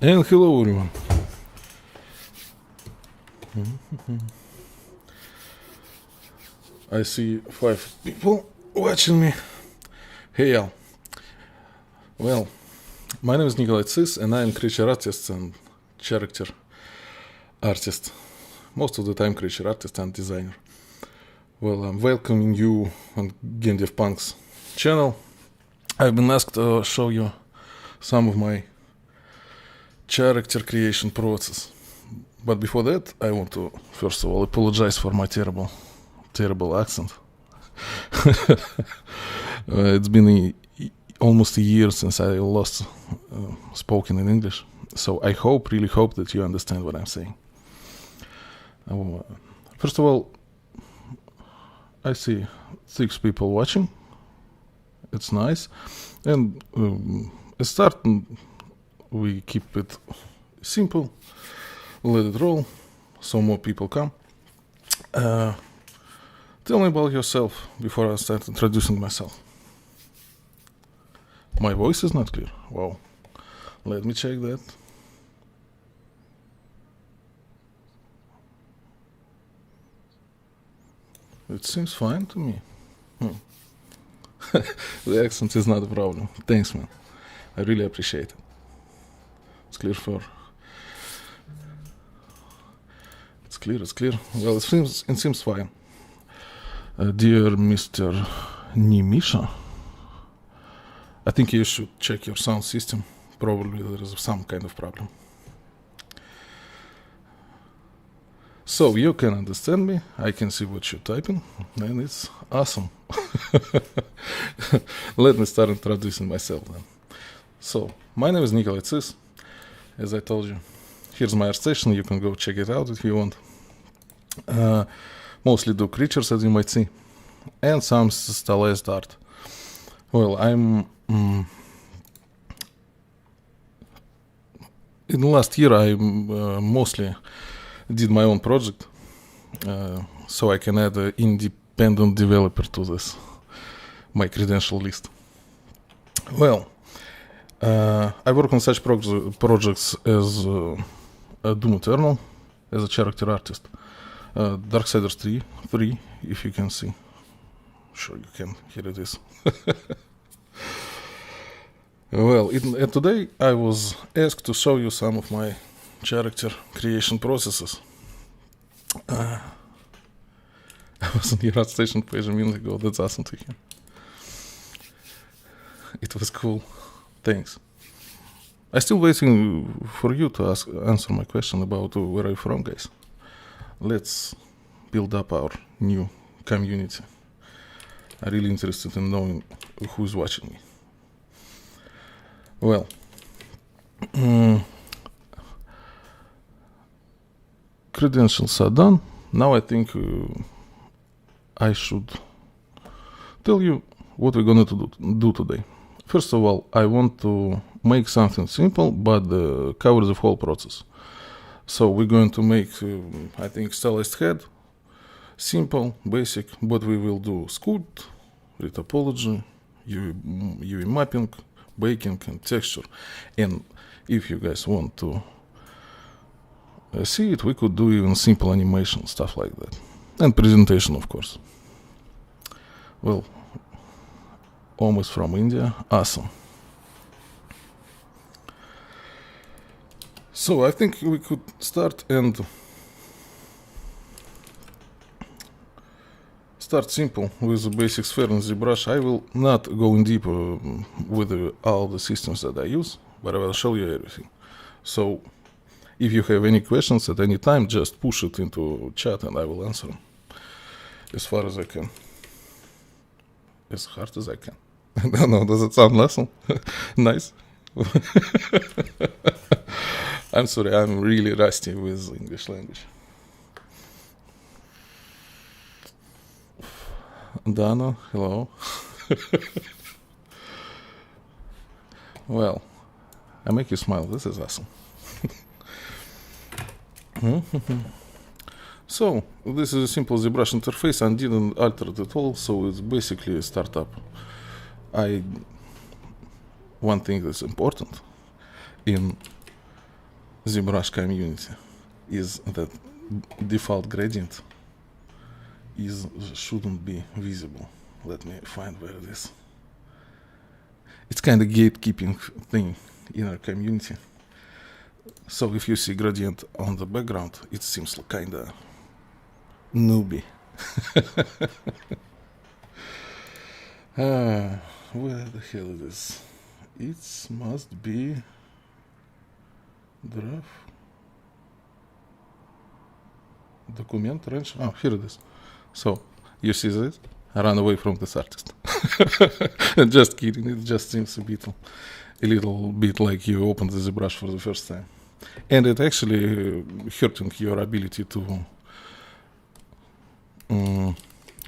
And hello everyone. I see 5 people watching me. Hey y'all. Well, my name is Nikolai Cis and I am creature artist and character artist. Most of the time creature artist and designer. Well, I'm welcoming you on Game Dev Punk's channel. I've been asked to show you some of my character creation process. But before that, I want to first of all apologize for my terrible accent. It's been almost a year since I last spoken in English, so I really hope that you understand what I'm saying. First of all, I see 6 people watching. It's nice, and start. We keep it simple. Let it roll, so more people come. Tell me about yourself before I start introducing myself. My voice is not clear. Wow. Let me check that. It seems fine to me. The accent is not a problem. Thanks, man. I really appreciate it. It's clear. It's clear. Well, it seems fine. Dear Mr. Nimisha, I think you should check your sound system. Probably there is some kind of problem. So you can understand me, I can see what you're typing, and it's awesome. Let me start introducing myself then. So, my name is Nikolai Cis, as I told you. Here's my art station, you can go check it out if you want. Mostly do creatures, as you might see, and some stylized art. Well, I'm... in the last year, I mostly did my own project, so I can add an independent developer to this, my credential list. Well, I work on such projects as Doom Eternal, as a character artist, Darksiders 3, if you can see. Sure you can, here it is. Well, and today I was asked to show you some of my character creation processes. I was on your art station page a minute ago, that's awesome to hear. It was cool, thanks. I'm still waiting for you to answer my question about where are you from, guys. Let's build up our new community. I'm really interested in knowing who's watching me. Well, credentials are done. Now I think I should tell you what we're going to do today. First of all, I want to make something simple, but cover the whole process. So we're going to make, I think, stylized head, simple, basic, but we will do sculpt, retopology, UV mapping, baking, and texture. And if you guys want to see it, we could do even simple animation, stuff like that. And presentation, of course. Well, almost from India, awesome. So I think we could start simple with the basic sphere and ZBrush. I will not go in deep with all the systems that I use, but I will show you everything. So if you have any questions at any time, just push it into chat and I will answer them as far as I can. As hard as I can. I don't know, does it sound awesome? Nice? I'm sorry, I'm really rusty with English language. Dana, hello. Well, I make you smile, this is awesome. So, this is a simple ZBrush interface. I didn't alter it at all, so it's basically a startup. One thing that's important in ZBrush community is that default gradient shouldn't be visible. Let me find where it is. It's kind of gatekeeping thing in our community. So if you see gradient on the background, it seems kind of newbie. Where the hell it is? It must be draft document range. Oh, here it is. So you see this? I run away from this artist. Just kidding. It just seems a little bit like you opened the ZBrush for the first time, and it actually hurting your ability to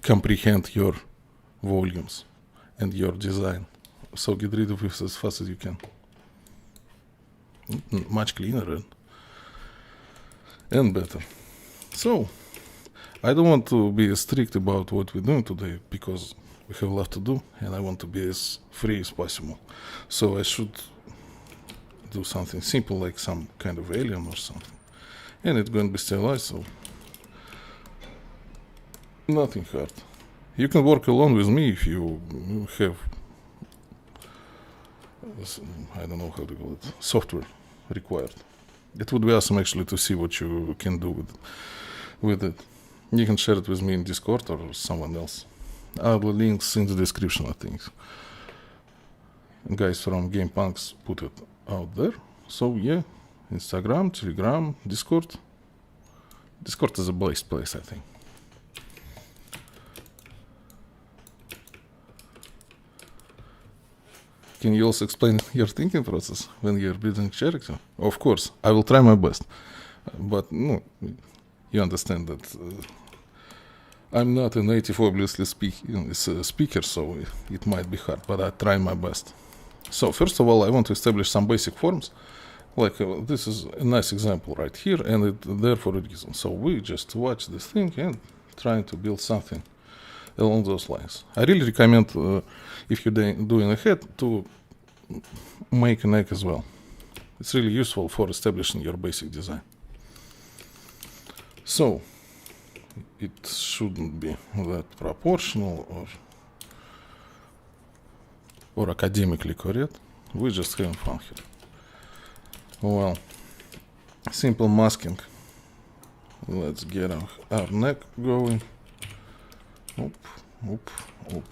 comprehend your volumes and your design. So get rid of it as fast as you can. Much cleaner and better. So I don't want to be strict about what we're doing today because we have a lot to do and I want to be as free as possible. So I should do something simple like some kind of alien or something. And it's going to be stylized, so nothing hard. You can work alone with me if you have, I don't know how to call it, software required. It would be awesome actually to see what you can do with it. You can share it with me in Discord or someone else. All the links in the description, I think. Guys from GamePunks put it out there. So yeah, Instagram, Telegram, Discord. Discord is the best place, I think. Can you also explain your thinking process when you're building character? Of course, I will try my best. But no, you understand that I'm not a native, obviously, speaker, so it might be hard, but I try my best. So first of all, I want to establish some basic forms. Like this is a nice example right here, and it's there for a reason. So we just watch this thing and trying to build something along those lines. I really recommend, if you're doing a head, to make a neck as well. It's really useful for establishing your basic design. So it shouldn't be that proportional or academically correct. We're just having fun here. Well, simple masking. Let's get our neck going. Oop, oop, oop.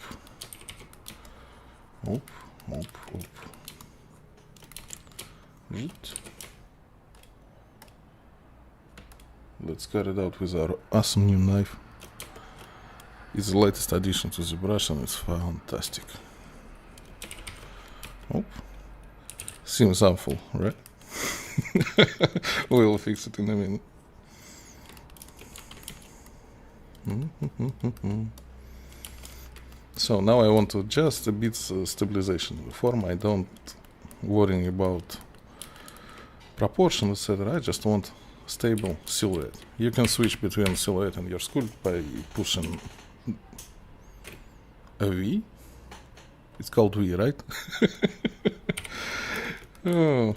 Oop, oop, oop. Right. Let's cut it out with our awesome new knife. It's the latest addition to ZBrush and it's fantastic. Oh, seems awful, right? We'll fix it in a minute. So now I want to just a bit stabilization of the form. I don't worry about proportion, etc. I just want stable silhouette. You can switch between silhouette and your sculpt by pushing a V. It's called V, right? Oh,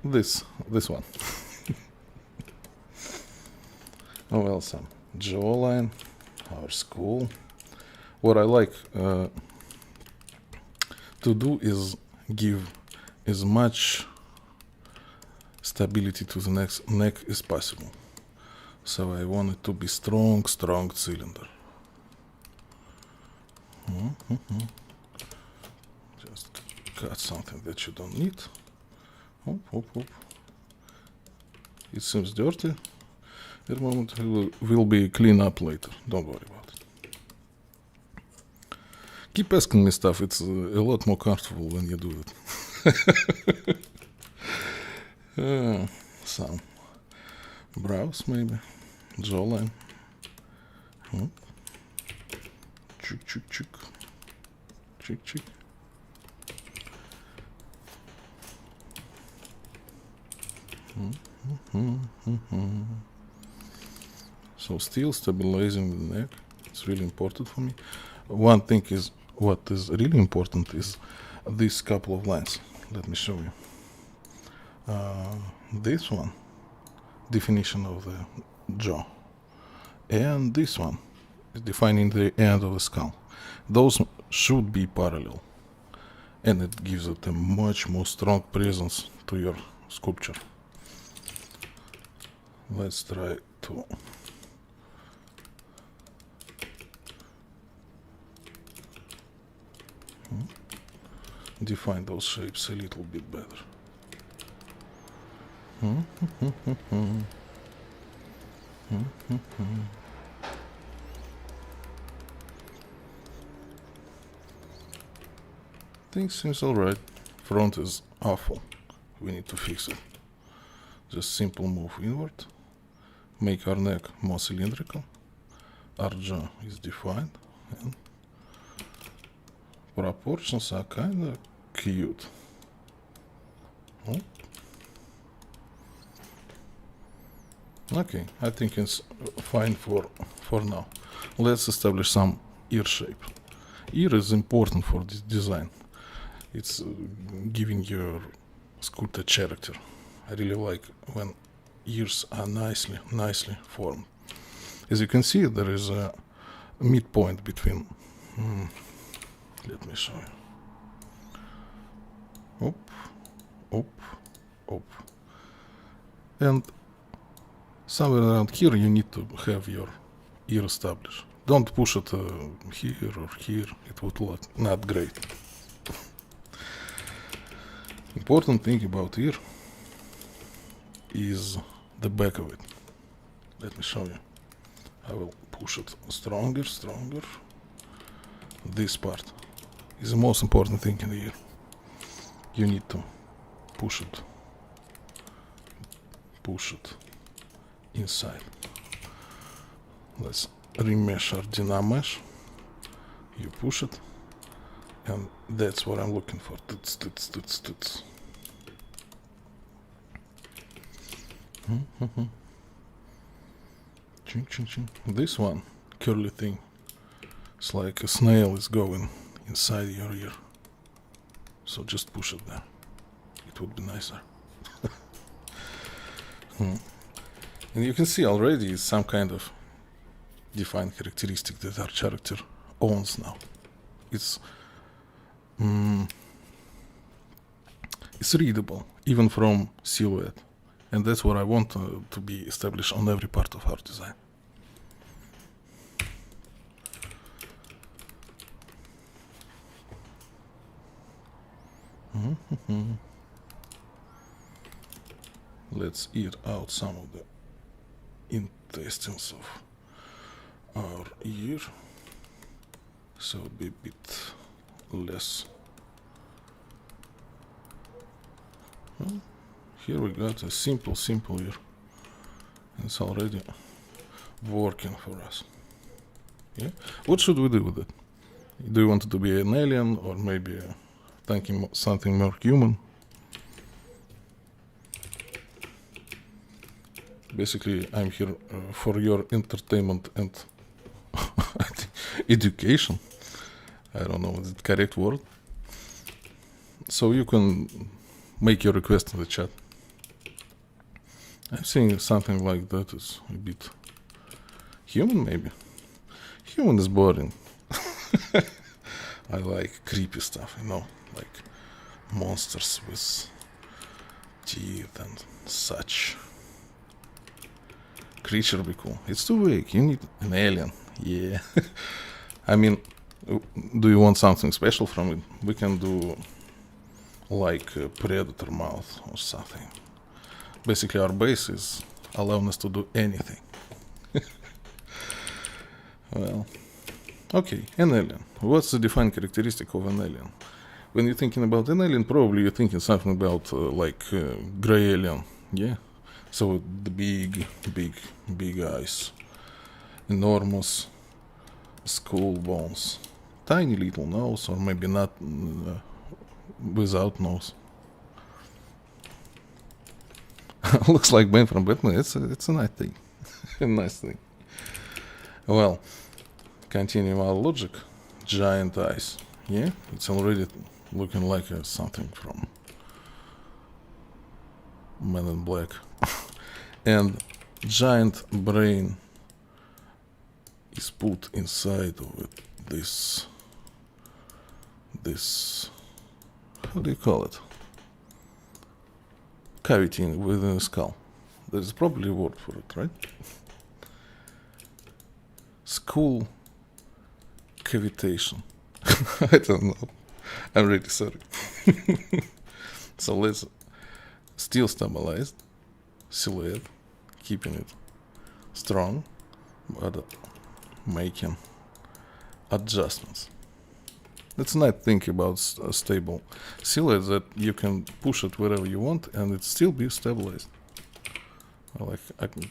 this one. Oh well, some jawline, our skull. What I like to do is give as much stability to the neck as possible. So I want it to be strong cylinder. Just cut something that you don't need. Hop, hop, hop. It seems dirty. At the moment will be clean up later. Don't worry about it. Keep asking me stuff. It's a lot more comfortable when you do it. Some brows maybe. Jawline. Chick, chick, chick. Chick, chick. So still stabilizing the neck. It's really important for me. One thing is, what is really important is this couple of lines. Let me show you. this one, definition of the jaw, and this one is defining the end of the skull. Those should be parallel, and it gives it a much more strong presence to your sculpture. Let's try to define those shapes a little bit better. Things seems alright. Front is awful. We need to fix it. Just simple move inward. Make our neck more cylindrical. Our jaw is defined. And proportions are kinda cute. Oh. Okay, I think it's fine for now. Let's establish some ear shape. Ear is important for this design. It's giving your sculpted character. I really like when ears are nicely formed. As you can see, there is a midpoint between. Let me show you. Up. And somewhere around here you need to have your ear established. Don't push it here or here. It would look not great. Important thing about ear is the back of it. Let me show you. I will push it stronger. This part is the most important thing in the ear. You need to push it inside. Let's remesh our dynamesh. You push it, and that's what I'm looking for. Tuts. Ching. This one, curly thing, it's like a snail is going inside your ear. So just push it there. It would be nicer. And you can see already some kind of defined characteristic that our character owns now. It's readable, even from silhouette. And that's what I want to be established on every part of our design. Let's eat out some of the intestines of our ear, so it'll be a bit less. Well, here we got a simple ear. It's already working for us. Yeah. What should we do with it? Do you want it to be an alien, or maybe thinking something more human? Basically, I'm here for your entertainment and education. I don't know the correct word. So you can make your request in the chat. I'm saying something like that is a bit human, maybe. Human is boring. I like creepy stuff, like monsters with teeth and such. Creature would be cool. It's too vague. You need an alien. Yeah. I mean, do you want something special from it? We can do like a predator mouth or something. Basically, our base is allowing us to do anything. Well, okay, an alien. What's the defined characteristic of an alien? When you're thinking about an alien, probably you're thinking something about gray alien. Yeah. So the big eyes, enormous skull bones, tiny little nose, or maybe not without nose. Looks like Ben from Batman. It's a nice thing. A nice thing. Well, continuing our logic, giant eyes. Yeah, it's already looking like something from Man in Black. And giant brain is put inside of it. This, how do you call it? Cavity within the skull. There's probably a word for it, right? Skull cavitation. I don't know. I'm really sorry. So let's still stabilize silhouette, keeping it strong, but making adjustments. That's a nice thing about a stable silhouette, that you can push it wherever you want and it still be stabilized. Like I can,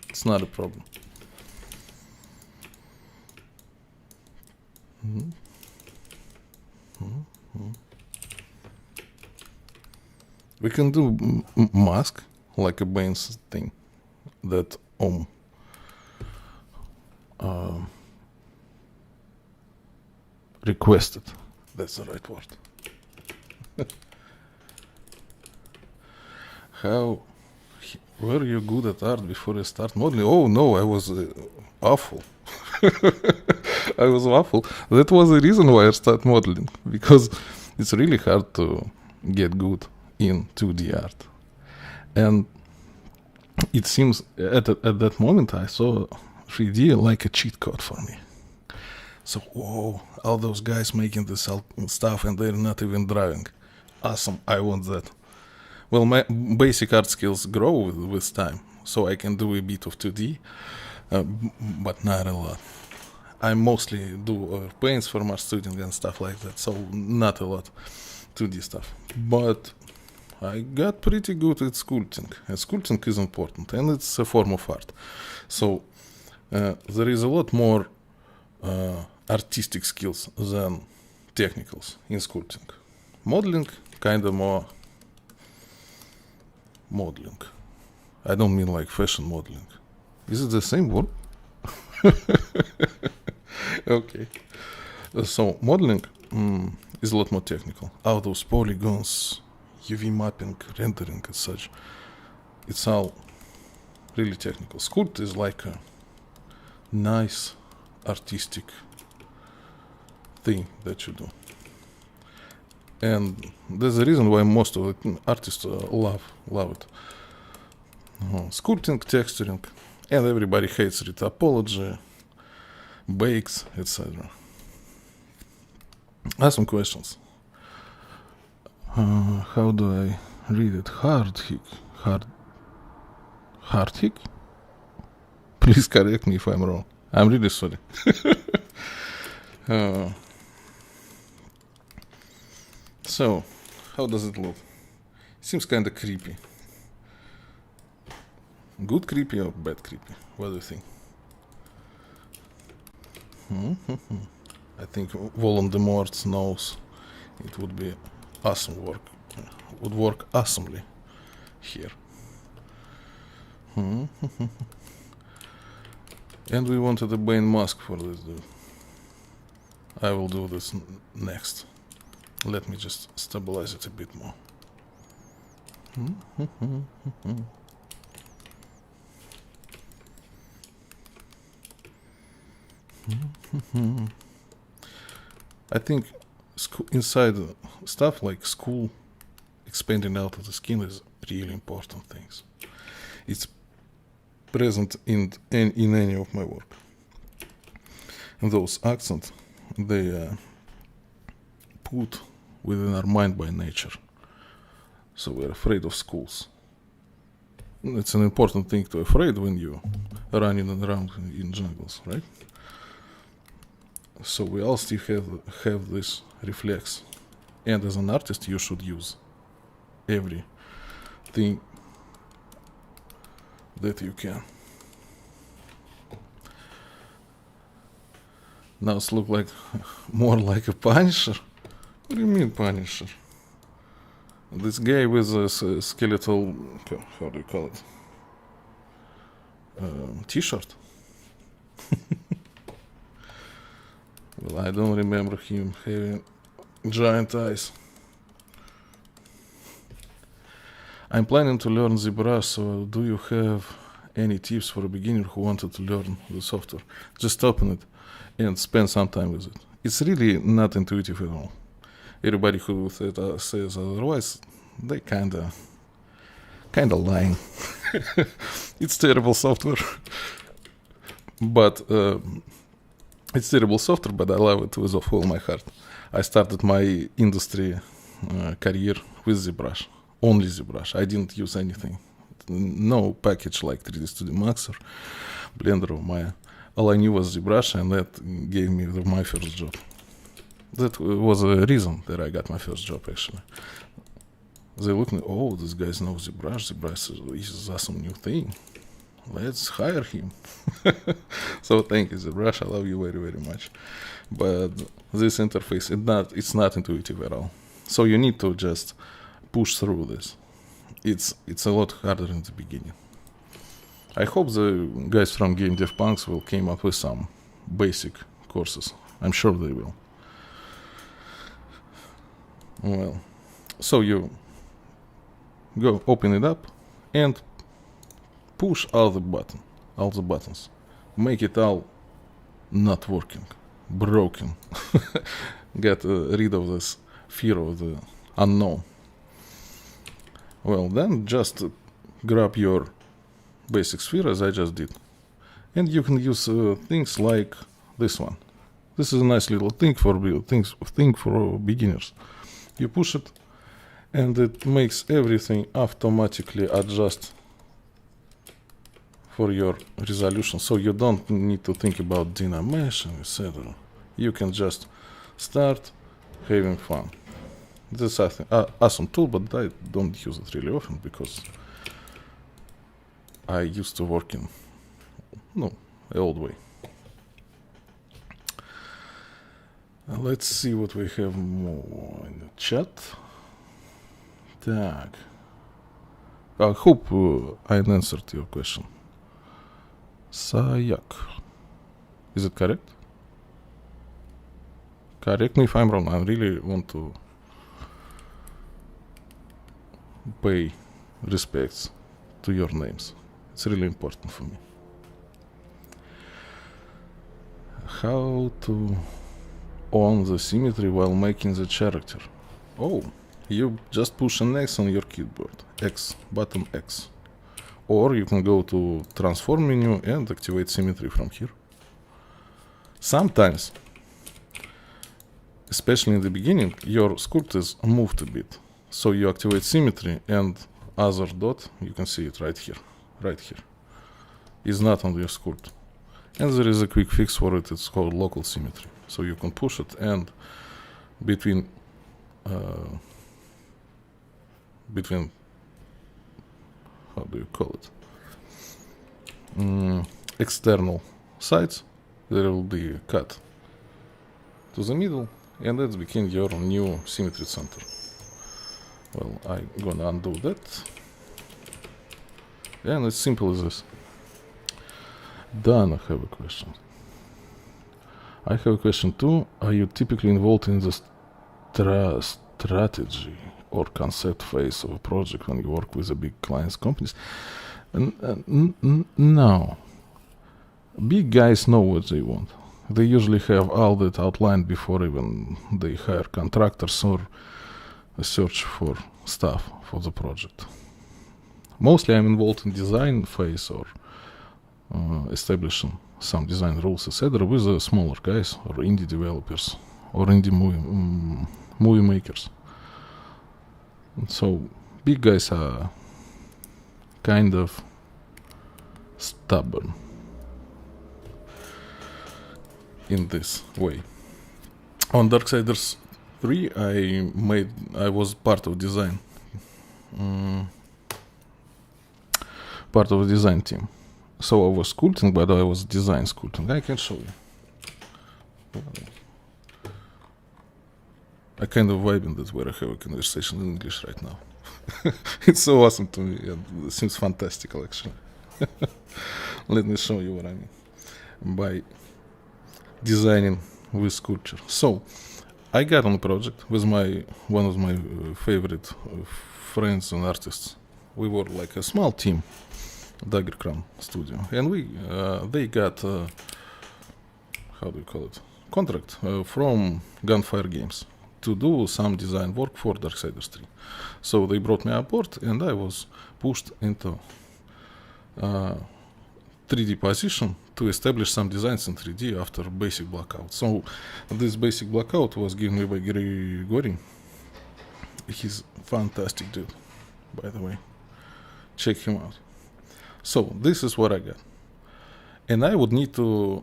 it's not a problem. We can do mask like a Bane's thing that requested. That's the right word. How were you good at art before you start modeling? Oh no, I was awful. I was awful. That was the reason why I started modeling, because it's really hard to get good in 2D art. And it seems at that moment I saw 3D like a cheat code for me. So, whoa, all those guys making this stuff and they're not even drawing. Awesome, I want that. Well, my basic art skills grow with time, so I can do a bit of 2D, but not a lot. I mostly do paints for my students and stuff like that, so not a lot 2D stuff. But I got pretty good at sculpting, and sculpting is important, and it's a form of art. So there is a lot more artistic skills than technicals in sculpting. Modeling, kind of more modeling. I don't mean like fashion modeling. Is it the same word? Okay. So modeling is a lot more technical. All those polygons, UV mapping, rendering and such. It's all really technical. Sculpt is like a nice artistic thing that you do. And there's a reason why most of the artists love it. Sculpting, texturing, and everybody hates Retopology, bakes, etc. Ask some questions. How do I read it? Hardhick? Please correct me if I'm wrong. I'm really sorry. So, how does it look? Seems kind of creepy. Good creepy or bad creepy? What do you think? I think Voldemort knows it would be awesome work. Would work awesomely here. And we wanted a Bane mask for this dude. I will do this next. Let me just stabilize it a bit more. I think inside stuff like school, expanding out of the skin is really important things. It's present in any of my work. And those accents, they put within our mind by nature. So we're afraid of schools. It's an important thing to be afraid when you're running around in jungles, right? So we all still have this reflex. And as an artist, you should use everything that you can. Now it's look like more like a Punisher. What do you mean Punisher? This guy with a skeletal, how do you call it? T-shirt. Well, I don't remember him having giant eyes. I'm planning to learn ZBrush, so do you have any tips for a beginner who wanted to learn the software? Just open it and spend some time with it. It's really not intuitive at all. Everybody who says otherwise, they kinda lying. It's terrible software. But it's terrible software, but I love it with all my heart. I started my industry career with ZBrush, only ZBrush. I didn't use anything, no package like 3D Studio Max or Blender or Maya. All I knew was ZBrush, and that gave me my first job. That was a reason that I got my first job, actually. They looked at me, oh, this guy knows ZBrush. ZBrush is awesome new thing. Let's hire him. So thank you, ZBrush. I love you very, very much. But this interface, it's not intuitive at all. So you need to just push through this. It's a lot harder in the beginning. I hope the guys from Game Dev Punks will came up with some basic courses. I'm sure they will. Well, so you go open it up and push all the buttons. Make it all not working, broken. Get rid of this fear of the unknown. Well, then just grab your basic sphere as I just did. And you can use things like this one. This is a nice little thing for beginners. You push it and it makes everything automatically adjust for your resolution. So you don't need to think about dynamation, etc. You can just start having fun. This is an awesome tool, but I don't use it really often because I used to work in the old way. Let's see what we have more in the chat. Так. I hope I answered your question. Sayak. Is it correct? Correct me if I'm wrong. I really want to pay respects to your names. It's really important for me. How to on the symmetry while making the character? Oh, you just push an X on your keyboard. X, button X. Or you can go to transform menu and activate symmetry from here. Sometimes, especially in the beginning, your sculpt is moved a bit. So you activate symmetry and other dot, you can see it right here, is not on your sculpt. And there is a quick fix for it, it's called local symmetry. So you can push it and between how do you call it? External sides, there will be a cut to the middle, and that's became your new symmetry center. Well, I'm gonna undo that. And it's simple as this. Done. I have a question. I have a question too. Are you typically involved in the strategy or concept phase of a project when you work with the big clients companies? No. Big guys know what they want. They usually have all that outlined before even they hire contractors or search for stuff for the project. Mostly I'm involved in design phase or establishing some design rules, etc. with the smaller guys or indie developers or indie movie makers. So big guys are kind of stubborn in this way. On Darksiders 3 I was part of design team. So I was sculpting, but I was design sculpting. I can show you. I kind of vibe in that where I have a conversation in English right now. It's so awesome to me. It seems fantastical, actually. Let me show you what I mean by designing with sculpture. So I got on a project with one of my favorite friends and artists, we were like a small team, Daggercram studio, and they got how do you call it, contract from Gunfire Games to do some design work for Darksiders 3. So they brought me aboard, and I was pushed into 3D position to establish some designs in 3D after basic blackout. So this basic blackout was given me by Grigori. He's fantastic dude, by the way. Check him out. So this is what I got. And I would need to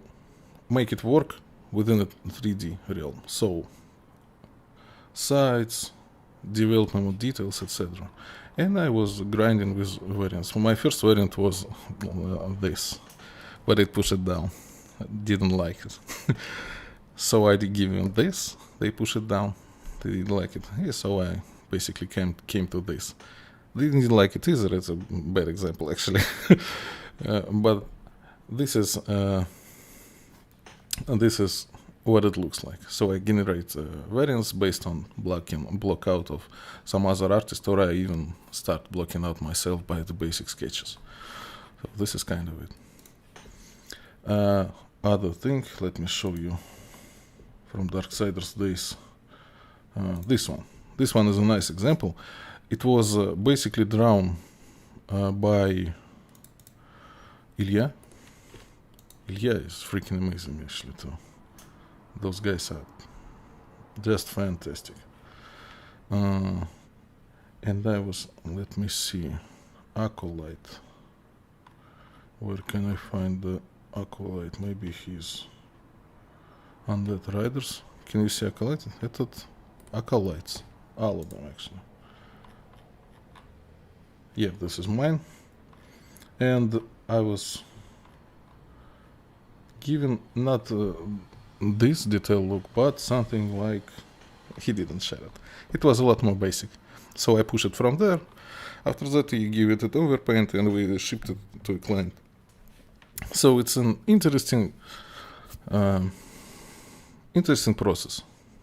make it work within a 3D realm. So sides, development of details, etc. And I was grinding with variants. My first variant was this, but I pushed it down. Didn't like it. So I did give them this. They pushed it down. They didn't like it. Yeah, so I basically came to this. They didn't like it either. It's a bad example, actually. But this is what it looks like. So I generate variants based on block out of some other artist, or I even start blocking out myself by the basic sketches. So this is kind of it. Other thing, let me show you from Darksiders days. This one. This one is a nice example. It was basically drawn by Ilya. Ilya is freaking amazing, actually, too. Those guys are just fantastic. And I was, let me see, Acolyte. Where can I find the Acolyte? Maybe he's Undead Riders. Can you see Acolyte? Этот Acolytes. All of them, actually. Yeah, this is mine. And I was given not this detail look, but something like, he didn't share it. It was a lot more basic. So I push it from there. After that, you give it an overpaint, and we shipped it to a client. So it's an interesting process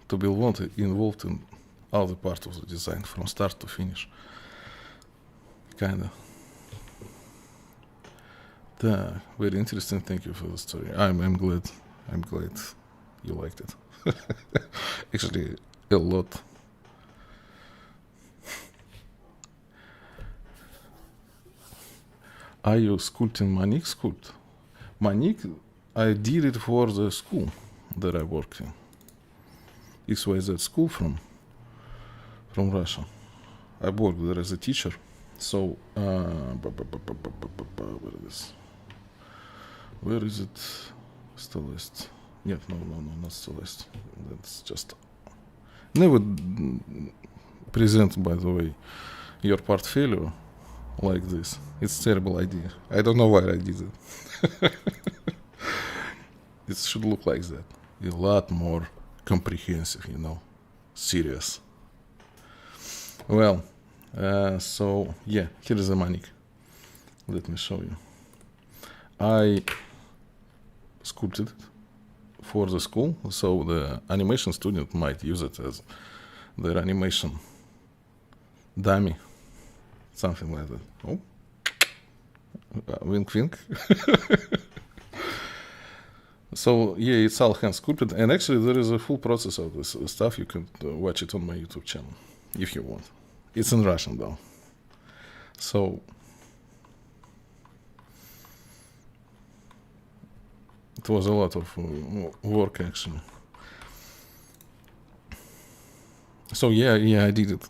to be involved in all the part of the design from start to finish. Kinda. Very interesting. Thank you for the story. I'm glad you liked it. Actually, a lot. Are you sculpting Manik sculpt? Manik, I did it for the school that I worked in. XYZ school from Russia. I worked there as a teacher. So, where is it? Stylist. Yeah, no, not stylist. That's just... Never present, by the way, your portfolio like this. It's a terrible idea. I don't know why I did it. It should look like that. A lot more comprehensive, serious. Well, so yeah, here is the Manik. Let me show you. I sculpted it for the school, so the animation student might use it as their animation dummy, something like that. Oh, wink, wink. So yeah, it's all hand sculpted, and actually there is a full process of this stuff. You can watch it on my YouTube channel if you want. It's in Russian though. So it was a lot of work actually. So yeah, I did it.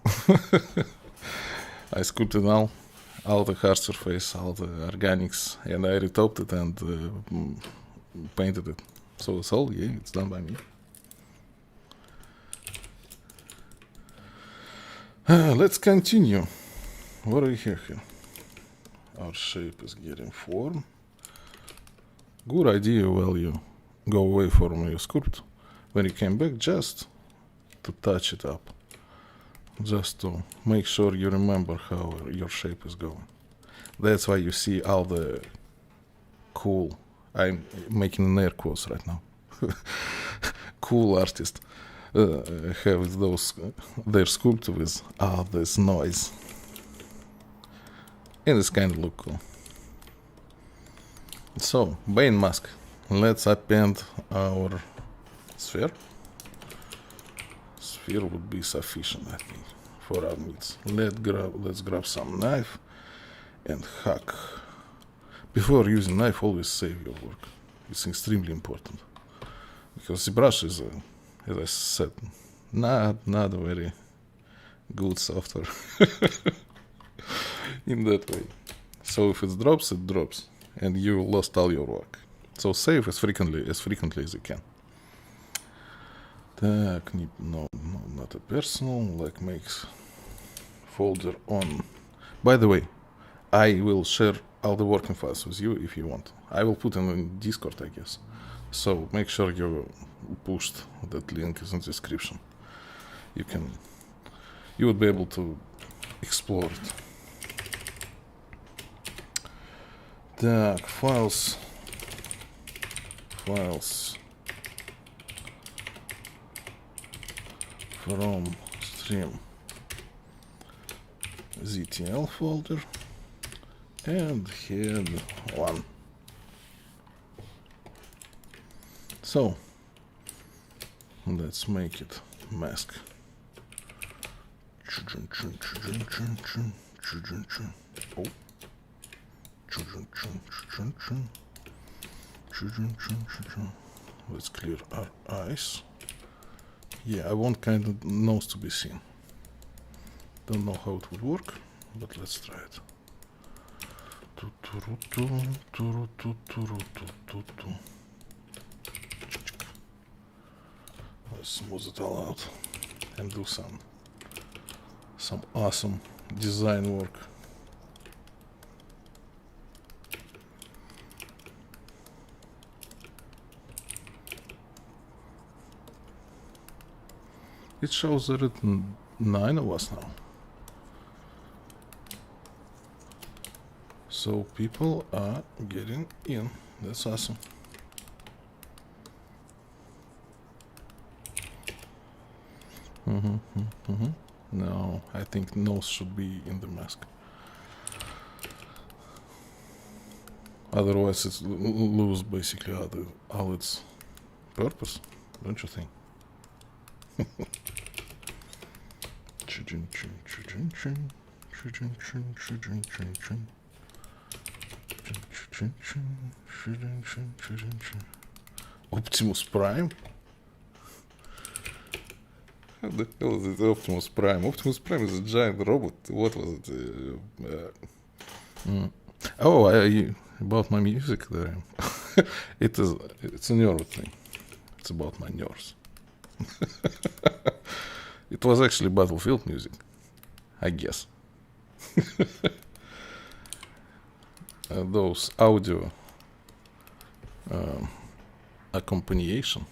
I sculpted all the hard surface, all the organics, and I retoped it and painted it. So it's all, yeah, it's done by me. Let's continue. What do we have here? Our shape is getting form. Good idea while you go away from your sculpt. When you came back, just to touch it up. Just to make sure you remember how your shape is going. That's why you see all the cool, I'm making an air quotes right now, cool artists have those, their sculpt with all this noise. and it's kind of look cool. So, Bane mask. Let's append our sphere. Sphere would be sufficient, I think, for our needs. Let's grab some knife and hack. Before using knife, always save your work. It's extremely important, because ZBrush is, as I said, not a very good software in that way. So if it drops, and you lost all your work. So save as frequently as you can. Так, no, not a personal, like makes folder on. By the way, I will share all the working files with you if you want. I will put them in Discord, I guess. So make sure you pushed that link is in the description. You would be able to explore it. Так, files from stream ZTL folder and head 1. So let's make it mask. Oh. Let's clear our eyes. Yeah, I want kind of nose to be seen. Don't know how it would work, but let's try it. Let's smooth it all out and do some awesome design work. It shows that it's 9 of us now. So people are getting in. That's awesome. No, I think nose should be in the mask. Otherwise, it's lose basically all its purpose, don't you think? Optimus Prime? How the hell is it Optimus Prime? Optimus Prime is a giant robot. What was it? Oh, about my music there. It's a nerve thing. It's about my nerves. It was actually Battlefield music, I guess. Those audio accompaniation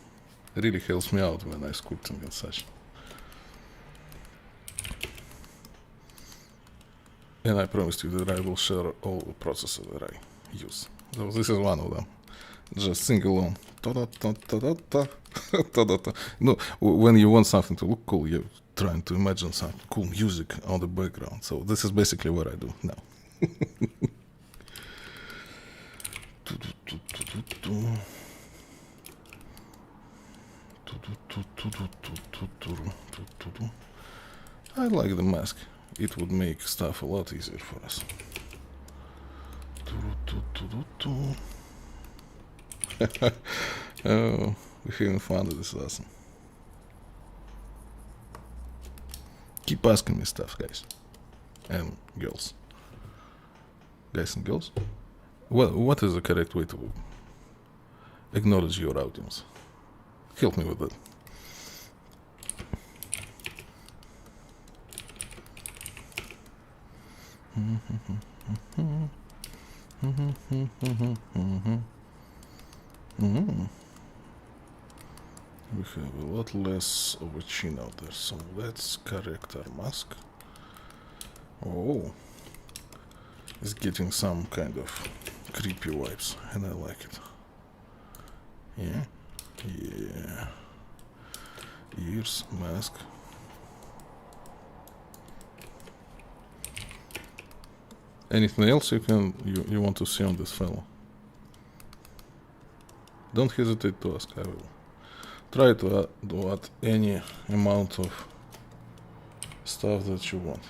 really helps me out when I sculpting and such. And I promised you that I will share all the processes that I use. So this is one of them. Just sing along. No, when you want something to look cool, you're trying to imagine some cool music on the background. So this is basically what I do now. I like the mask. It would make stuff a lot easier for us. Oh, we're having fun with this lesson. Keep asking me stuff, guys and girls. Guys and girls? Well, what is the correct way to acknowledge your audience? Help me with that. We have a lot less of a chin out there, so let's correct our mask. Oh, it's getting some kind of creepy vibes, and I like it. Yeah, yeah. Ears, mask. anything else you want to see on this fellow? Don't hesitate to ask. I will try to add any amount of stuff that you want.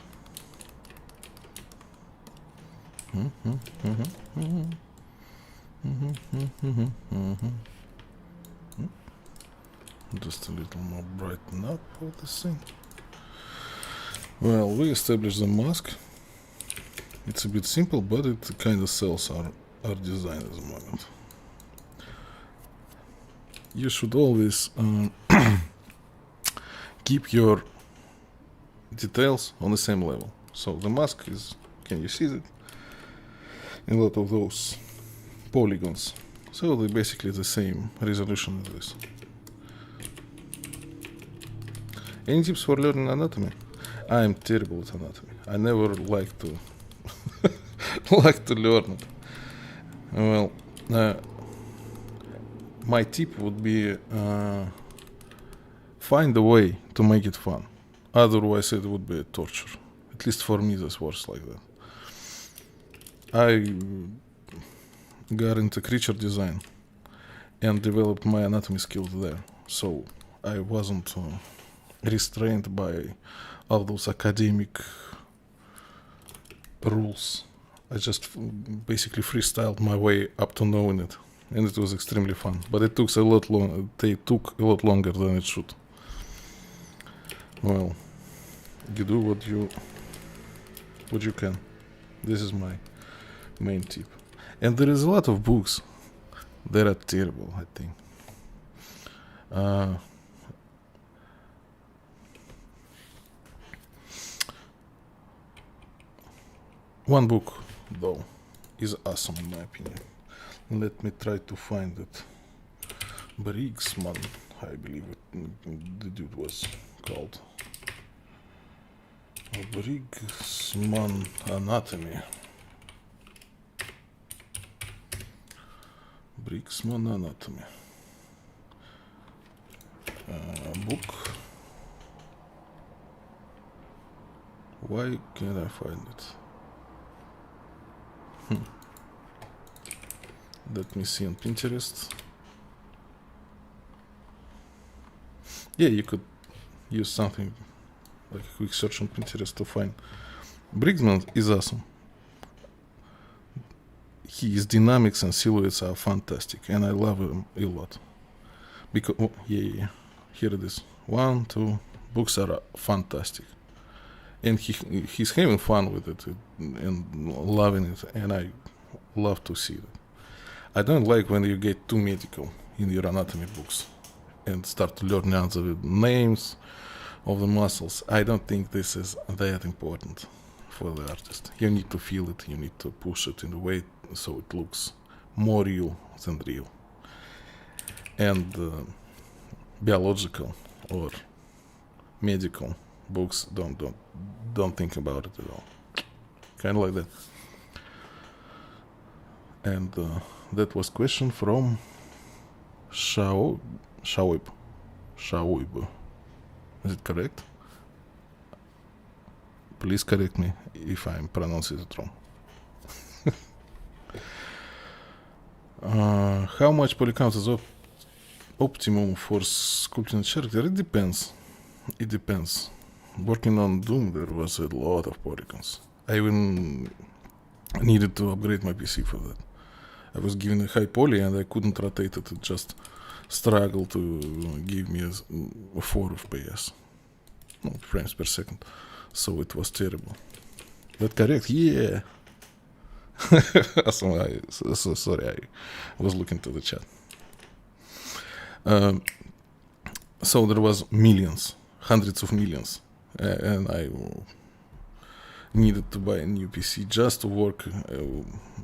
Just a little more brighten up of this thing. Well, we established the mask. It's a bit simple, but it kind of sells our design at the moment. You should always keep your details on the same level. So the mask is, can you see it? A lot of those polygons. So they're basically the same resolution as this. Any tips for learning anatomy? I am terrible at anatomy. I never like to like to learn it. Well, my tip would be find a way to make it fun. Otherwise, it would be a torture. At least for me, this works like that. I got into creature design and developed my anatomy skills there. So I wasn't restrained by all those academic rules. I just basically freestyled my way up to knowing it, and it was extremely fun. But it took a lot longer than it should. Well, you do what you can. This is my main tip. And there is a lot of books that are terrible, I think. One book, though, is awesome in my opinion. Let me try to find it. Briggsman, I believe the dude was called. Briggsman Anatomy. Briggsman Anatomy. Book. Why can't I find it? Let me see on Pinterest. Yeah, you could use something like a quick search on Pinterest to find. Briggsman is awesome. His dynamics and silhouettes are fantastic, and I love him a lot. Because yeah, here it is. 1, 2 books are fantastic, and he's having fun with it and loving it, and I love to see that. I don't like when you get too medical in your anatomy books and start learning out the names of the muscles. I don't think this is that important for the artist. You need to feel it, you need to push it in a way so it looks more real than real. And biological or medical books don't think about it at all. Kind of like that. And that was question from Shaoib. Is it correct? Please correct me if I'm pronouncing it wrong. How much polycount is optimum for sculpting a character? It depends. It depends. Working on Doom, there was a lot of polygons. I even needed to upgrade my PC for that. I was given a high poly and I couldn't rotate it. It just struggled to give me a 4 FPS. No, frames per second. So it was terrible. That correct? Yeah. Awesome. So sorry, I was looking to the chat. So there was millions, hundreds of millions, and I needed to buy a new PC just to work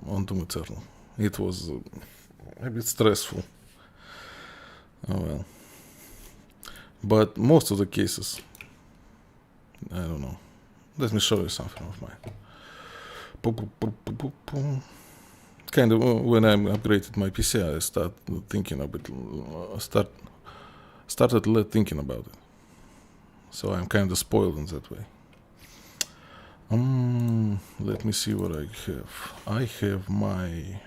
on Doom Eternal. It was a bit stressful. Oh well. But most of the cases, I don't know. Let me show you something of mine. Kind of when I upgraded my PC, I started thinking thinking about it. So I'm kind of spoiled in that way. Let me see what I have. I have my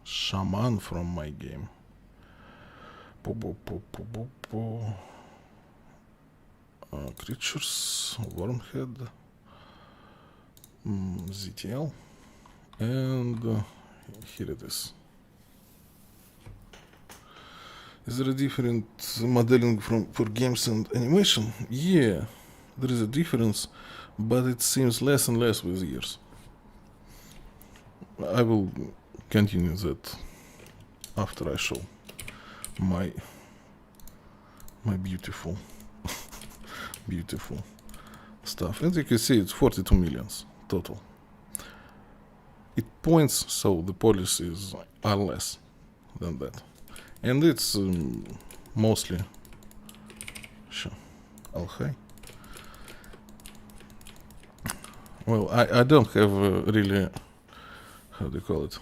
shaman from my game. Creatures, wormhead, ZTL, and here it is. Is there a different modeling for games and animation? Yeah, there is a difference, but it seems less and less with years. I will continue that after I show my beautiful beautiful stuff. As you can see, it's 42 millions total. It points, so the policies are less than that, and it's mostly high. Well, I don't have really, how do you call it,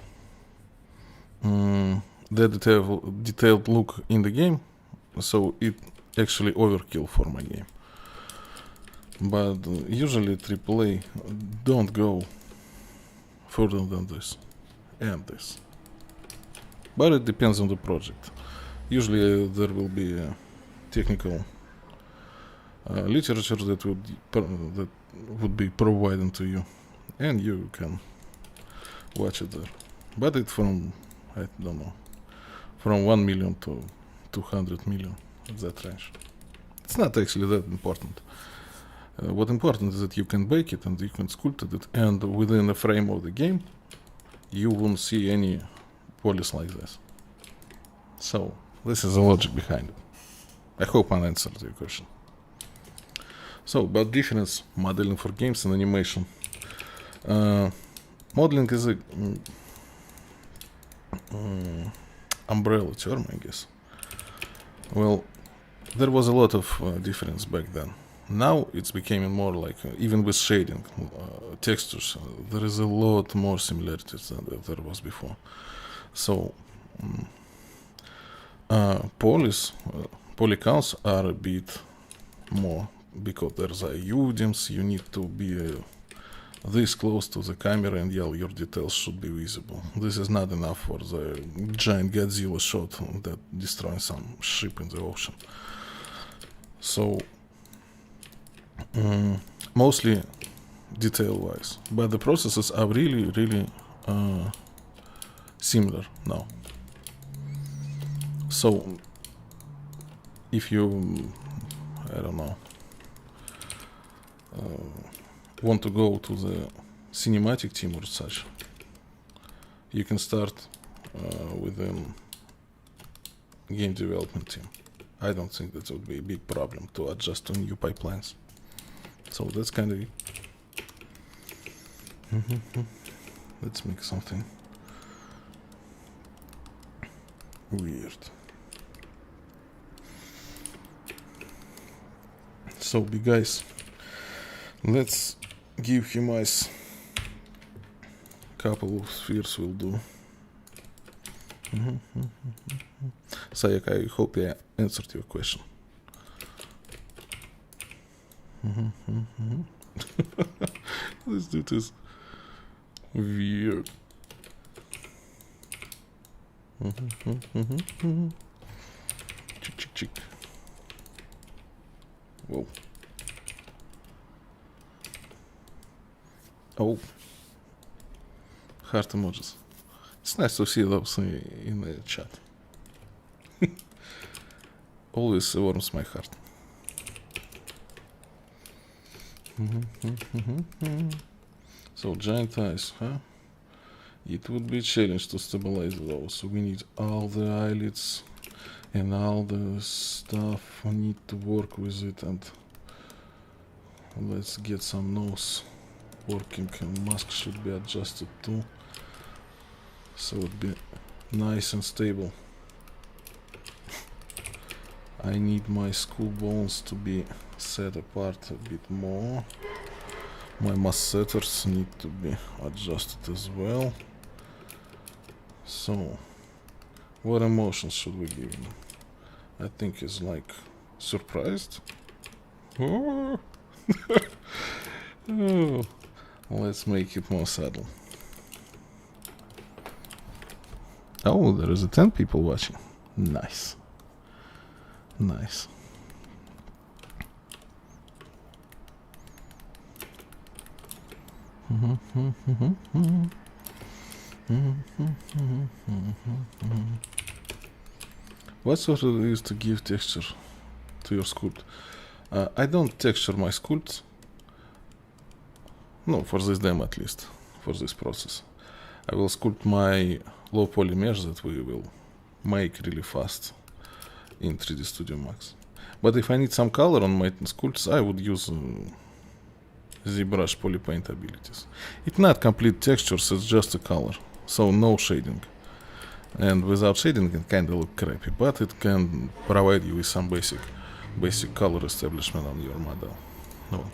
that detailed look in the game, so it actually overkill for my game. But usually AAA don't go further than this and this. But it depends on the project. Usually there will be a technical literature that would be provided to you, and you can watch it there. But it's from, I don't know, from 1 million to 200 million, that range. It's not actually that important. What important is that you can bake it and you can sculpt it, and within the frame of the game you won't see any polish like this. So this is the logic behind it. I hope I answered your question. So, about difference modeling for games and animation. Modeling is a umbrella term, I guess. Well, there was a lot of difference back then. Now it's becoming more like, even with shading, textures, there is a lot more similarities than there was before. So, polycounts are a bit more, because there's UDIMs, you need to be this close to the camera, and yeah, your details should be visible. This is not enough for the giant Godzilla shot that destroys some ship in the ocean. So, mostly detail-wise, but the processes are really similar now. So, if you, I don't know, want to go to the cinematic team or such, you can start with the game development team. I don't think that would be a big problem to adjust to new pipelines. So that's kind of it. Let's make something weird. So big guys, let's give him eyes. Couple of spheres will do. Sayek, I hope I answered your question. Let's do this weird. Chick. Whoa. Oh. Heart emojis. It's nice to see those in the chat. Always warms my heart. So giant eyes, huh? It would be a challenge to stabilize those. We need all the eyelids and all the stuff. We need to work with it, and let's get some nose working, and mask should be adjusted too, so it would be nice and stable. I need my skull bones to be set apart a bit more. My mask setters need to be adjusted as well. So, what emotions should we give him? I think he's like surprised. Oh. Let's make it more subtle. Oh, there is 10 people watching. Nice. Nice. What sort of is to give texture to your sculpt? I don't texture my sculpts. No, for this demo at least, for this process. I will sculpt my low poly mesh that we will make really fast in 3D Studio Max. But if I need some color on my sculpts, I would use ZBrush polypaint abilities. It's not complete textures, it's just a color, so no shading. And without shading it kinda look crappy, but it can provide you with some basic color establishment on your model. No.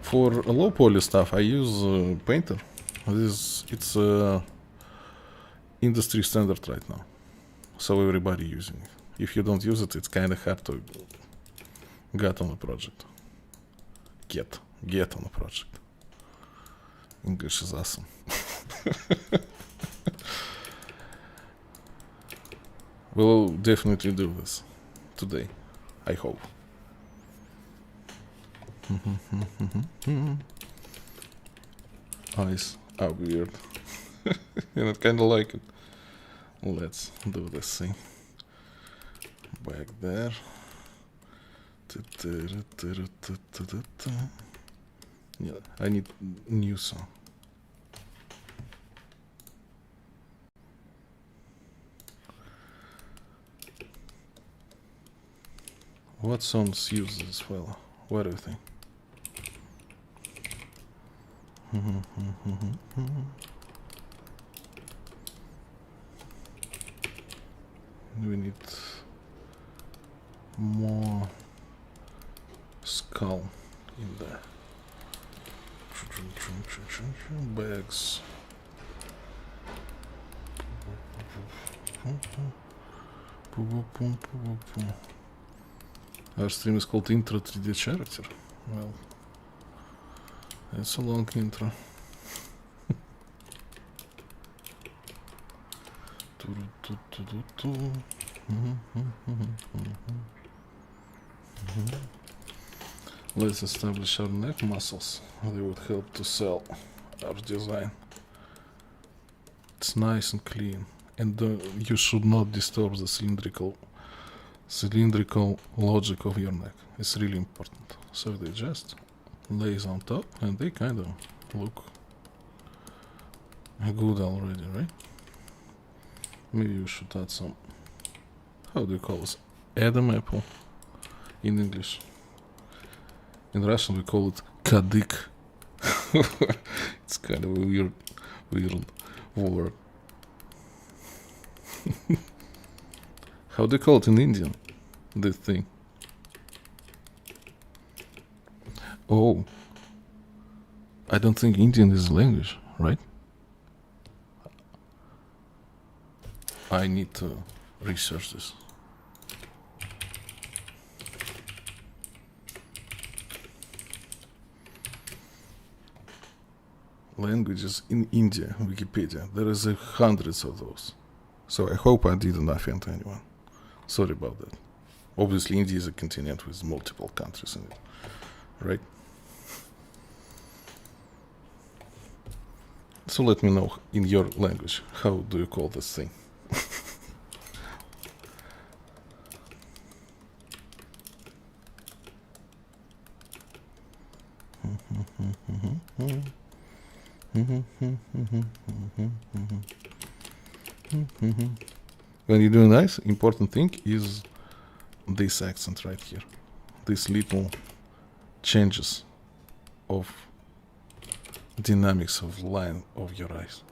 For low poly stuff I use Painter. It's industry standard right now, so everybody using it. If you don't use it, it's kinda hard to get on a project. Get on a project. English is awesome. We'll definitely do this today, I hope. Eyes are weird. And I kinda like it. Let's do this thing. Back there. Yeah, I need new song. What songs use this fella? What do you think? We need more skull in there. Bags. Our stream is called Intro 3D Character. Well, it's a long intro. Let's establish our neck muscles. They would help to sell our design. It's nice and clean, and you should not disturb the cylindrical logic of your neck. It's really important. So they just lays on top, and they kind of look good already, right? Maybe you should add some. How do you call this? Adam apple in English. In Russian we call it kadik. It's kind of a weird word. How do you call it in Indian? This thing. Oh, I don't think Indian is a language, right? I need to research this. Languages in India, Wikipedia. There is hundreds of those. So I hope I didn't offend anyone. Sorry about that. Obviously, India is a continent with multiple countries in it, right? So let me know in your language, how do you call this thing? When you do nice, important thing is this accent right here. These little changes of dynamics of line of your eyes.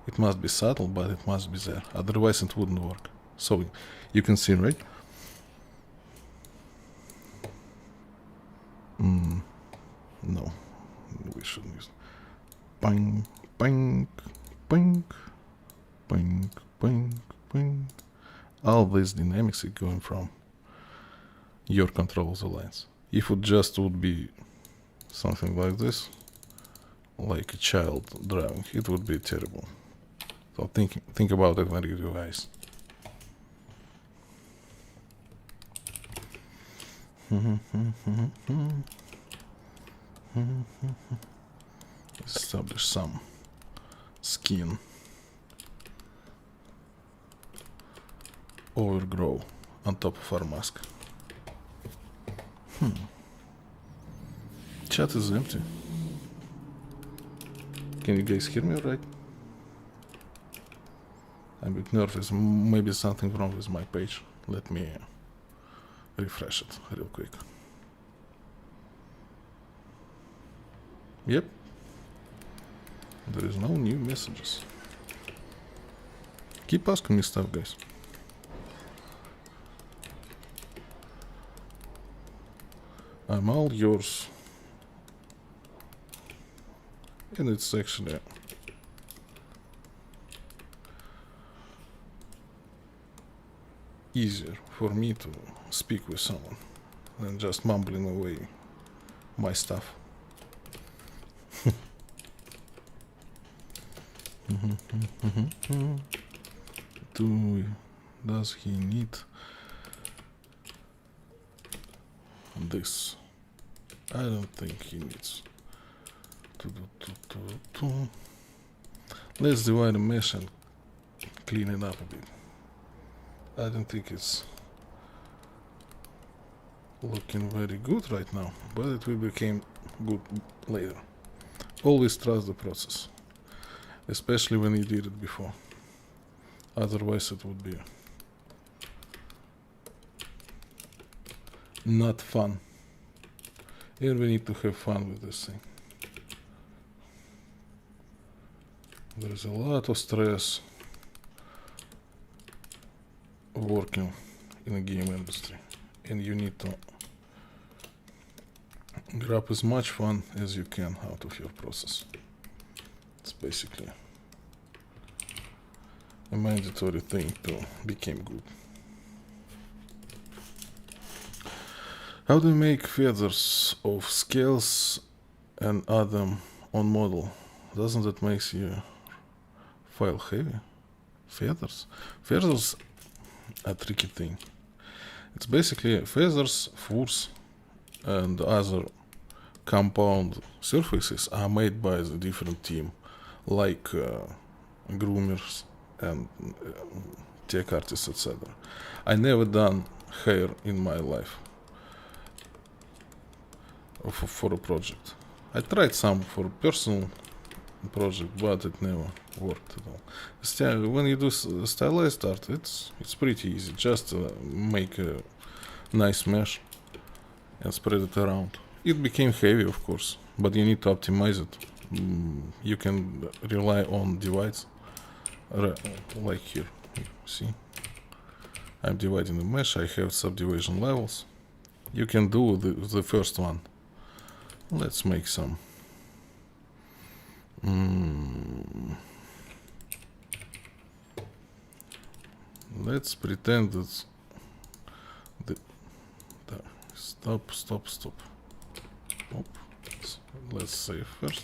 It must be subtle, but it must be there. Otherwise it wouldn't work. So you can see, right? No, we shouldn't use it. Bang, bang, bang, bang, bang, bang. All these dynamics are going from your control of the lines. If it just would be something like this, like a child drawing. It would be terrible. So think about it when you do eyes. Establish some skin. Overgrow on top of our mask. Chat is empty. Can you guys hear me right? I'm a bit nervous. Maybe something wrong with my page. Let me refresh it real quick. Yep. There is no new messages. Keep asking me stuff, guys. I'm all yours. And it's actually easier for me to speak with someone than just mumbling away my stuff. Does he need this? I don't think he needs. Let's divide the mesh and clean it up a bit. I don't think it's looking very good right now, but it will become good later. Always trust the process, especially when you did it before. Otherwise it would be not fun. And we need to have fun with this thing. There is a lot of stress working in the game industry, and you need to grab as much fun as you can out of your process. It's basically a mandatory thing to become good. How do you make feathers of scales and add them on model? Doesn't that make you file heavy? Feathers? Feathers are a tricky thing. It's basically feathers, furs, and other compound surfaces are made by the different team, like groomers and tech artists, etc. I never done hair in my life for a project. I tried some for a personal project, but it never worked at all. Still, when you do stylized art, it's pretty easy. Just make a nice mesh and spread it around. It became heavy, of course, but you need to optimize it. You can rely on divides, like here. See, I'm dividing the mesh. I have subdivision levels. You can do the first one. Let's make some. Let's pretend that stop. Let's save first.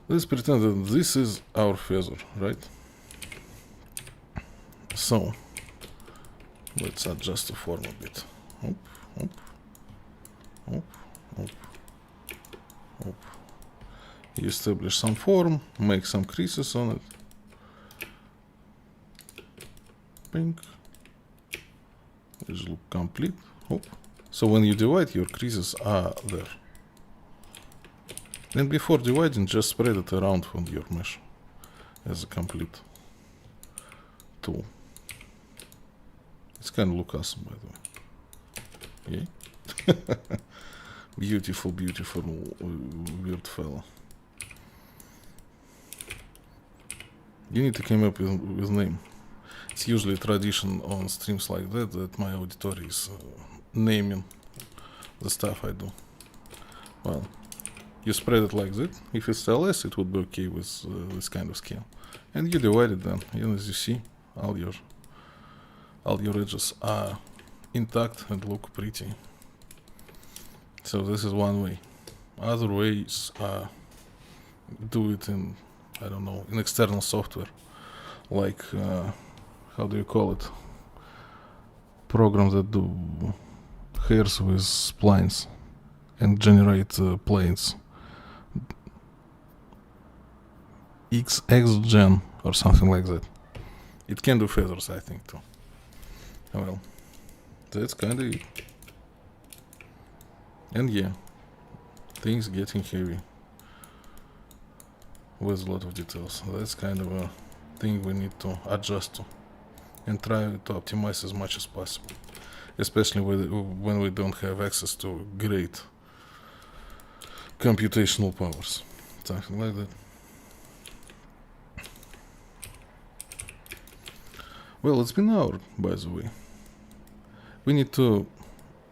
Let's pretend that this is our feather, right? So let's adjust the form a bit. You establish some form, make some creases on it. Pink. It look complete. So when you divide, your creases are there. And before dividing, just spread it around on your mesh as a complete tool. It's kind of look awesome, by the way. Yeah. Beautiful weird fellow. You need to come up with name. It's usually a tradition on streams like that my auditory is naming the stuff I do. Well, you spread it like that. If it's LS, it would be okay with this kind of scale. And you divide it then. And as you see, all your edges are intact and look pretty. So this is one way. Other ways are do it in, I don't know, in external software, like how do you call it? Programs that do hairs with splines and generate planes. XGen or something like that. It can do feathers, I think, too. Well, that's kind of it. And yeah, things getting heavy with a lot of details. That's kind of a thing we need to adjust to and try to optimize as much as possible, especially when we don't have access to great computational powers, something like that. Well, it's been an hour, by the way. We need to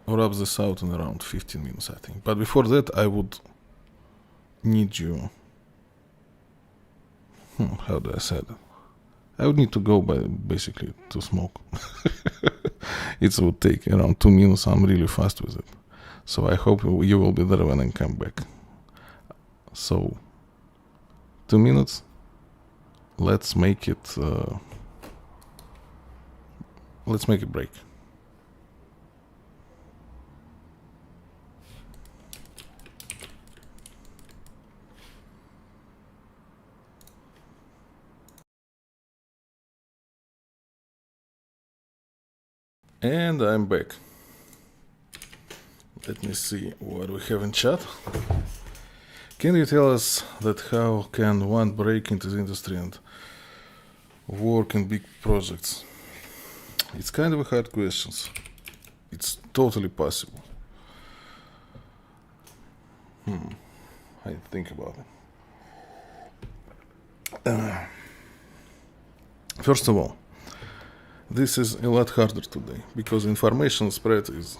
wrap this out in around 15 minutes, I think. But before that, I would need you... how do I say that? I would need to go basically to smoke. It would take around 2 minutes. I'm really fast with it. So I hope you will be there when I come back. So, 2 minutes. Let's make it... let's make a break. And I'm back. Let me see what we have in chat. Can you tell us that how can one break into the industry and work in big projects? It's kind of a hard question. It's totally possible. I think about it. First of all, this is a lot harder today because information spread is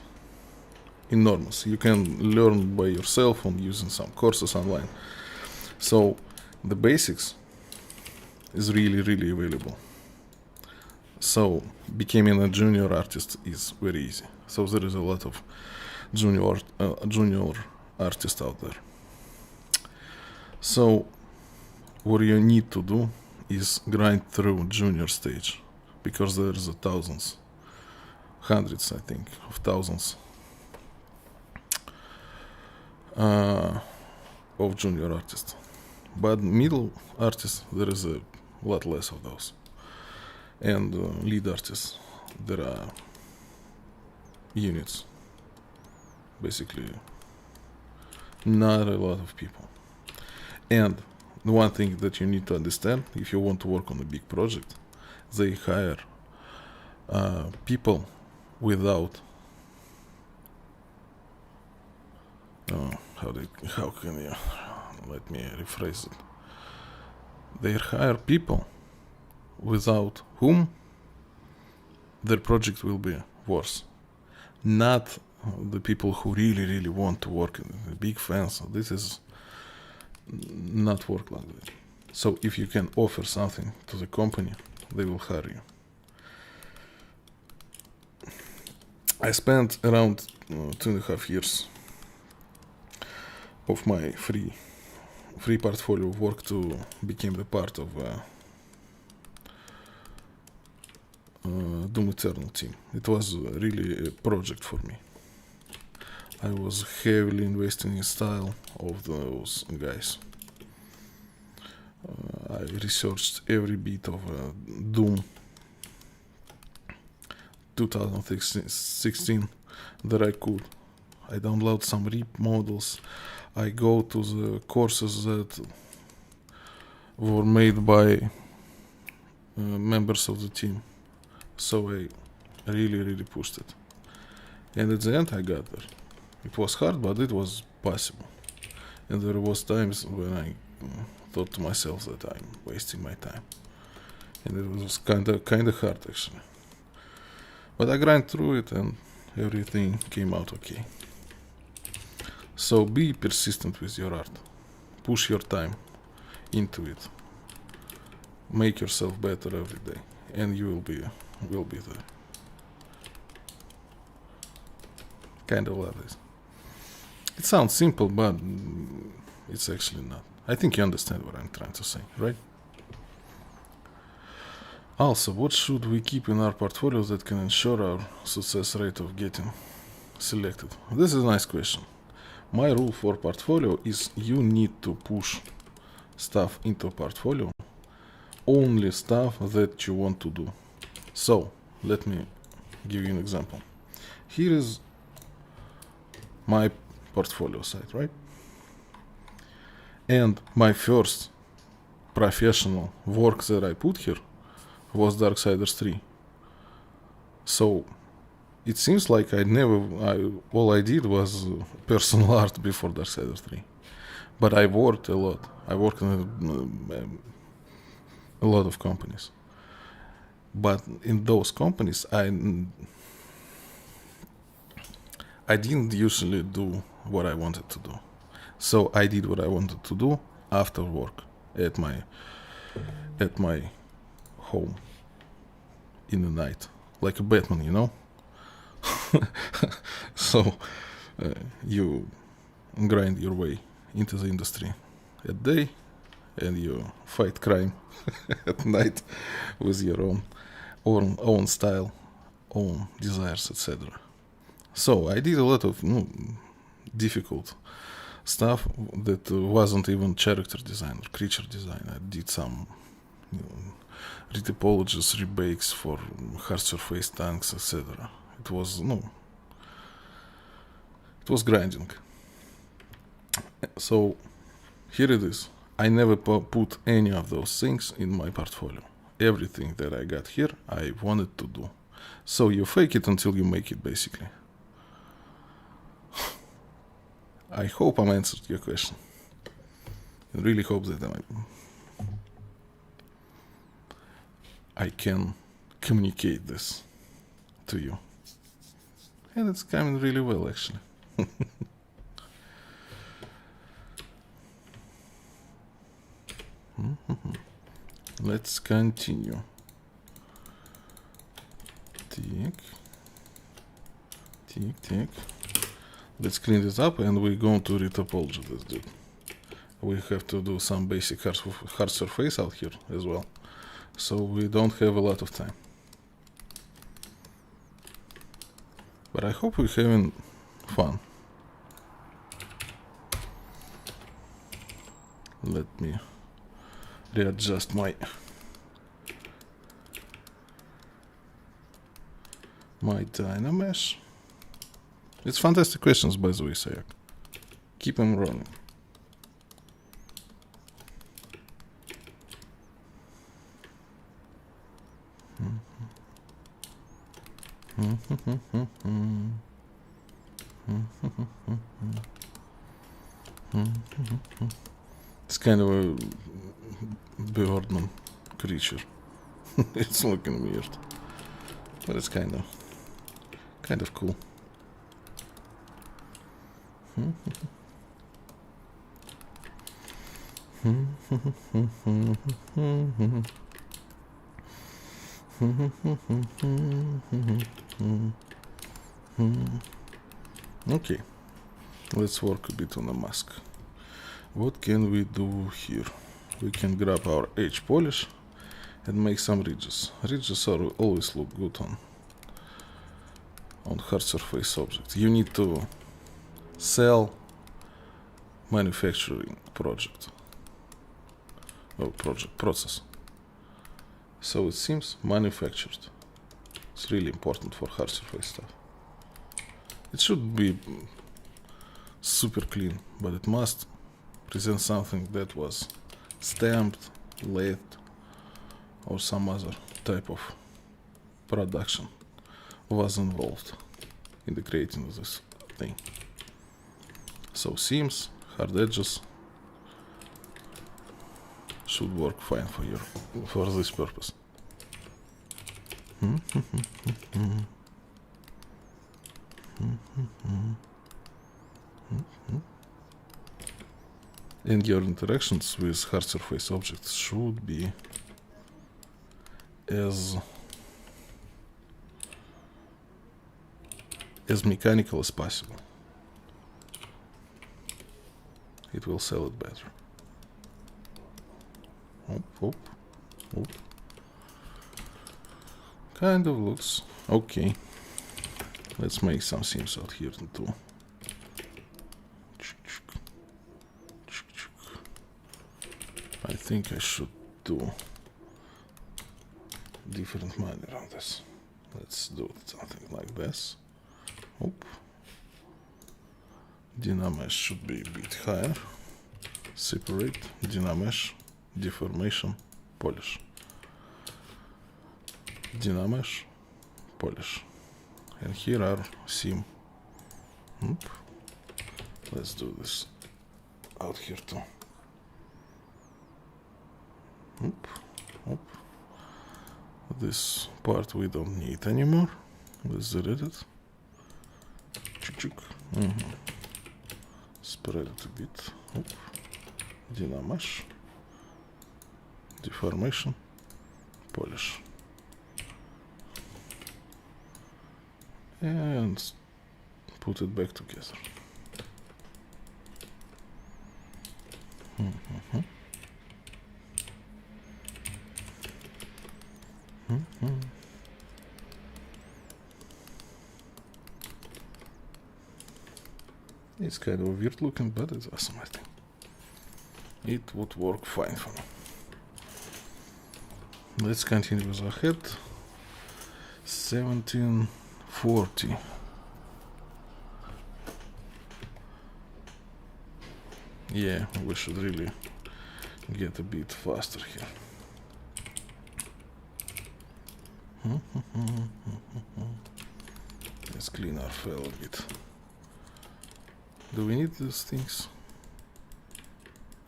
enormous. You can learn by yourself on using some courses online. So the basics is really, really available. So becoming a junior artist is very easy. So there is a lot of junior artists out there. So what you need to do is grind through junior stage, because there's thousands, hundreds, I think, of thousands of junior artists. But middle artists, there is a lot less of those. And lead artists, there are units. Basically, not a lot of people. And the one thing that you need to understand, if you want to work on a big project, they hire people without how can you let me rephrase it? They hire people without whom their project will be worse. Not the people who really want to work in the big fans. This is not work like that. So if you can offer something to the company, they will hire you. I spent around 2.5 years of my free portfolio of work to become the part of Doom Eternal team. It was really a project for me. I was heavily investing in style of those guys. I researched every bit of Doom 2016 that I could. I download some RIP models. I go to the courses that were made by members of the team. So I really pushed it. And at the end I got there. It was hard, but it was possible. And there was times when I thought to myself that I'm wasting my time. And it was kind of hard actually. But I grind through it and everything came out okay. So be persistent with your art. Push your time into it. Make yourself better every day, and you will be there. Kind of love this. It sounds simple, but it's actually not. I think you understand what I'm trying to say, right? Also, what should we keep in our portfolio that can ensure our success rate of getting selected? This is a nice question. My rule for portfolio is you need to push stuff into portfolio, only stuff that you want to do. So, let me give you an example. Here is my portfolio site, right? And my first professional work that I put here was Darksiders 3. So it seems like all I did was personal art before Darksiders 3. But I worked a lot. I worked in a lot of companies. But in those companies, I didn't usually do what I wanted to do. So I did what I wanted to do after work at my home in the night, like a Batman, you know. So you grind your way into the industry at day, and you fight crime at night with your own style, own desires, etc. So I did a lot of difficult stuff that wasn't even character design or creature design. I did some retopologies, rebakes for hard surface tanks, etc. It was grinding. So here it is. I never put any of those things in my portfolio. Everything that I got here, I wanted to do. So you fake it until you make it, basically. I hope I answered your question. I really hope that I can communicate this to you. And it's coming really well, actually. Let's continue. Tick. Let's clean this up and we go to Retopology this dude. We have to do some basic hard surface out here as well. So we don't have a lot of time. But I hope we're having fun. Let me readjust my Dynamesh. It's fantastic questions, by the way, Sayak. Keep them rolling. It's kind of a Birdman creature. It's looking weird, but it's kind of cool. Okay, let's work a bit on the mask. What can we do here? We can grab our edge polish and make some ridges. Ridges always look good on hard surface objects. You need to sell manufacturing process. So it seems manufactured. It's really important for hard surface stuff. It should be super clean, but it must present something that was stamped, lathed, or some other type of production was involved in the creating of this thing. So seams, hard edges should work fine for this purpose. And your interactions with hard surface objects should be as mechanical as possible. It will sell it better. Oop. Kind of looks okay. Let's make some seams out here too. I think I should do different manner on this. Let's do something like this. Oop. Dynamesh should be a bit higher. Separate, Dynamesh, deformation, polish. Dynamesh, polish. And here are seam. Oop. Let's do this out here too. Oop. Oop. This part we don't need anymore. Let's delete it. Spread it a bit. Oop. Dynamesh, deformation, polish. And put it back together. It's kind of weird looking, but it's awesome, I think. It would work fine for me. Let's continue with our head. 1740. Yeah, we should really get a bit faster here. Let's clean our file a bit. Do we need these things?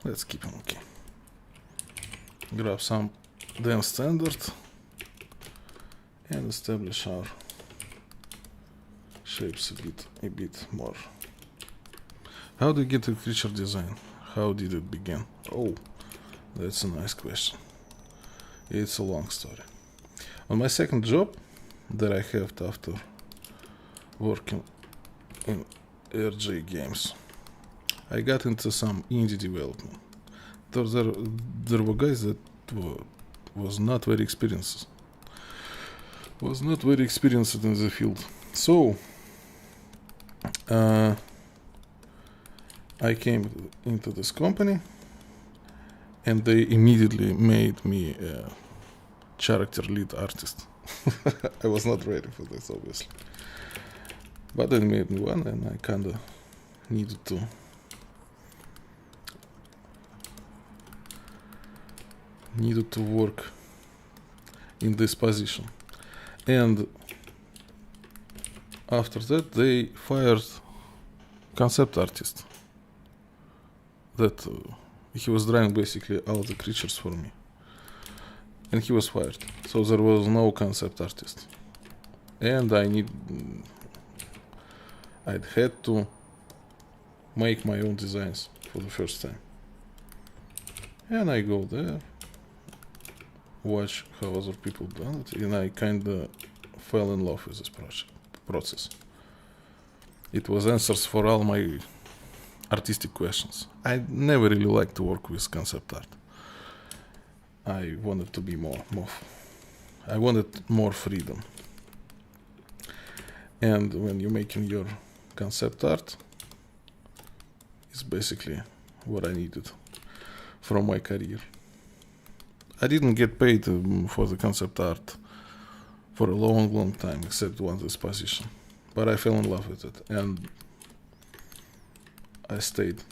Let's keep them okay. Grab some damn standard and establish our shapes a bit more. How do you get a creature design? How did it begin? Oh, that's a nice question. It's a long story. On my second job that I had after working in RJ games, I got into some indie development. There were guys that was not very experienced in the field. So I came into this company, and they immediately made me a character lead artist. I was not ready for this, obviously, but they made me one, and I kinda needed to work in this position. And after that they fired concept artist that he was drawing basically all the creatures for me, and he was fired, so there was no concept artist, and I'd had to make my own designs for the first time. And I go there, watch how other people do it, and I kinda fell in love with this process. It was answers for all my artistic questions. I never really liked to work with concept art. I wanted to be I wanted more freedom. And when you're making your concept art, it's basically what I needed from my career. I didn't get paid for the concept art for a long time, except one this position. But I fell in love with it, and I stayed.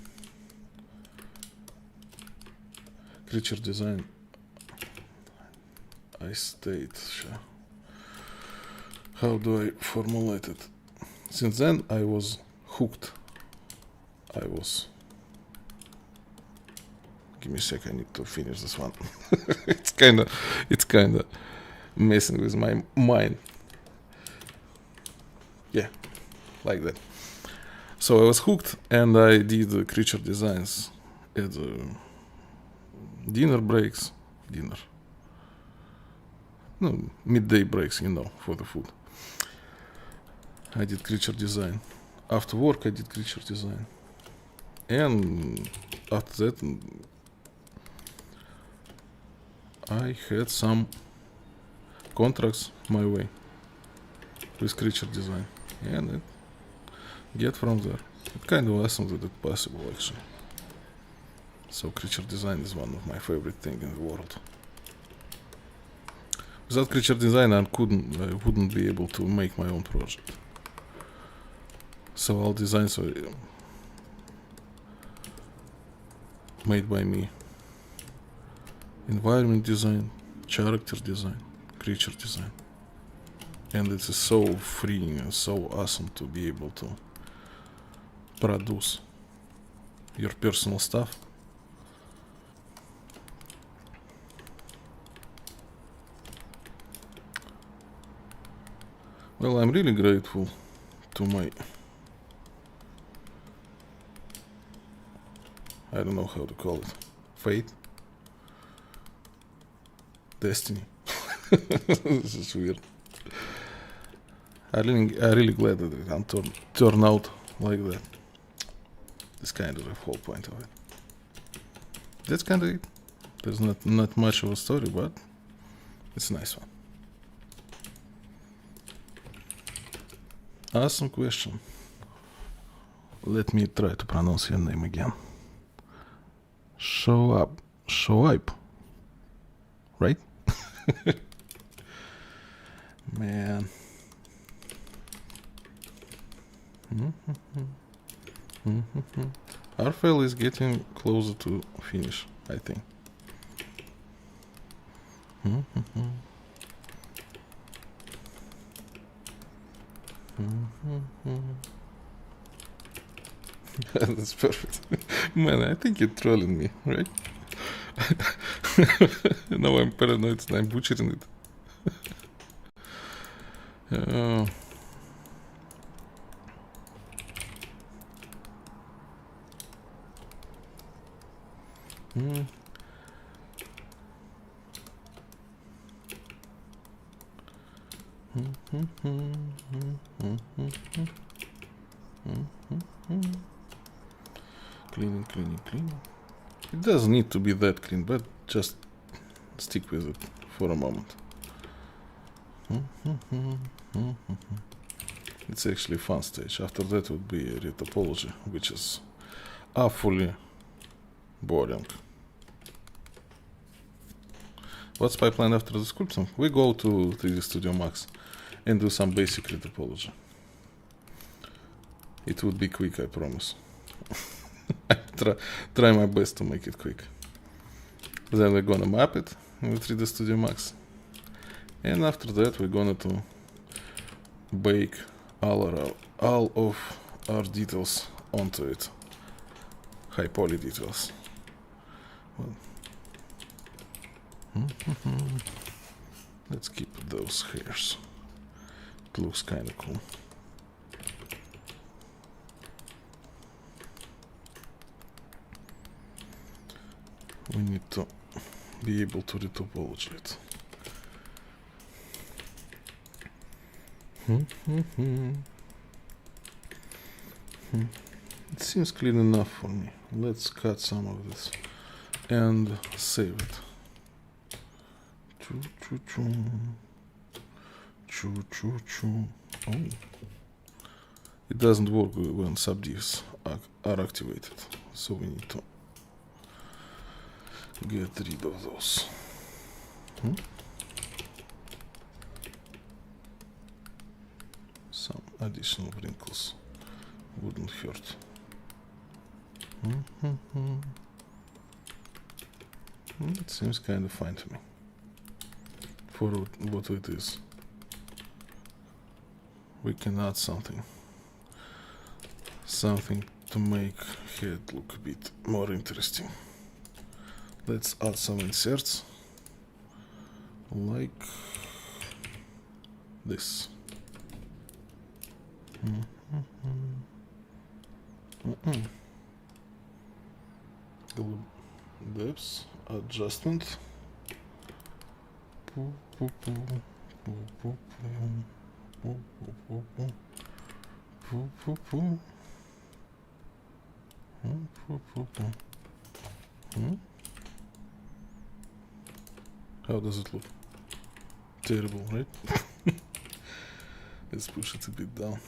Creature design. I stayed. How do I formulate it? Since then, I was hooked. Give me a sec, I need to finish this one. It's kinda messing with my mind. Yeah, like that. So I was hooked, and I did the creature designs at the dinner breaks. Midday breaks, for the food. I did creature design. After work, I did creature design. And after that, I had some contracts my way with creature design, and it get from there. It's kind of awesome that it's possible actually. So creature design is one of my favorite things in the world. Without creature design I wouldn't be able to make my own project. So all designs are made by me. Environment design, character design, creature design. And it is so freeing and so awesome to be able to produce your personal stuff. Well, I'm really grateful to my, I don't know how to call it, fate, destiny. This is weird. I'm really glad that it can turn out like that. That's kind of the whole point of it. That's kind of it. There's not much of a story, but it's a nice one. Awesome question. Let me try to pronounce your name again. Shoaib. Right? Man. Our file is getting closer to finish, I think. That's perfect. Man, I think you're trolling me, right? Now I'm paranoid and I'm butchering it. Cleaning. It doesn't need to be that clean, but just stick with it for a moment. It's actually a fun stage. After that would be Retopology, which is awfully boring. What's pipeline after the sculpting? We go to 3D Studio Max and do some basic Retopology. It would be quick, I promise. I try my best to make it quick. Then we're gonna map it in 3D Studio Max. And after that we're gonna to bake all of our details onto it. High poly details. Well, let's keep those hairs. It looks kinda cool. We need to be able to retopology it. It seems clean enough for me. Let's cut some of this and save it. Oh. It doesn't work when subdivs are activated, so we need to get rid of those. Some additional wrinkles wouldn't hurt. It seems kind of fine to me for what it is. We can add something to make head look a bit more interesting. Let's add some inserts like this. Depths adjustment. How does it look? Terrible, right? Let's push it a bit down.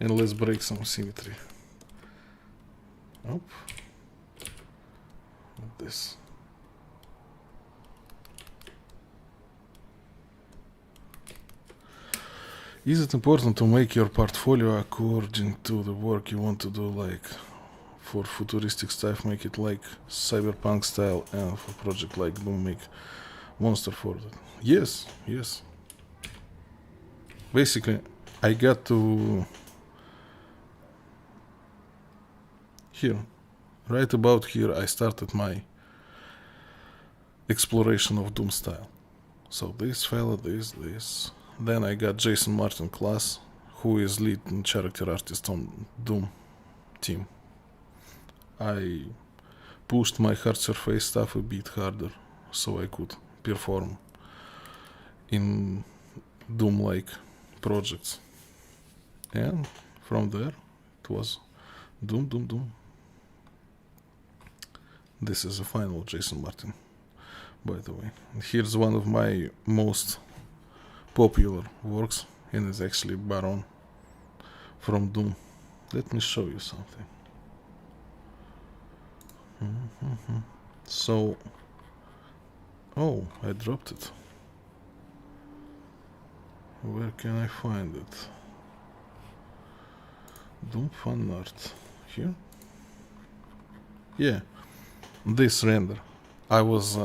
And let's break some symmetry. Up. Like this. Is it important to make your portfolio according to the work you want to do, like for futuristic stuff make it like cyberpunk style, and for project like Doom make monster for that? Yes, yes. Basically, I got to here, right about here I started my exploration of Doom style. So this fella, this. Then I got Jason Martin class, who is lead and character artist on Doom team. I pushed my hard surface stuff a bit harder, so I could perform in Doom-like projects. And from there, it was Doom. This is the final Jason Martin, by the way. Here's one of my most popular works, and it's actually Baron from Doom. Let me show you something. So, oh, I dropped it. Where can I find it? Doom fan art. Here? Yeah, this render. I was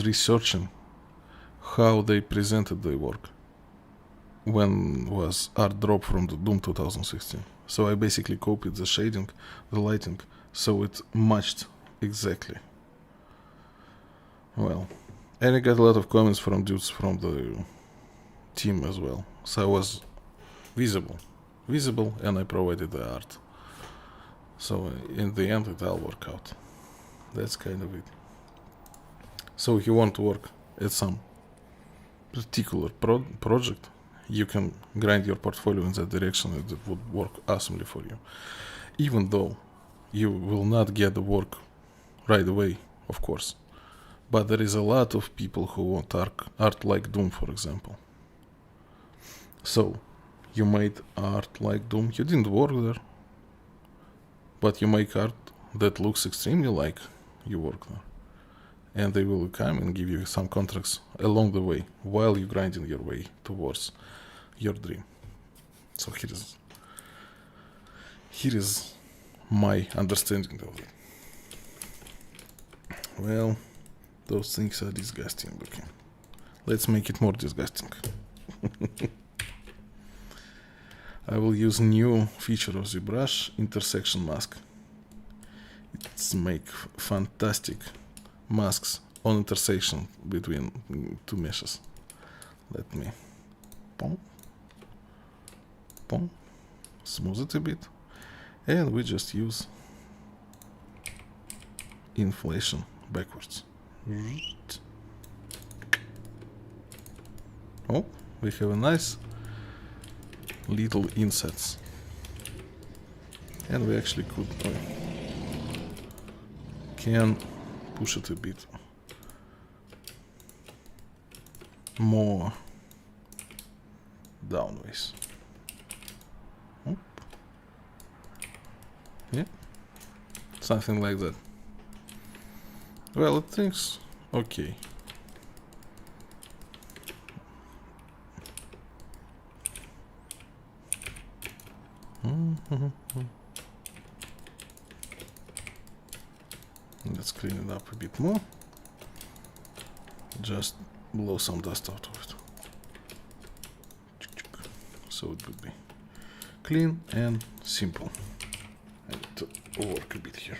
researching how they presented their work when was art drop from the Doom 2016. So I basically copied the shading, the lighting, so it matched exactly. Well, and I got a lot of comments from dudes from the team as well. So I was visible, and I provided the art. So in the end, it all worked out. That's kind of it. So if you want to work at some particular project, you can grind your portfolio in that direction, and it would work awesomely for you. Even though you will not get the work right away, of course. But there is a lot of people who want art like Doom, for example. So, you made art like Doom, you didn't work there, but you make art that looks extremely like you work there. And they will come and give you some contracts along the way, while you're grinding your way towards your dream. So here is my understanding of it. Well, those things are disgusting looking. Let's make it more disgusting. I will use new feature of ZBrush, intersection mask. It's make fantastic masks on intersection between two meshes. Let me smooth it a bit, and we just use inflation backwards. Oh, we have a nice little insets, and we actually can push it a bit more downways. Yeah, something like that. Well, it thinks okay. Let's clean it up a bit more. Just blow some dust out of it. So it would be clean and simple. I need to work a bit here.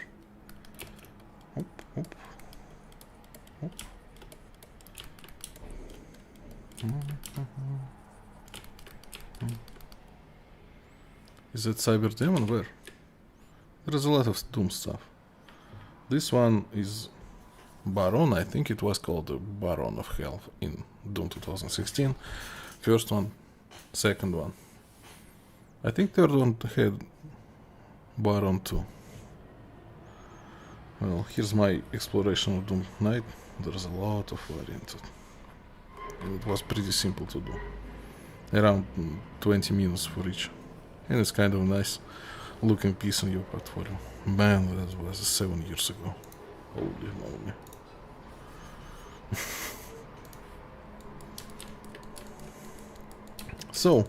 Hop. Is that Cyber Demon? Where? There is a lot of Doom stuff. This one is Baron. I think it was called the Baron of Hell in Doom 2016. First one, second one. I think third one had bar on too. Well, here's my exploration of Doom Knight. There's a lot of variants. It was pretty simple to do. Around 20 minutes for each. And it's kind of nice looking piece in your portfolio. Man, that was 7 years ago. Holy moly. So,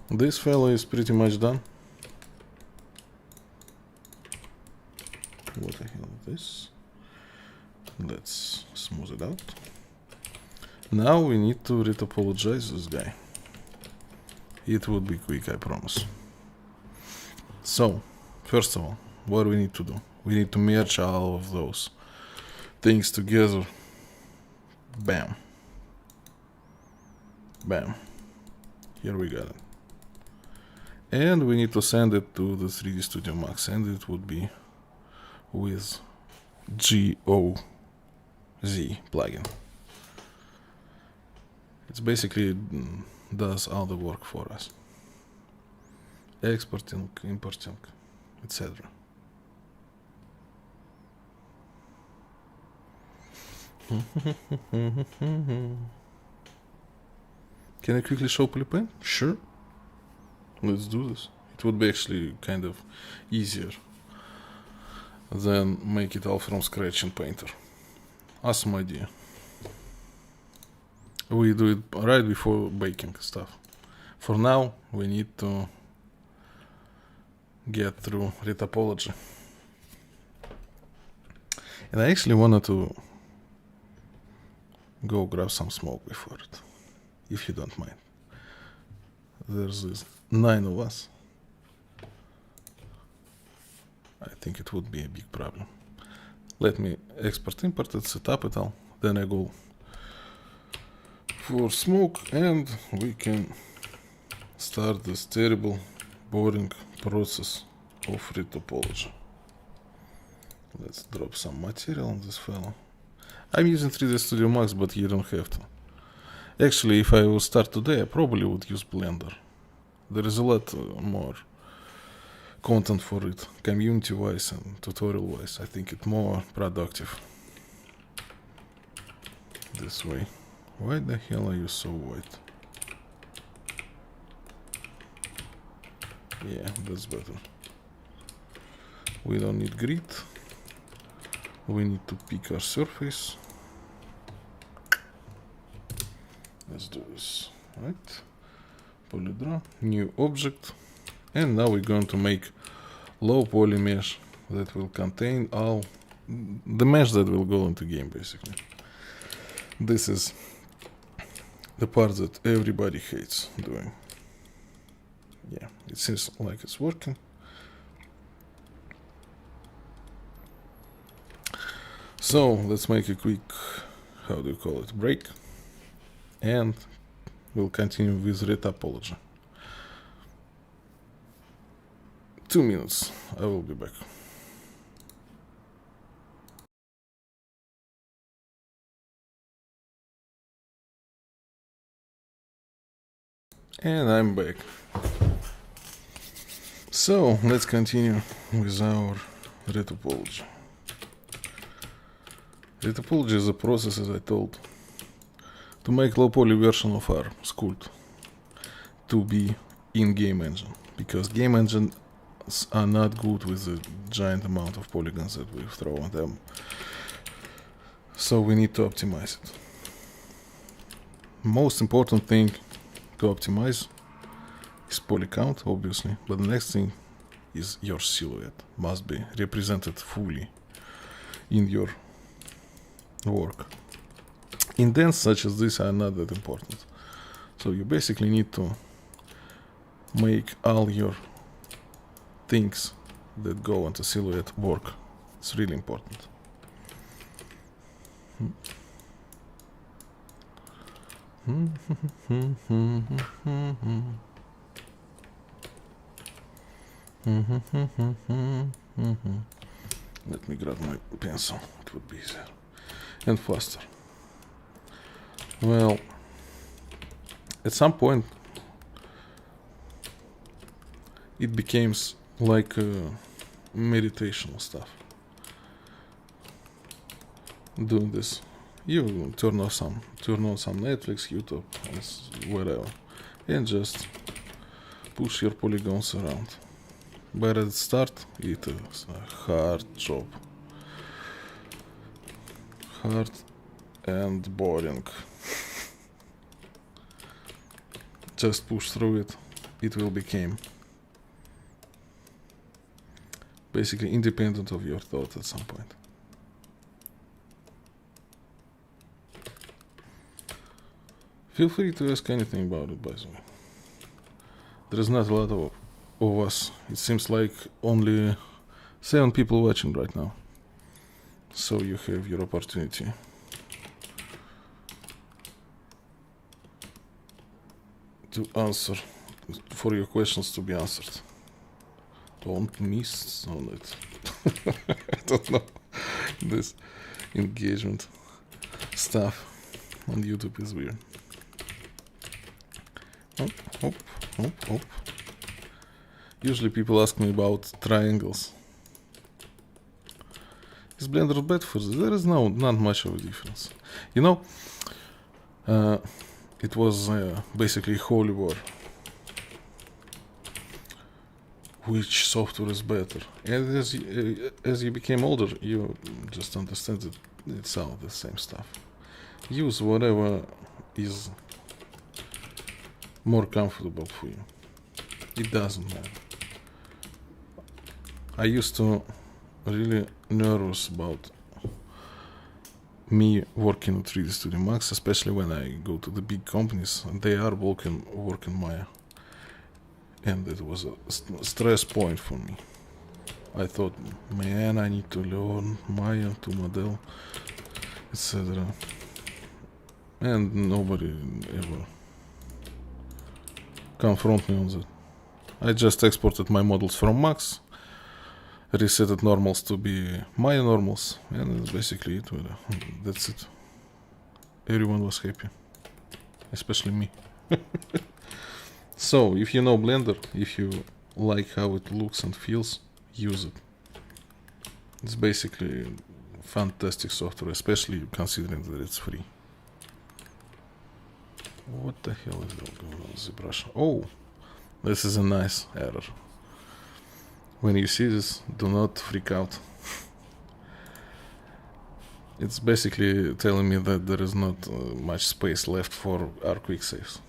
this fellow is pretty much done. What the hell is this? Let's smooth it out. Now we need to retopologize this guy. It will be quick, I promise. So, first of all, what do we need to do? We need to merge all of those things together. Bam. Bam. Here we got it. And we need to send it to the 3D Studio Max, and it would be with GOZ plugin. It's basically does all the work for us. Exporting, importing, etc. Can I quickly show polypaint? Sure. Let's do this. It would be actually kind of easier than make it all from scratch in Painter. Awesome idea. We do it right before baking stuff. For now, we need to get through Retopology. And I actually wanted to go grab some smoke before it, if you don't mind. There's this 9 of us. I think it would be a big problem. Let me export, import it, set up it all. Then I go for smoke and we can start this terrible, boring process of retopology. Let's drop some material on this fellow. I'm using 3D Studio Max, but you don't have to. Actually, if I will start today, I probably would use Blender. There is a lot more content for it, community-wise and tutorial-wise. I think it's more productive this way. Why the hell are you so white? Yeah, that's better. We don't need grid. We need to pick our surface. Let's do this. Right. Polydraw, new object. And now we're going to make low poly mesh that will contain all the mesh that will go into game, basically. This is the part that everybody hates doing. Yeah, it seems like it's working. So let's make a quick, how do you call it, break, and we'll continue with Retopology. 2 minutes, I will be back. And I'm back. So let's continue with our Retopology. Retopology is a process, as I told, to make low poly version of our sculpt to be in game engine, because game engines are not good with the giant amount of polygons that we throw on them. So we need to optimize it. Most important thing to optimize is polycount, obviously, but the next thing is your silhouette must be represented fully in your work. Indents such as this are not that important. So you basically need to make all your things that go onto silhouette work. It's really important. Let me grab my pencil, it would be easier and faster. Well, at some point it becomes like meditational stuff. Doing this, you turn on some Netflix, YouTube, whatever, and just push your polygons around. But at the start, it is a hard job, hard and boring. Just push through it, it will become basically independent of your thought at some point. Feel free to ask anything about it, by the way. There is not a lot of us. It seems like only 7 people watching right now. So you have your opportunity. To answer, for your questions to be answered. Don't miss on it. I don't know. This engagement stuff on YouTube is weird. Hop. Usually people ask me about triangles. Is Blender bad for this? There is not much of a difference. You know, it was basically holy war. Which software is better? And as you became older, you just understand that it's all the same stuff. Use whatever is more comfortable for you. It doesn't matter. I used to really nervous about me working with 3D Studio Max, especially when I go to the big companies and they are working Maya. And it was a stress point for me. I thought, man, I need to learn Maya to model, etc. And nobody ever confront me on that. I just exported my models from Max, resetted normals to be Maya normals, and that's basically it. That's it. Everyone was happy, especially me. So, if you know Blender, if you like how it looks and feels, use it. It's basically fantastic software, especially considering that it's free. What the hell is going on with ZBrush? Oh, this is a nice error. When you see this, do not freak out. It's basically telling me that there is not much space left for our quick saves.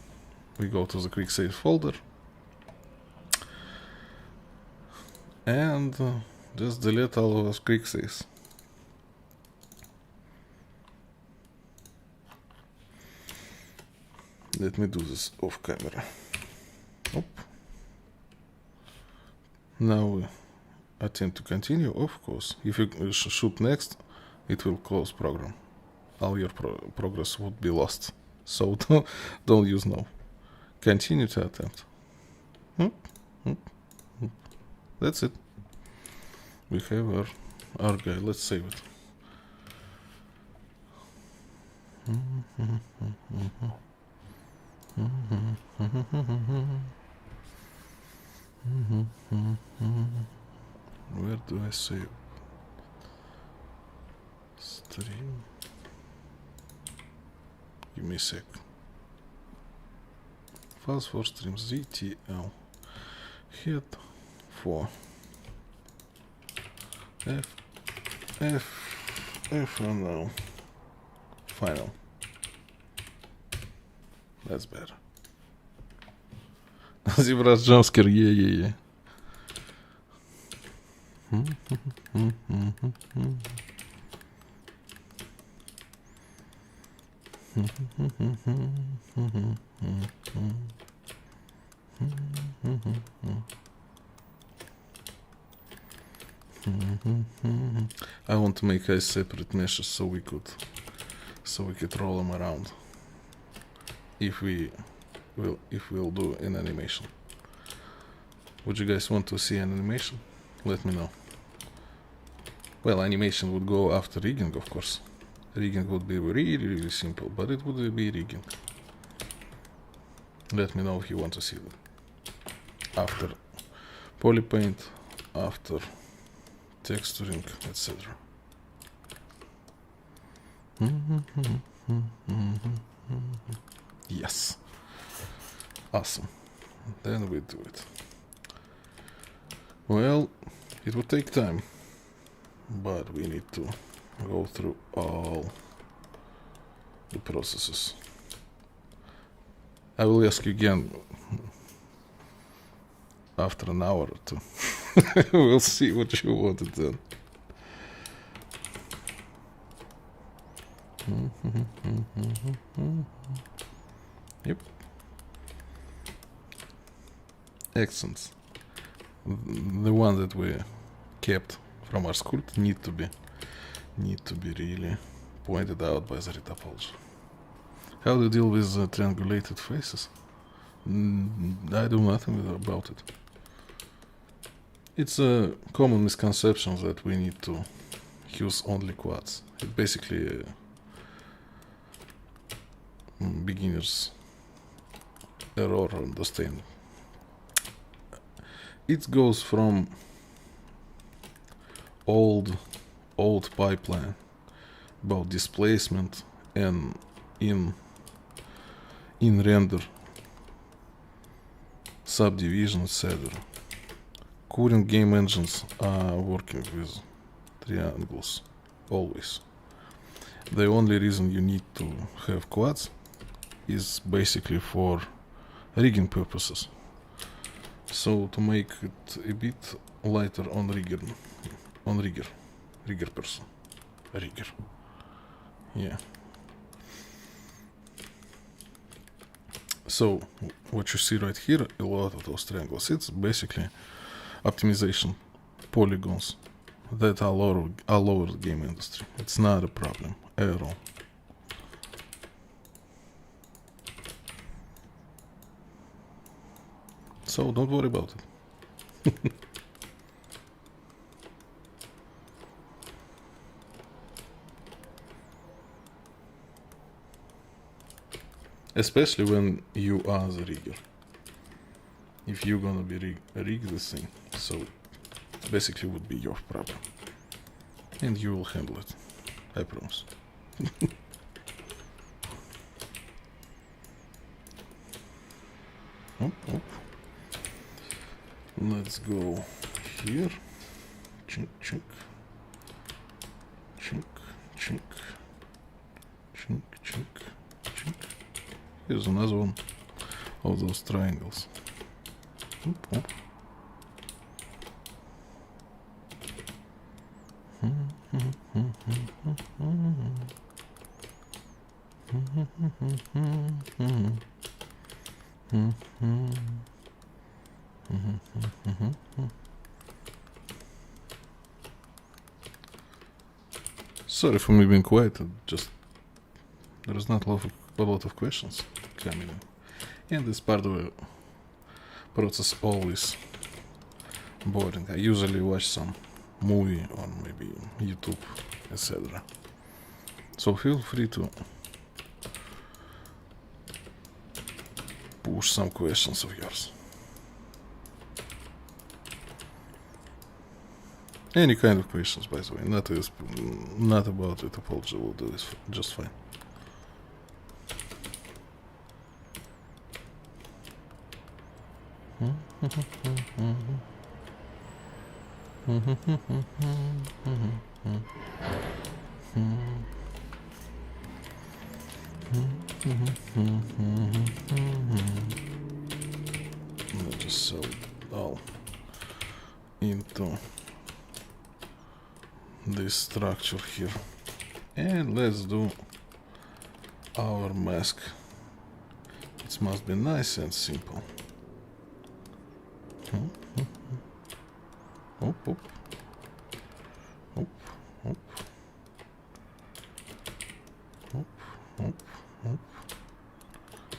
We go to the quick save folder and just delete all of those quick saves. Let me do this off camera. Oh. Now attempt to continue. Of course, if you shoot next, it will close program. All your progress would be lost. So don't use now. Continue to attempt. That's it. We have our guy. Let's save it. Where do I save? Stream. Give me a sec. Files for stream ZTL. Hit 4. F now. Final. That's better. ZBrush jumpscare, yeah. I want to make a separate meshes so we could roll them around if we'll do an animation. Would you guys want to see an animation? Let me know. Well, animation would go after rigging, of course. Rigging would be really simple, but it would be rigging. Let me know if you want to see them. After polypaint, after texturing, etc. Yes. Awesome. Then we do it. Well, it would take time, but we need to go through all the processes. I will ask you again after an hour or two. We'll see what you wanted then. Yep. Accents. The one that we kept from our sculpt need to be really pointed out by the Retopology. How do you deal with triangulated faces? I do nothing about it. It's a common misconception that we need to use only quads. It's basically a beginner's error understanding. It goes from old pipeline about displacement and in render subdivision, etc. Current game engines are working with triangles always. The only reason you need to have quads is basically for rigging purposes. So to make it a bit lighter on rigger person. Rigger. Yeah. So what you see right here, a lot of those triangles, it's basically optimization polygons that are all over the game industry. It's not a problem at all. So don't worry about it. Especially when you are the rigger. If you're gonna be rig this thing, so it basically would be your problem. And you will handle it. I promise. Oh. Let's go here. Chink, chink. Chink, chink. Chink, chink, chink. Here's another one of those triangles. Oh. Sorry for me being quiet, just there is not a lot of questions coming in. And this part of the process always boring. I usually watch some movie on maybe YouTube, etc. So feel free to push some questions of yours. Any kind of questions, by the way, not about Retopology, will do this just fine. I'll just sell it all into this structure here, and let's do our mask. It must be nice and simple. Hop, hop. Hop, hop. Hop, hop, hop.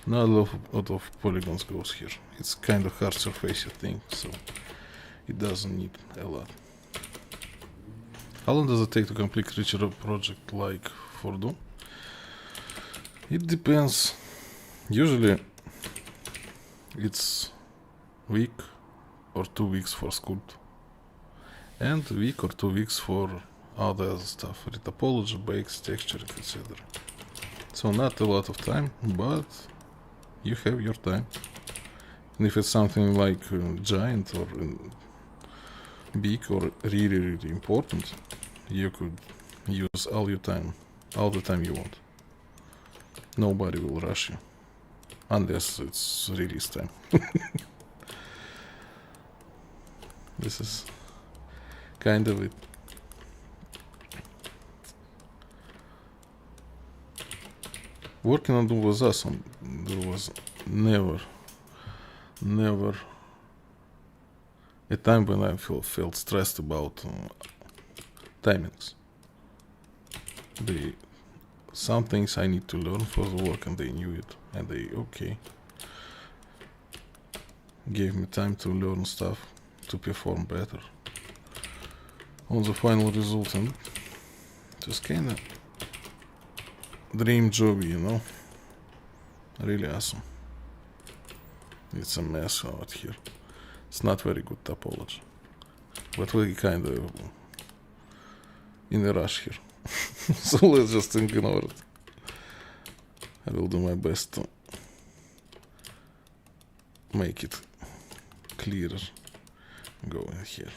Not a lot of polygons goes here. It's kind of hard surface thing, so it doesn't need a lot. How long does it take to complete a project like for Doom? It depends. Usually it's week or 2 weeks for sculpt, and a week or 2 weeks for all the other stuff, retopology, bakes, texturing, etc. So not a lot of time, but you have your time. And if it's something like giant or big or really, really important, you could use all your time, all the time you want. Nobody will rush you, unless it's release time. This is kind of it. Working on them was awesome. There was never a time when I felt stressed about timings. Some things I need to learn for the work, and they knew it, and they gave me time to learn stuff, to perform better on the final result, and just kinda dream job, you know. Really awesome. It's a mess out here. It's not very good topology, but we kind of in a rush here. So let's just ignore it. I will do my best to make it clearer. Go in here.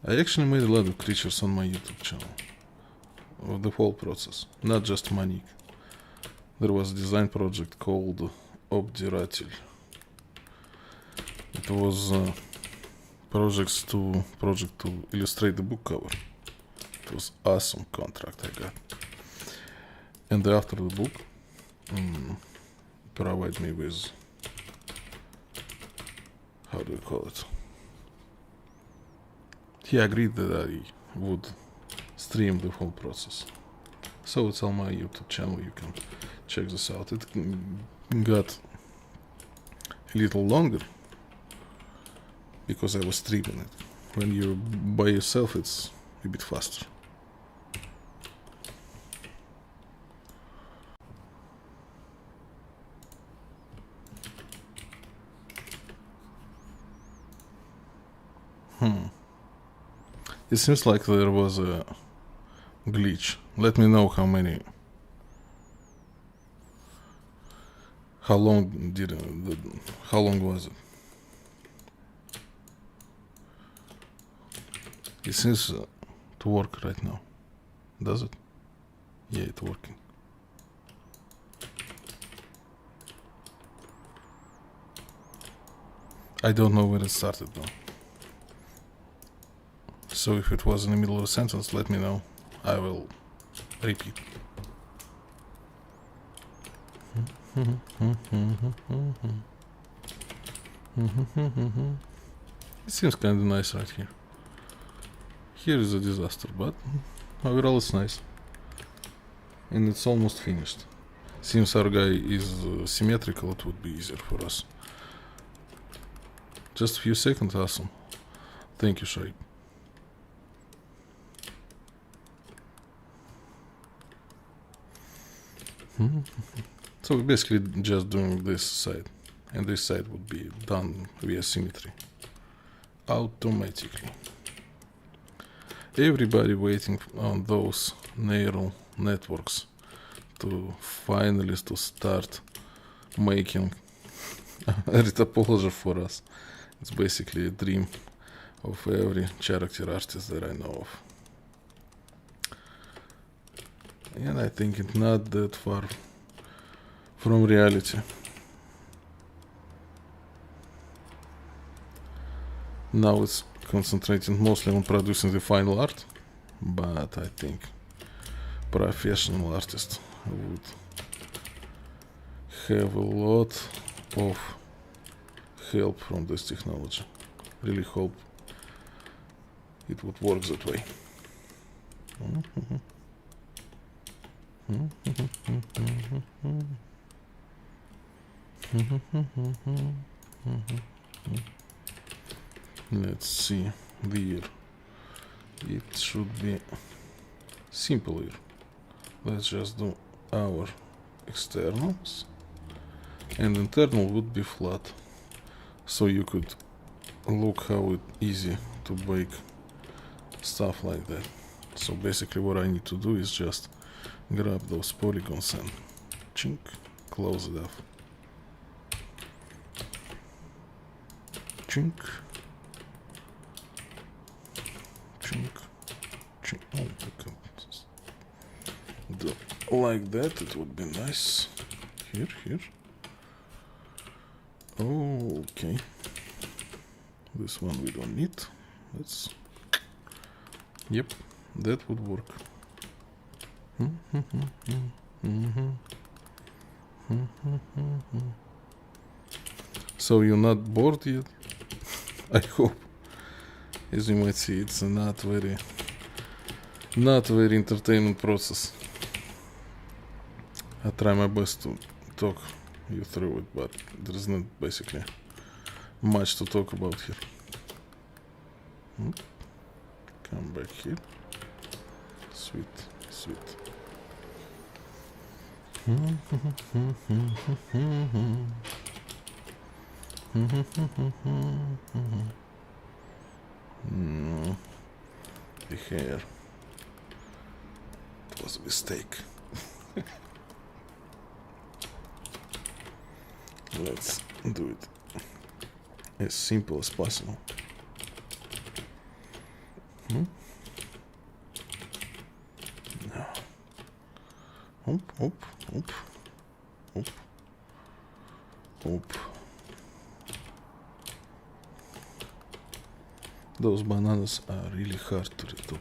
I actually made a lot of creatures on my YouTube channel. Of the whole process, not just Manic. There was a design project called Obdiratil. It was project to illustrate the book cover. It was awesome contract I got. And after the book, provide me with, how do you call it? He agreed that I would stream the whole process. So it's on my YouTube channel, you can check this out. It got a little longer because I was streaming it. When you're by yourself, it's a bit faster. It seems like there was a glitch. Let me know how many. How long was it? It seems to work right now. Does it? Yeah, it's working. I don't know when it started though. So if it was in the middle of a sentence, let me know. I will repeat. It seems kind of nice right here. Here is a disaster, but overall it's nice. And it's almost finished. Since our guy is symmetrical, it would be easier for us. Just a few seconds, awesome. Thank you, Shaib. So we're basically just doing this side, and this side would be done via symmetry automatically. Everybody waiting on those neural networks to finally to start making a retopology for us. It's basically a dream of every character artist that I know of. And I think it's not that far from reality. Now it's concentrating mostly on producing the final art, but I think professional artists would have a lot of help from this technology. Really hope it would work that way. Let's see. there. It should be simpler. Let's just do our externals, and internal would be flat, so you could look how easy to bake stuff like that. So basically what I need to do is just grab those polygons and chink, close it off. Chink, chink, chink. Oh, look at this. Do like that, it would be nice. Here. Okay. This one we don't need. Let's. Yep, that would work. So you're not bored yet? I hope. As you might see, it's a not very entertaining process. I try my best to talk you through it, but there's not basically much to talk about here. Come back here. Sweet. The hair. It was a mistake. Let's do it as simple as possible. No. Op. Those bananas are really hard to retop.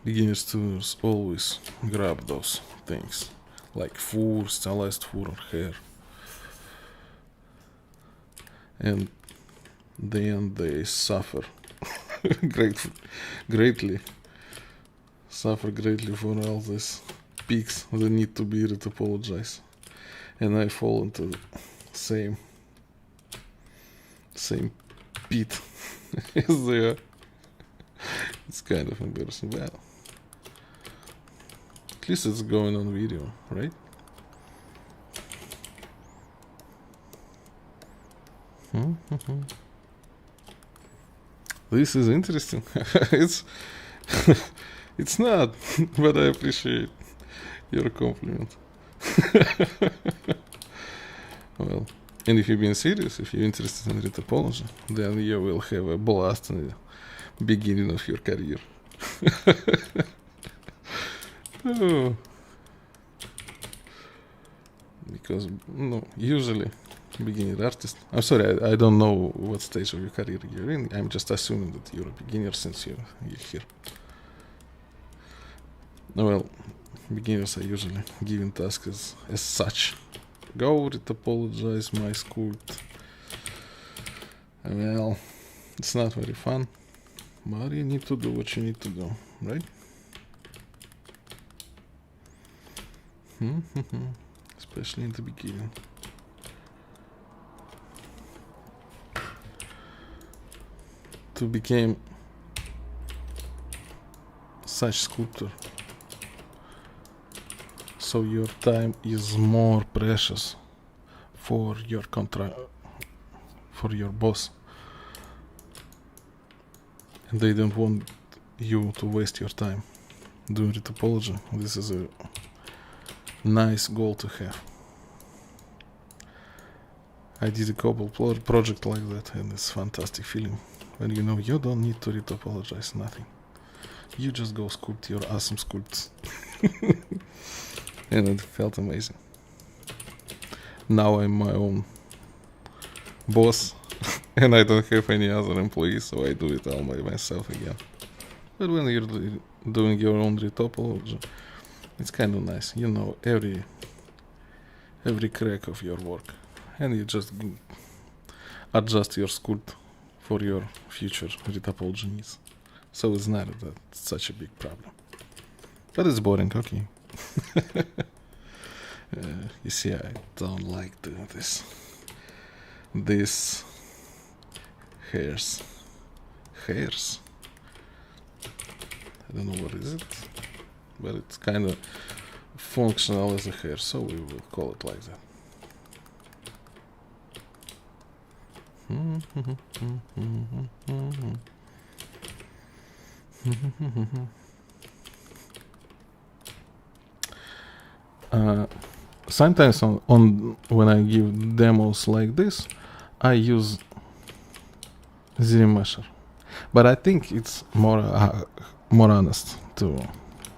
Beginners tools always grab those things, like fur, stylized fur or hair, and then they suffer greatly for all these peaks that need to be retopologized, and I fall into the same pit as they are. It's kind of embarrassing. Well, at least it's going on video, right? This is interesting. It's not, but I appreciate your compliment. Well, and if you're being serious, if you're interested in retopology, then you will have a blast in the beginning of your career. Oh. Because usually beginner artist. I'm sorry, I don't know what stage of your career you're in. I'm just assuming that you're a beginner since you're here. Well, beginners are usually given tasks as such. Go retopologize my sculpt. Well, it's not very fun, but you need to do what you need to do, right? Especially in the beginning. To become such sculptor, so your time is more precious for your for your boss, and they don't want you to waste your time doing retopology. This is a nice goal to have. I did a couple project like that, and it's a fantastic feeling when you know you don't need to retopologize nothing. You just go sculpt your awesome sculpts. And it felt amazing. Now I'm my own boss and I don't have any other employees, so I do it all by myself again. But when you're doing your own retopology, it's kind of nice. You know every crack of your work, and you just adjust your sculpt for your future retopology needs. So it's not that such a big problem. But it's boring, okay. You see, I don't like doing this. this hairs. I don't know what is it, but it's kind of functional as a hair, so we will call it like that. Sometimes on when I give demos like this, I use ZBrush, but I think it's more honest to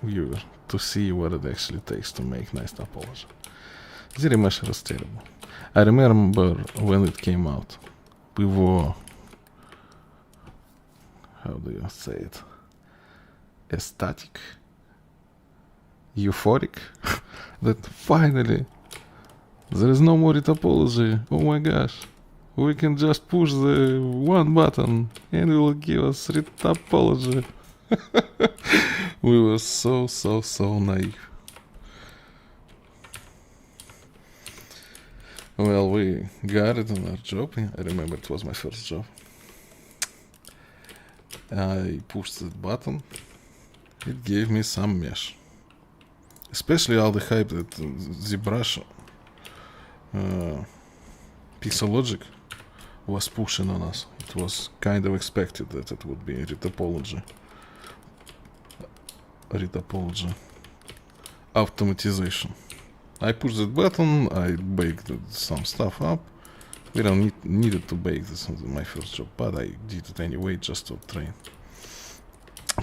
viewer to see what it actually takes to make nice topology. ZBrush is terrible. I remember when it came out, we were, how do you say it, ecstatic, euphoric, that finally there is no more retopology. Oh my gosh, we can just push the one button and it will give us retopology. We were so naive. Well, we got it on our job. I remember it was my first job. I pushed that button. It gave me some mesh. Especially all the hype that ZBrush Pixelogic was pushing on us. It was kind of expected that it would be retopology automatization. I pushed that button, I baked some stuff up. We don't needed to bake this on my first job, but I did it anyway just to train.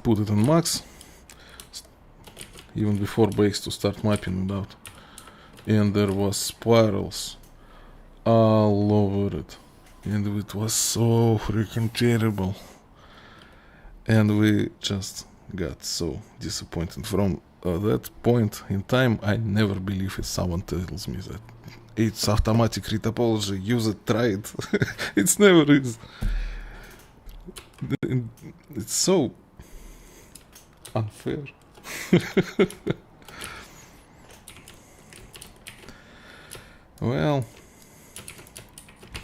Put it on max, even before bakes, to start mapping it out. And there was spirals all over it. And it was so freaking terrible. And we just got so disappointed. From that point in time, I never believe if someone tells me that it's automatic retopology, use it, try it. It's never is. It's so unfair. Well,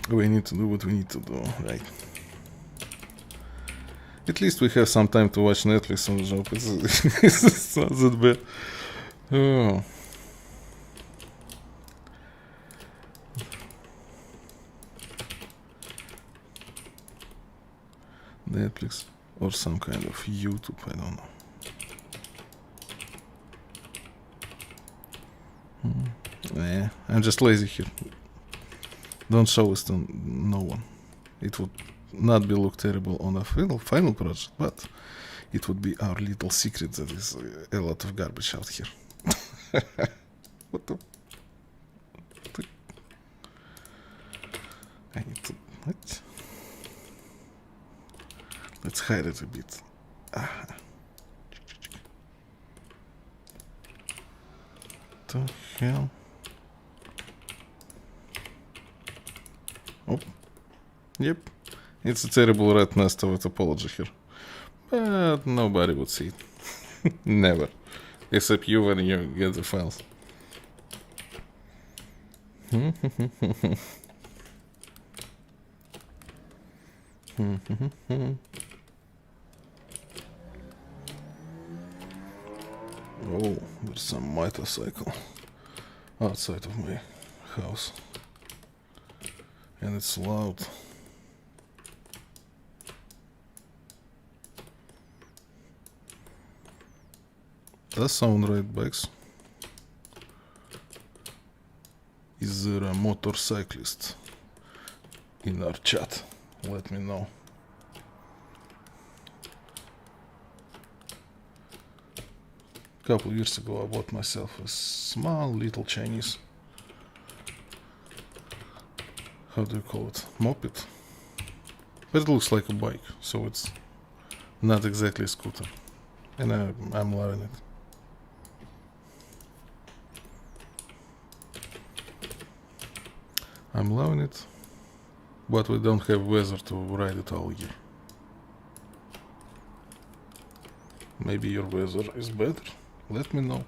we need to do what we need to do, right? At least we have some time to watch Netflix on the job. It's not that bad. Oh. Netflix or some kind of YouTube, I don't know. Yeah, I'm just lazy here. Don't show us to no one. It would not be look terrible on a final project, but it would be our little secret that is a lot of garbage out here. What the? I need to... What? Let's hide it a bit. The hell? Oh. Yep. It's a terrible rat nest of topology here. But nobody would see it. Never. Except you when you get the files. Oh, there's some motorcycle outside of my house. And it's loud. Does sound right, bikes? Is there a motorcyclist in our chat? Let me know. A couple years ago I bought myself a small little Chinese, how do you call it, moped? But it looks like a bike, so it's not exactly a scooter. And I'm loving it. I'm loving it, but we don't have weather to ride it all year. Maybe your weather is better? Let me know.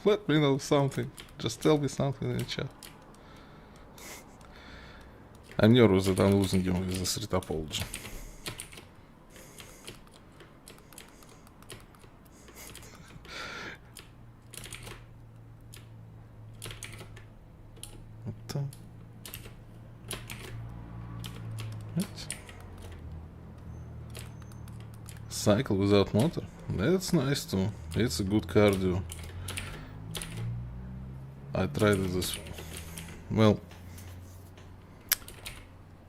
Let me know something. Just tell me something in the chat. I'm nervous that I'm losing him with this retopology. Cycle without motor? That's nice too. It's a good cardio. I tried this. Well,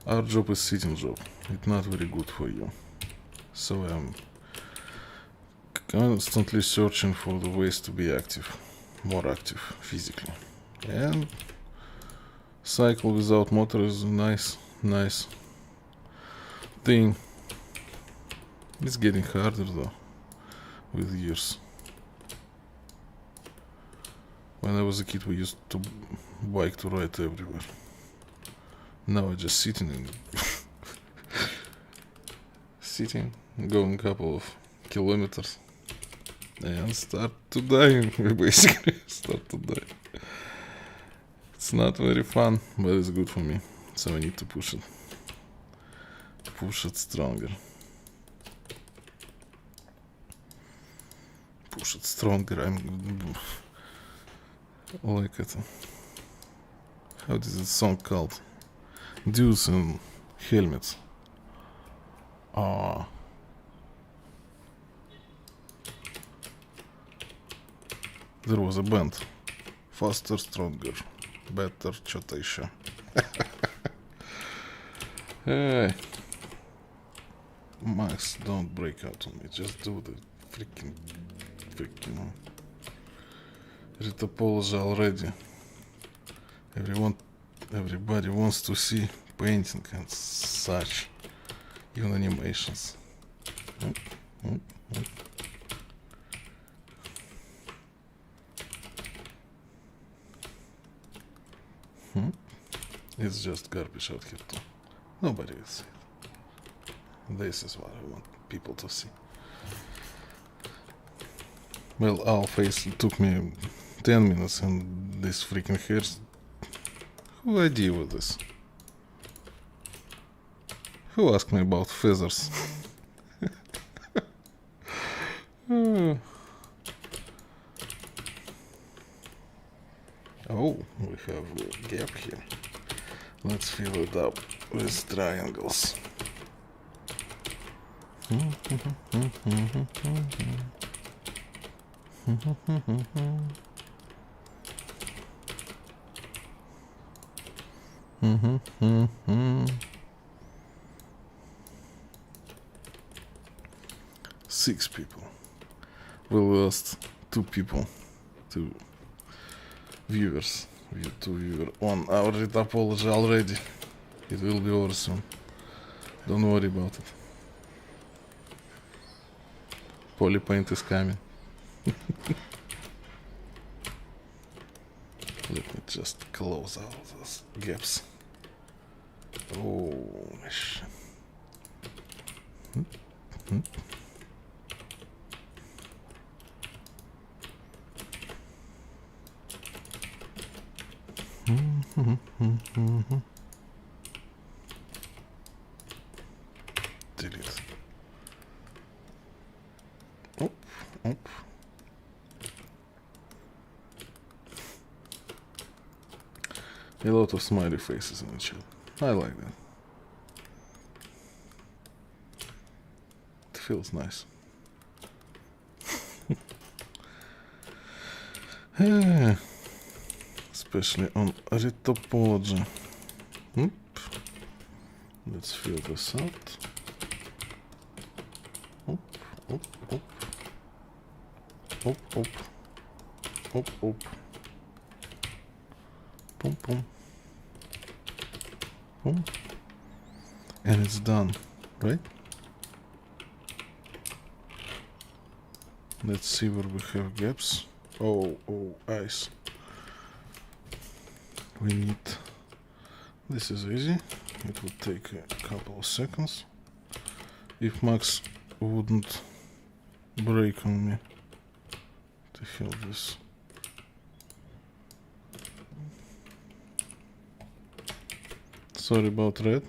our job is sitting job. It's not very good for you. So I'm constantly searching for the ways to be active, more active physically. And cycle without motor is a nice thing. It's getting harder though, with years. When I was a kid, we used to bike to ride everywhere. Now I just sitting and going a couple of kilometers and start to die. We basically start to die. It's not very fun, but it's good for me. So I need to push it stronger. Push it stronger. I'm like it. How is the song called? Dudes in helmets. There was a band. Faster, stronger, better, что-то еще. Hey. Max, don't break out on me. Just do the freaking Retopology already. Everybody wants to see painting and such. Even animations. It's just garbage out here too. Nobody will see it. This is what I want people to see. Well, our face took me 10 minutes and this freaking hairs. Who I deal with this? Who asked me about feathers? Oh, we have a gap here. Let's fill it up with triangles. Six people. We lost two people, two viewers. Two viewers on our Retopology already. It will be over soon. Don't worry about it. Polypaint is coming. Let me just close all those gaps. Oh, shit. Delete. Up. A lot of smiley faces in the chat. I like that. It feels nice. Especially on Retopology. Let's fill this out. Up. Boom. And it's done, right? Let's see where we have gaps. Oh, ice. We need... This is easy. It would take a couple of seconds. If Max wouldn't break on me to fill this. Sorry about red.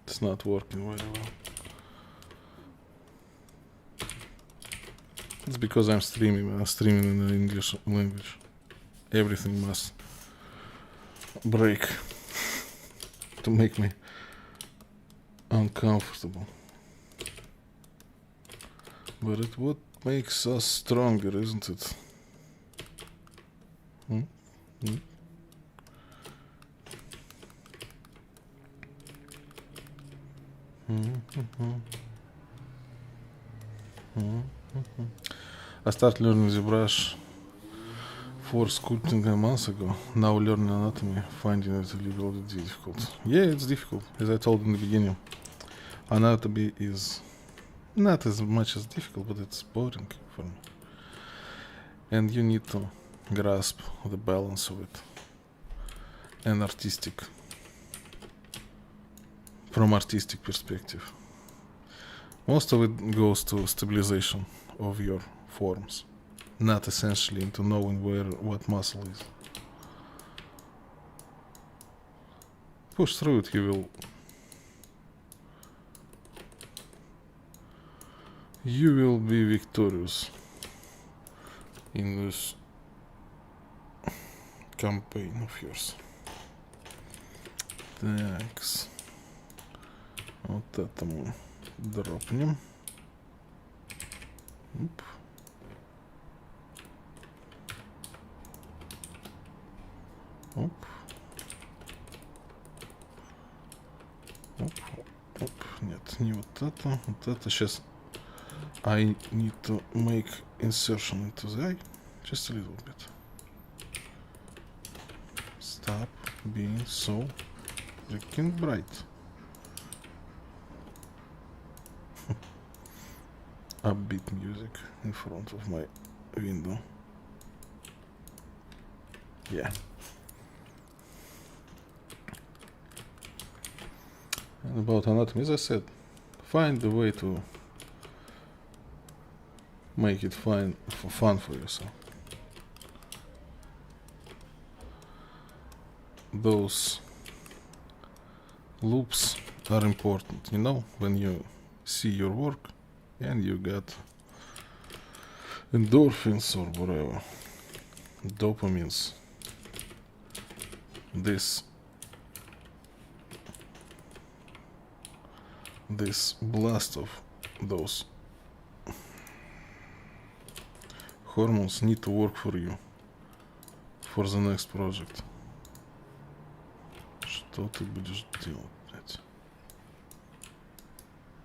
It's not working very well. It's because I'm streaming in the English language. Everything must break to make me uncomfortable. But it what makes us stronger, isn't it? I started learning ZBrush for sculpting a month ago. Now learning anatomy, finding it a little bit difficult. Yeah, it's difficult, as I told in the beginning. Anatomy is not as much as difficult, but it's boring for me. And you need to grasp the balance of it. And from artistic perspective. Most of it goes to stabilization of your forms, not essentially into knowing what muscle is. Push through it, you will be victorious in this campaign of yours. Thanks. Вот это мы дропнем. Оп. Оп. Оп. Оп. Нет, не вот это. Вот это. Сейчас I need to make insertion into the eye. Just a little bit. Stop being so freaking bright. Upbeat music in front of my window. Yeah. And about anatomy, as I said, find the way to make it fun for yourself. Those loops are important, you know, when you see your work and you get endorphins or whatever, dopamines. This blast of those hormones need to work for you for the next project. Что ты будешь делать, блядь?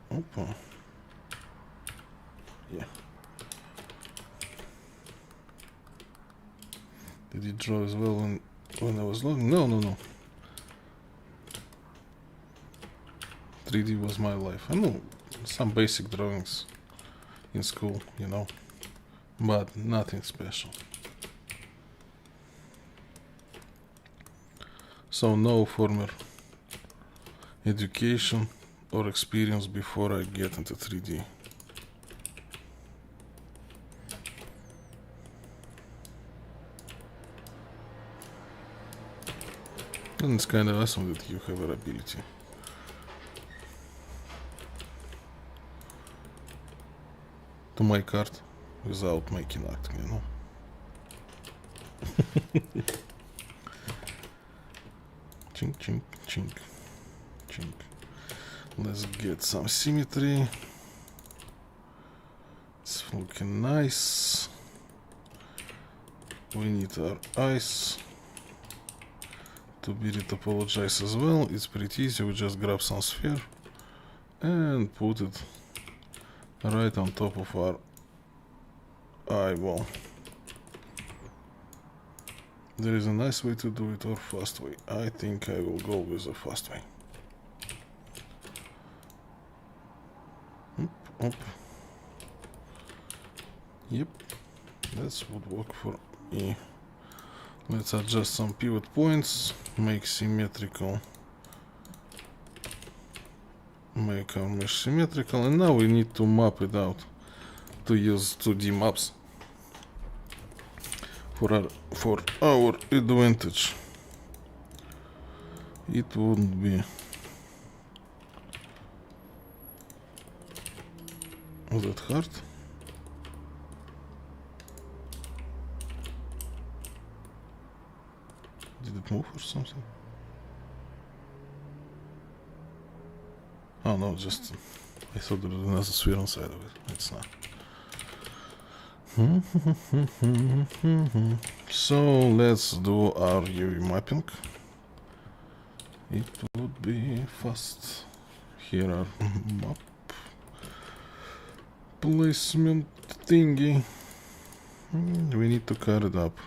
Опа. Yeah. Did you draw as well when I was loading? No. 3D was my life. I know some basic drawings in school, you know, but nothing special. So no former education or experience before I get into 3D. And it's kind of awesome that you have an ability to make art without making art, you know. Chink, chink, chink, chink. Let's get some symmetry. It's looking nice. We need our eyes to be retopologized as well. It's pretty easy. We just grab some sphere and put it right on top of our eyeball. There is a nice way to do it or fast way. I think I will go with the fast way. Up. Yep, that would work for me. Let's adjust some pivot points, make symmetrical, make our mesh symmetrical, and now we need to map it out to use 2D maps for our advantage. It wouldn't be that hard. Did it move or something? Oh no, just I thought there was another sphere inside of it. It's not. So let's do our UV mapping. It would be fast. Here are map placement thingy. We need to cut it up.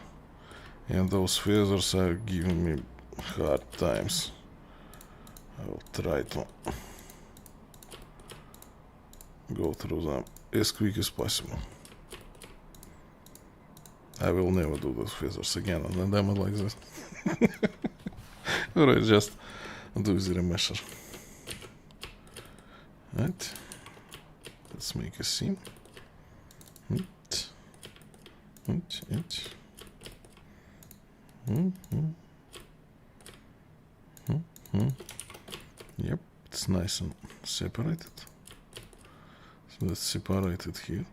And those feathers are giving me hard times. I will try to go through them as quick as possible. I will never do those feathers again on a demo like this. Or I just do the remesher. Right. Let's make a seam. Yep, it's nice and separated. So let's separate it here.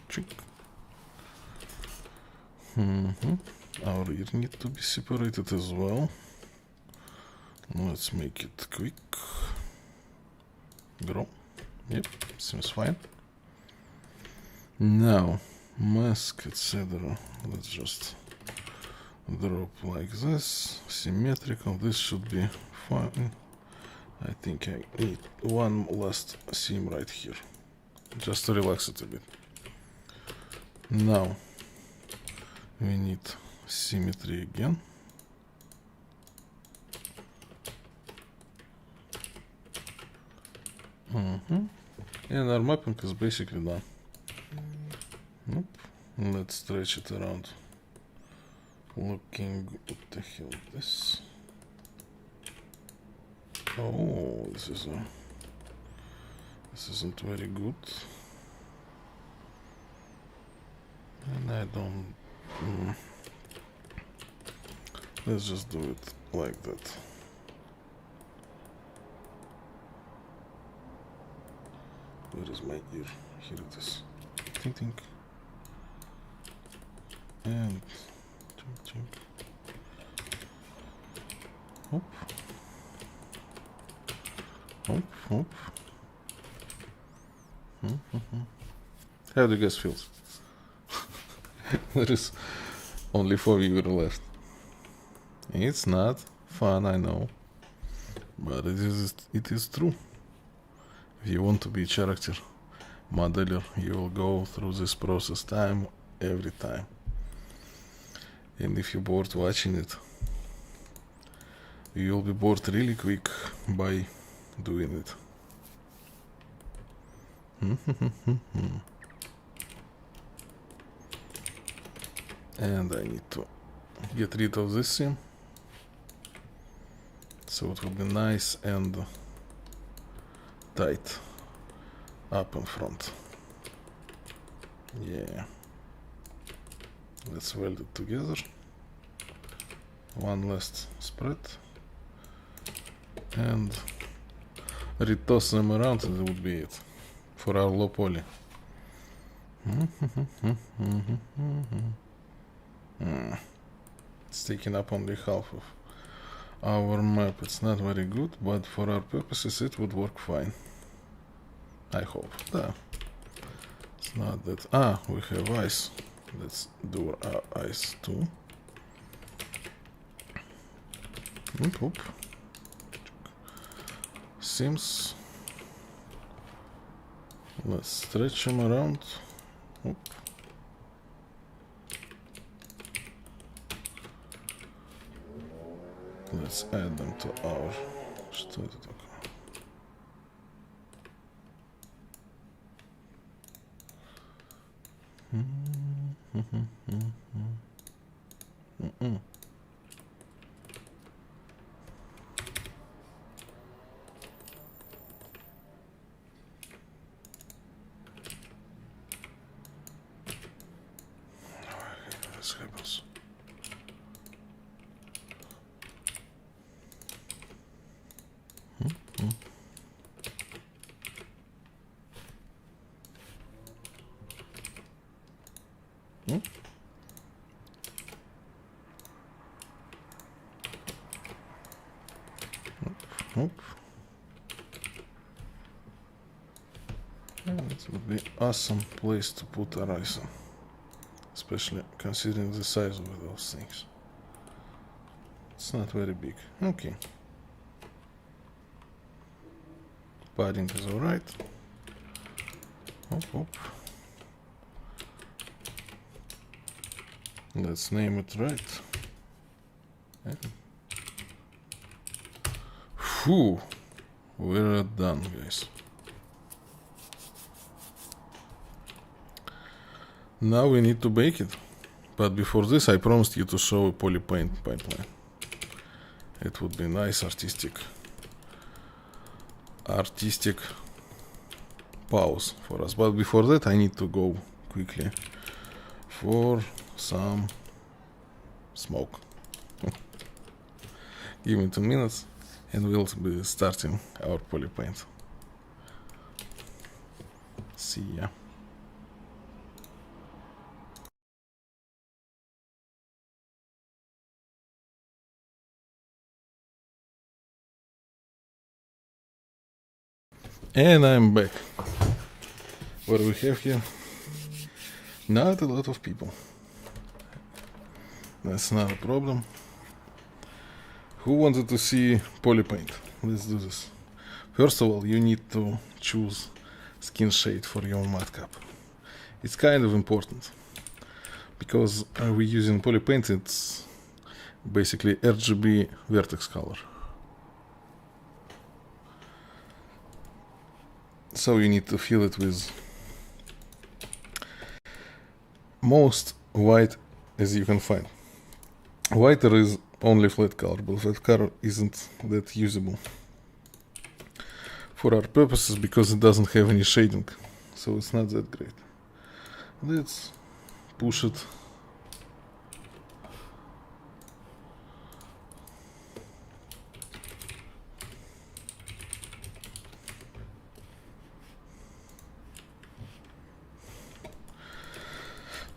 Check. Our ear needs to be separated as well. Let's make it quick. Grow. Yep, seems fine. Now, mask, etc. Let's just drop like this. Symmetrical. This should be fine. I think I need one last seam right here. Just to relax it a bit. Now, we need symmetry again. And our mapping is basically done. Nope. Let's stretch it around. Looking, what the hell is this? Oh, this isn't very good. And I don't. Let's just do it like that. Where is my ear? Here it is. Tink tink. And tink tink. Hop. Hop, hop. How do you guys feel? There is only 4 viewers left. It's not fun, I know, but it is true. If you want to be a character modeler, you will go through this process every time. And if you're bored watching it, you'll be bored really quick by doing it. And I need to get rid of this seam, so it will be nice and tight up in front. Yeah. Let's weld it together. One last spread. And retoss them around, and that would be it for our low poly. It's taking up only half of our map. It's not very good, but for our purposes it would work fine. I hope. It's not that. We have ice. Let's do our ice too. Oop. Seams. Let's stretch them around. Oop. Let's add them to our... Что это такое? This happens. Oop. And it would be awesome place to put horizon, especially considering the size of those things. It's not very big. Okay. Padding is alright. Hop, hop. Let's name it right. Phew, we're done, guys. Now we need to bake it. But before this, I promised you to show a polypaint pipeline. It would be nice artistic pause for us. But before that, I need to go quickly for some smoke. Give me 2 minutes and we'll be starting our polypaint. See ya. And I'm back. What do we have here? Not a lot of people. That's not a problem. Who wanted to see polypaint? Let's do this. First of all, you need to choose skin shade for your matte cap. It's kind of important because we're using polypaint. It's basically RGB vertex color. So you need to fill it with most white as you can find. Whiter is only flat color, but flat color isn't that usable for our purposes because it doesn't have any shading, so it's not that great. Let's push it.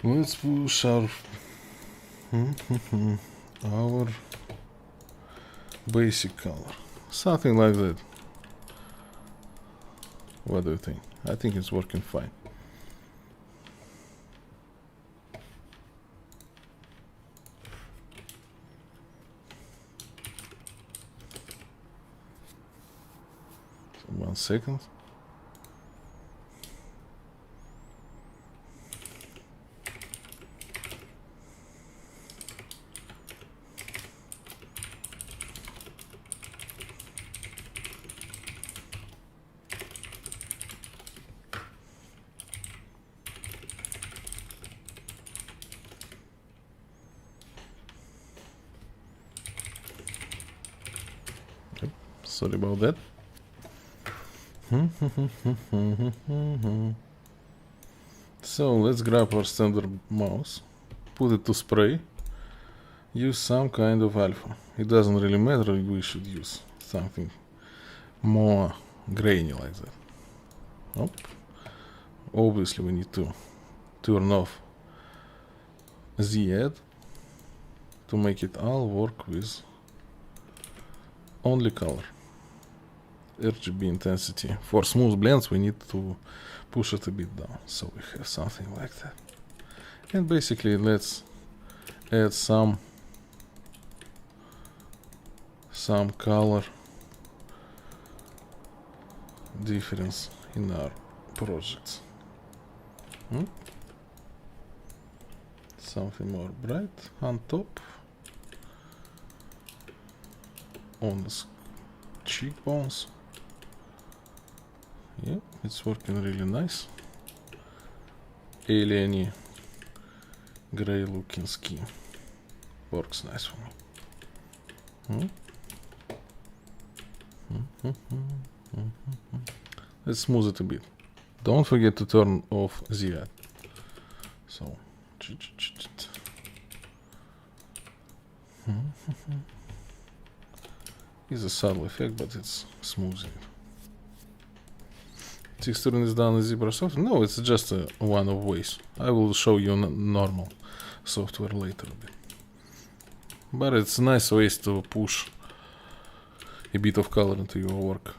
Let's push our our basic color, something like that. What do you think? I think it's working fine. So 1 second. Sorry about that. So let's grab our standard mouse, put it to spray, use some kind of alpha. It doesn't really matter, we should use something more grainy like that. Nope. Obviously we need to turn off Z-add to make it all work with only color. RGB intensity. For smooth blends we need to push it a bit down, so we have something like that. And basically let's add some color difference in our projects. Something more bright on top, on the cheekbones. Yeah, it's working really nice. Alien-y gray looking skin works nice for me. Let's smooth it a bit. Don't forget to turn off Z-add. So it's a subtle effect, but it's smoothing. Texturing is done in ZBrush software. No, it's just one of ways. I will show you normal software later a bit. But it's nice ways to push a bit of color into your work,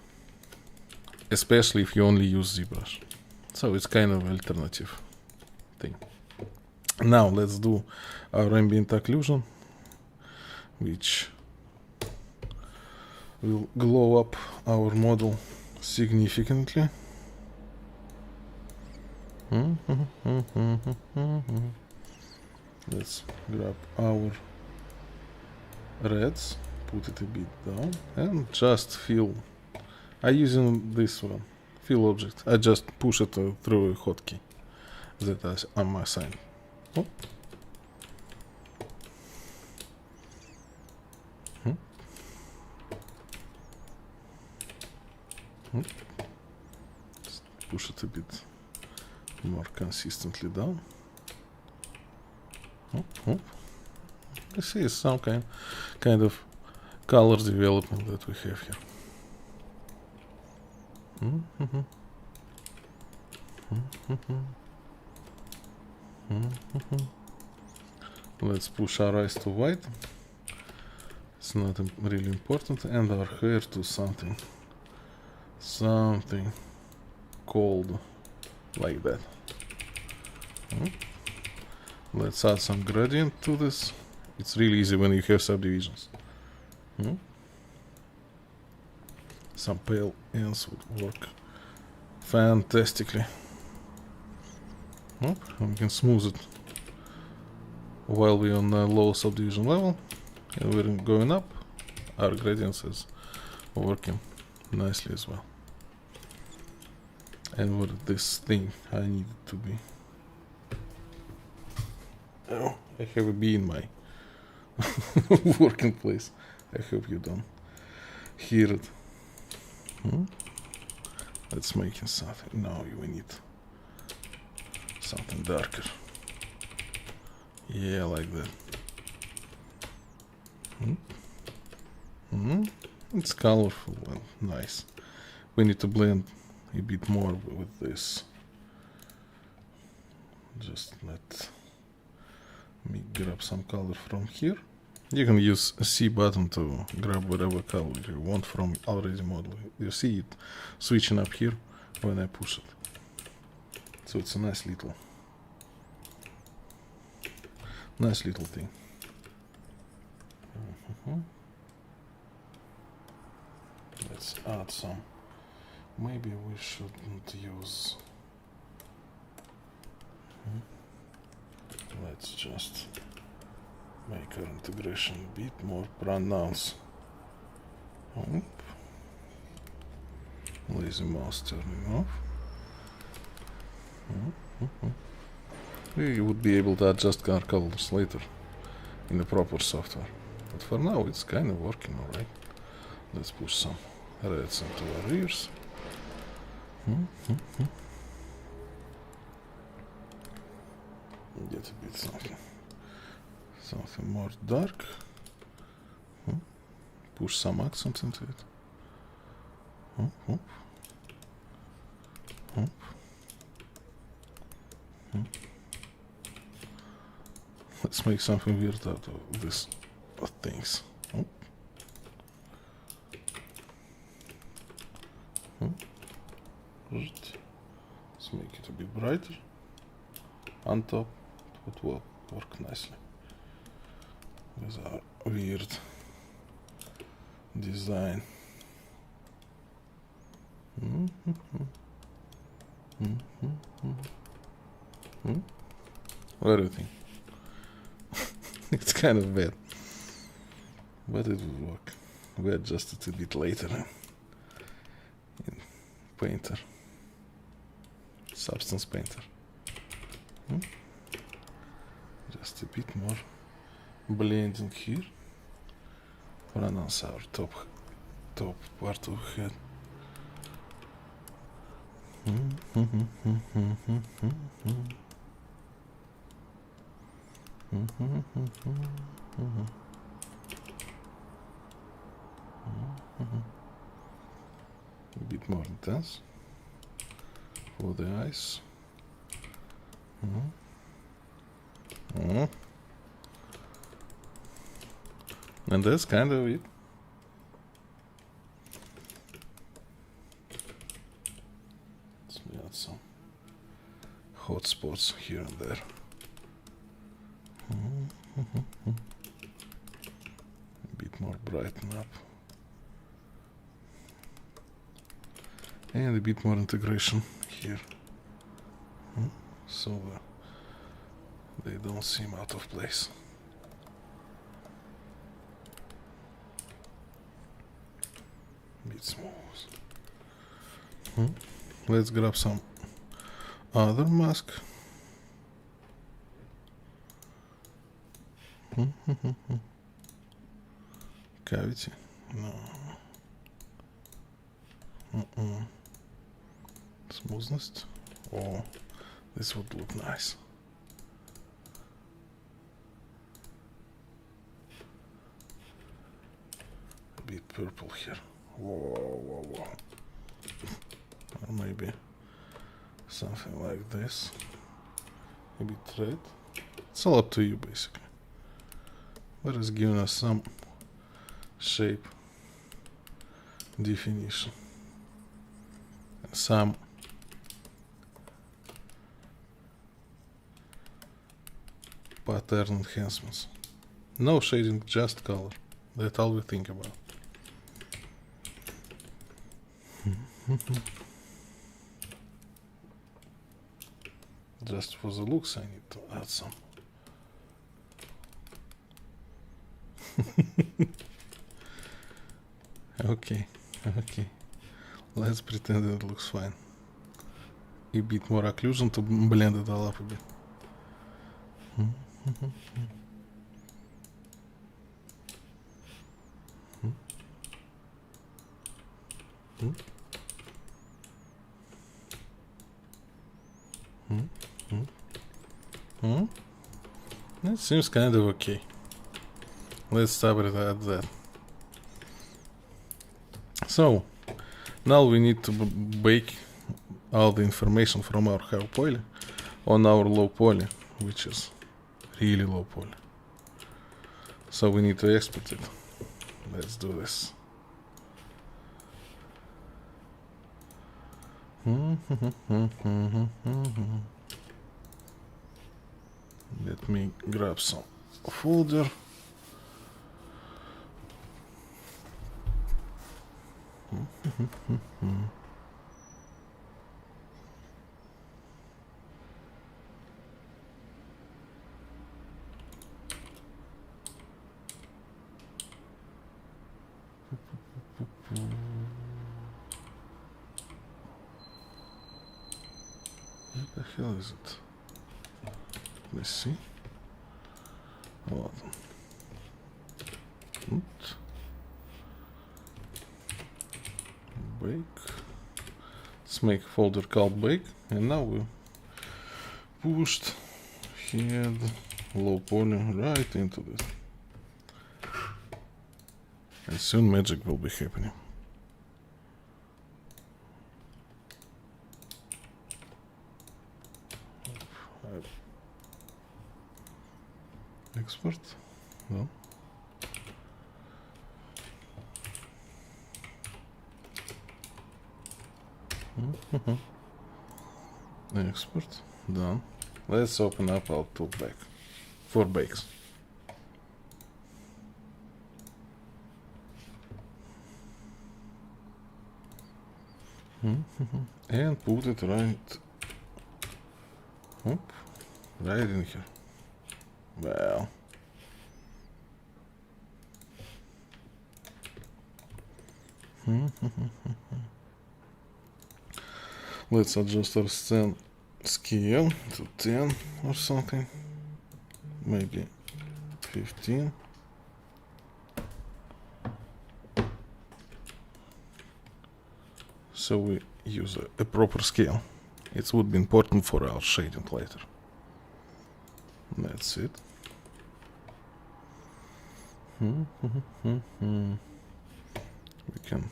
especially if you only use ZBrush. So it's kind of alternative thing. Now let's do our ambient occlusion, which will glow up our model significantly. Let's grab our reds, put it a bit down, and just fill. I'm using this one, fill object. I just push it through a hotkey that I'm assigned. Oh. Just push it a bit more consistently down. You see some kind of color development that we have here. Let's push our eyes to white. It's not really important, and our hair to something cold like that. Let's add some gradient to this. It's really easy when you have subdivisions. Some pale ends would work fantastically. And we can smooth it while we're on a low subdivision level, and we're going up. Our gradients is working nicely as well. And what this thing I need it to be. Oh, I have a bee in my working place. I hope you don't hear it. Let's make it something. Now we need something darker. Yeah, like that. It's colorful and nice. We need to blend a bit more with this. Just let me grab some color from here. You can use a C button to grab whatever color you want from already model. You see it switching up here when I push it. So it's a nice little thing. Let's add some. Maybe we shouldn't use. Let's just make our integration a bit more pronounced. Lazy mouse turning off. We would be able to adjust our colors later in the proper software. But for now it's kind of working alright. Let's push some reds into our ears. Get a bit something more dark. Push some accent into it. Let's make something weird out of this things. Let's make it a bit brighter. On top, it will work nicely with our weird design. What do you think? It's kind of bad, but it will work. We adjust it a bit later in Painter, Substance Painter. Just a bit more blending here. Pronounce our top part of the head. A bit more intense for the eyes. And that's kind of it. add some hot spots here and there. A bit more brighten up. And a bit more integration here. So they don't seem out of place. Bit smooth. Let's grab some other mask. Cavity? No. Smoothness? Oh, this would look nice. A bit purple here. Whoa. Or maybe something like this. A bit red. It's all up to you, basically. But it's giving us some shape, definition, and some pattern enhancements. No shading, just color. That's all we think about. Just for the looks, I need to add some. Okay. Let's pretend it looks fine. A bit more occlusion to blend it all up a bit. That seems kind of okay. Let's stop it at that. So, now we need to bake all the information from our high poly on our low poly, which is really low poly. So we need to export it. Let's do this. Let me grab some folder. What the hell is it? Let's see. Ладно. Bake. Let's make a folder called bake, and now we pushed head low poly right into this. And soon magic will be happening. Export. No. Export. Done. Let's open up our tool back for bakes. And put it right in here. Well, let's adjust our scale to 10 or something, maybe 15. So we use a proper scale. It would be important for our shading later. That's it. We can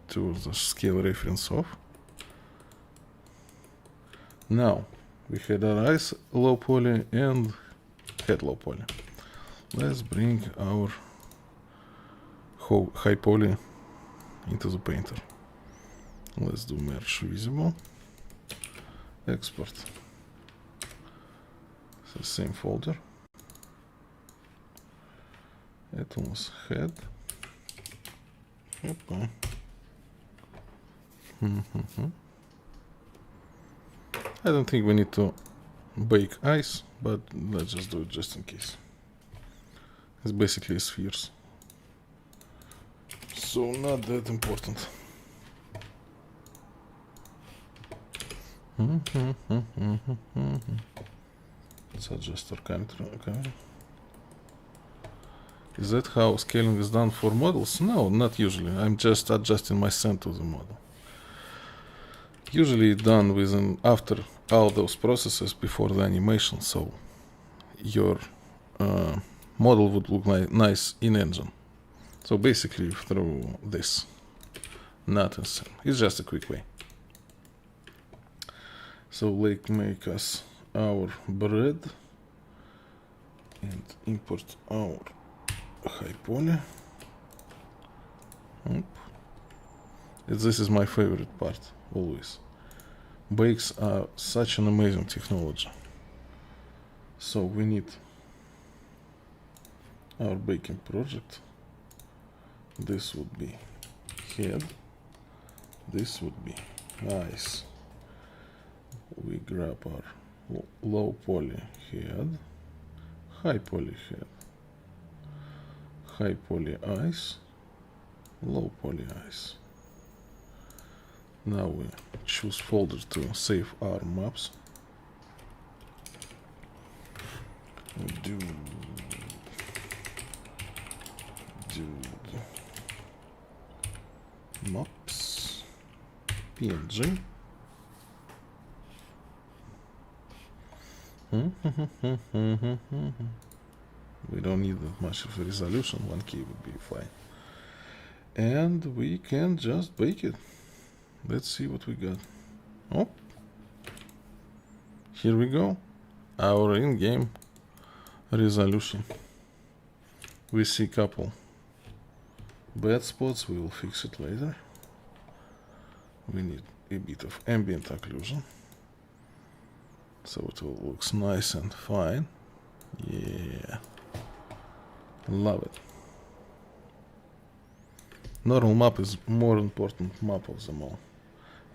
turn the scale reference off. Now we had our eyes low poly and head low poly. Let's bring our high poly into the painter. Let's do merge visible. export. The same folder. It was head. Okay. I don't think we need to bake ice, but let's just do it just in case. It's basically spheres, so not that important. Let's adjust our camera. Is that how scaling is done for models? No, not usually. I'm just adjusting my send to the model. Usually done within after all those processes before the animation, so your model would look nice in engine. So basically through this, not insane. It's just a quick way. So let's make us our bread and import our high poly. This is my favorite part, always. Bakes are such an amazing technology. So we need our baking project. This would be head. This would be ice. We grab our low poly head, high poly head, high poly ice, low poly ice. Now we choose folder to save our maps. Do maps PNG. We don't need that much of a resolution, 1K would be fine. And we can just bake it. Let's see what we got. Oh, here we go. Our in-game resolution. We see couple bad spots, we will fix it later. We need a bit of ambient occlusion, so it all looks nice and fine. Yeah, love it. Normal map is more important map of them all.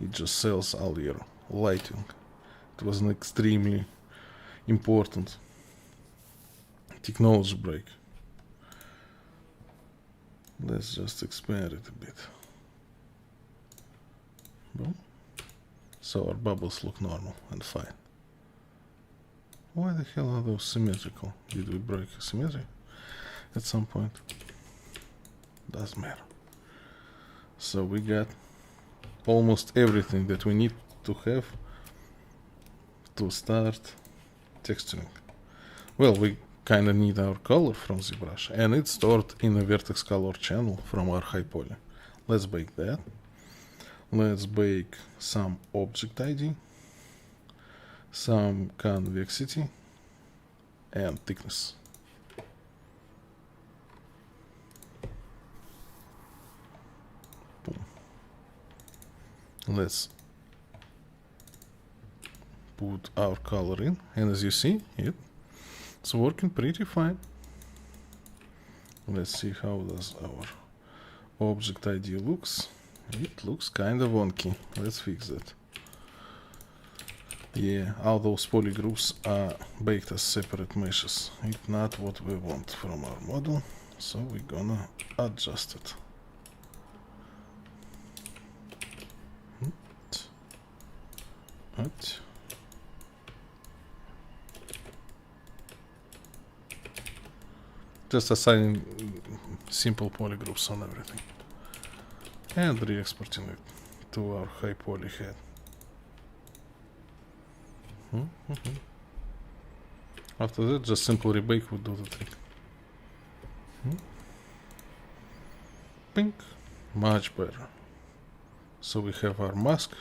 It just sells all your lighting. It was an extremely important technology break. Let's just expand it a bit. Boom. So our bubbles look normal and fine. Why the hell are those symmetrical? Did we break symmetry at some point? Doesn't matter. So we got almost everything that we need to have to start texturing. Well, we kinda need our color from ZBrush, and it's stored in a vertex color channel from our high poly. Let's bake that. Let's bake some object ID, some convexity, and thickness. Boom. Let's put our color in, and as you see, it's working pretty fine. Let's see how does our object ID looks. It looks kind of wonky. Let's fix that. Yeah, all those polygroups are baked as separate meshes. It's not what we want from our model, so we're gonna adjust it. Just assigning simple polygroups on everything. And re-exporting it to our high poly head. After that, just simple rebake would do the trick. Pink, much better. So we have our mask,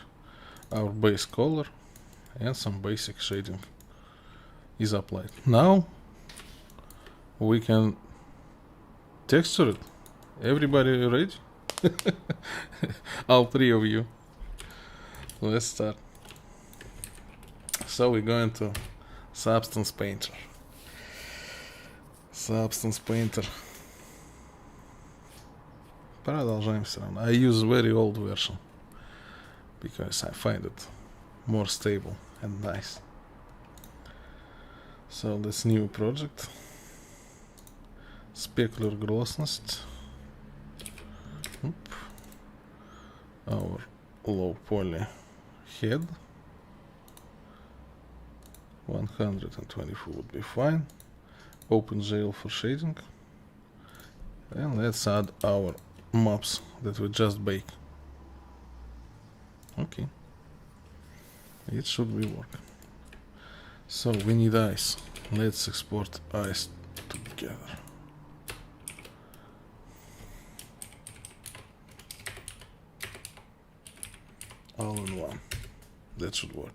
our base color, and some basic shading is applied. Now we can texture it. Everybody ready? All three of you. Let's start. So we're going to Substance Painter. Substance Painter. Продолжаем все равно. I use very old version because I find it more stable and nice. So this new project. Specular glossность. Our low poly head. 124 would be fine. OpenGL for shading. And let's add our maps that we just bake. Okay. It should be work. So we need ice. Let's export ice together. All in one. That should work.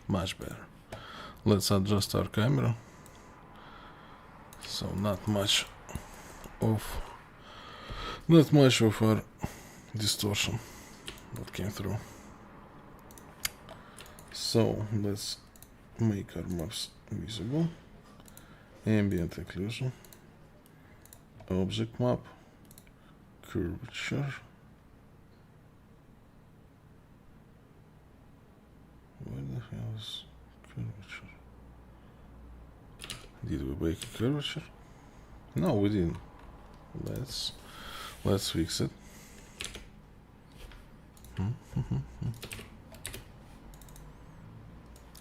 Much better. Let's adjust our camera. So not much of our distortion that came through. So let's make our maps visible. Ambient occlusion, object map, curvature. Where the hell is curvature? Did we bake a curvature? No, we didn't. Let's fix it.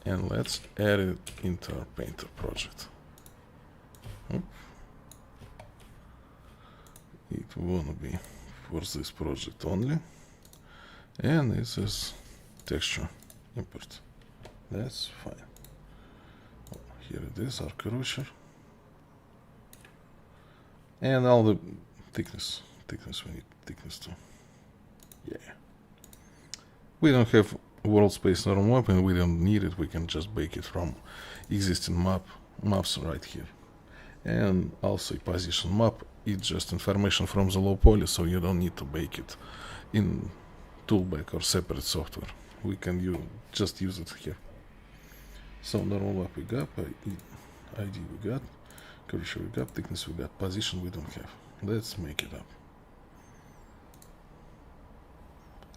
And let's add it into our painter project. It wanna be for this project only, and this is texture import. That's fine. Here it is, our curvature, and all the thickness we need thickness too. Yeah, we don't have world space normal map and we don't need it. We can just bake it from existing maps right here. And also a position map, it's just information from the low poly, so you don't need to bake it in toolbag or separate software. We can just use it here. So normal map we got, ID we got, curvature we got, thickness we got, position we don't have. Let's make it up.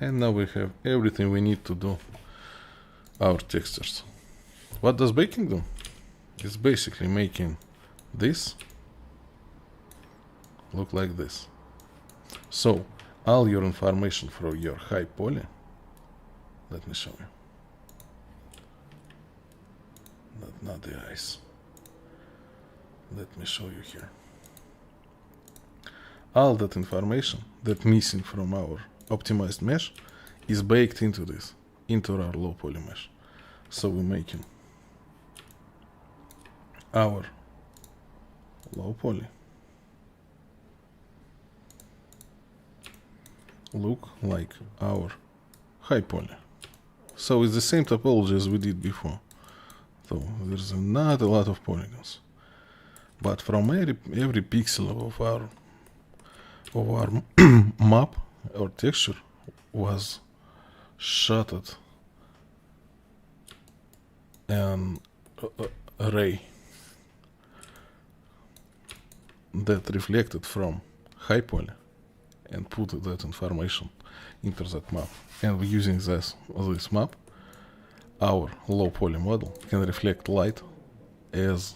And now we have everything we need to do our textures. What does baking do? It's basically making this look like this. So all your information for your high poly, let me show you. Not the ice. Let me show you here. All that information that missing from our optimized mesh is baked into this, into our low poly mesh. So we're making our low poly look like our high poly. So it's the same topology as we did before. So there's not a lot of polygons, but from every pixel of our map or texture was shot an array that reflected from high poly and put that information into that map. And we're using this map, our low poly model can reflect light as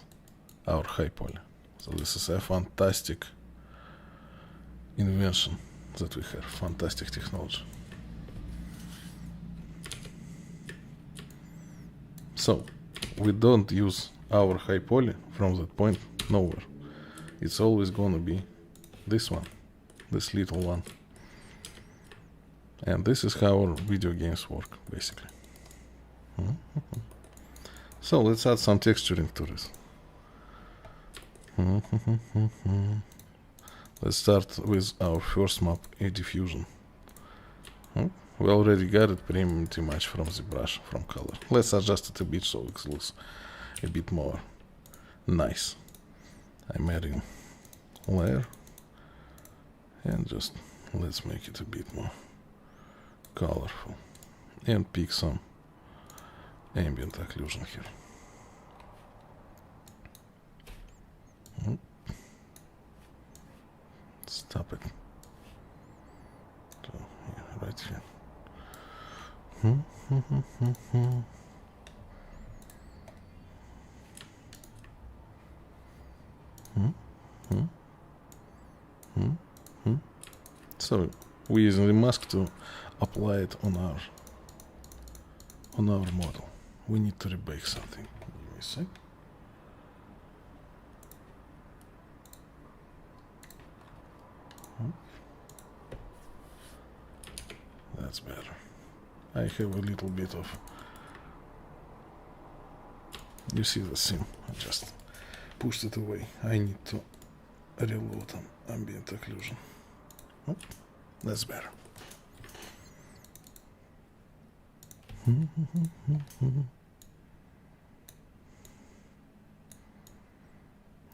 our high poly. So this is a fantastic invention that we have, fantastic technology. So we don't use our high poly from that point nowhere. It's always gonna be this one, this little one. And this is how our video games work, basically. So let's add some texturing to this. Let's start with our first map, a diffusion. We already got it pretty much from ZBrush, from color. Let's adjust it a bit so it looks a bit more nice. I'm adding layer, And just let's make it a bit more colorful and pick some ambient occlusion here. Stop it. So, yeah, right here. So we're using the mask to apply it on our model. We need to rebake something. Give me a sec. That's better. I have a little bit of, you see the seam, I just pushed it away. I need to reload on ambient occlusion. Oh, that's better.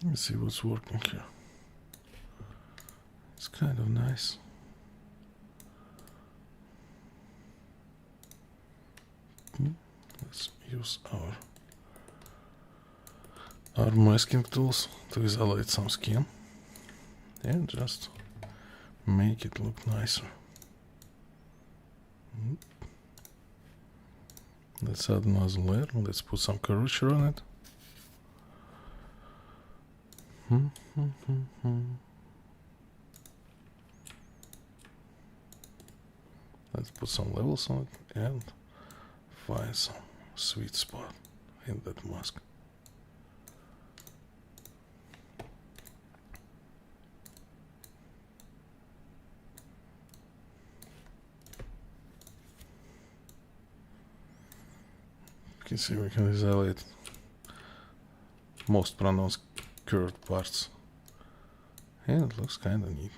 Let's see what's working here. It's kind of nice. Let's use our masking tools to isolate some skin and just make it look nicer. Let's add another layer. Let's put some curvature on it. Let's put some levels on it and find some sweet spot in that mask. You can see we can isolate most pronounced curved parts, and it looks kind of neat.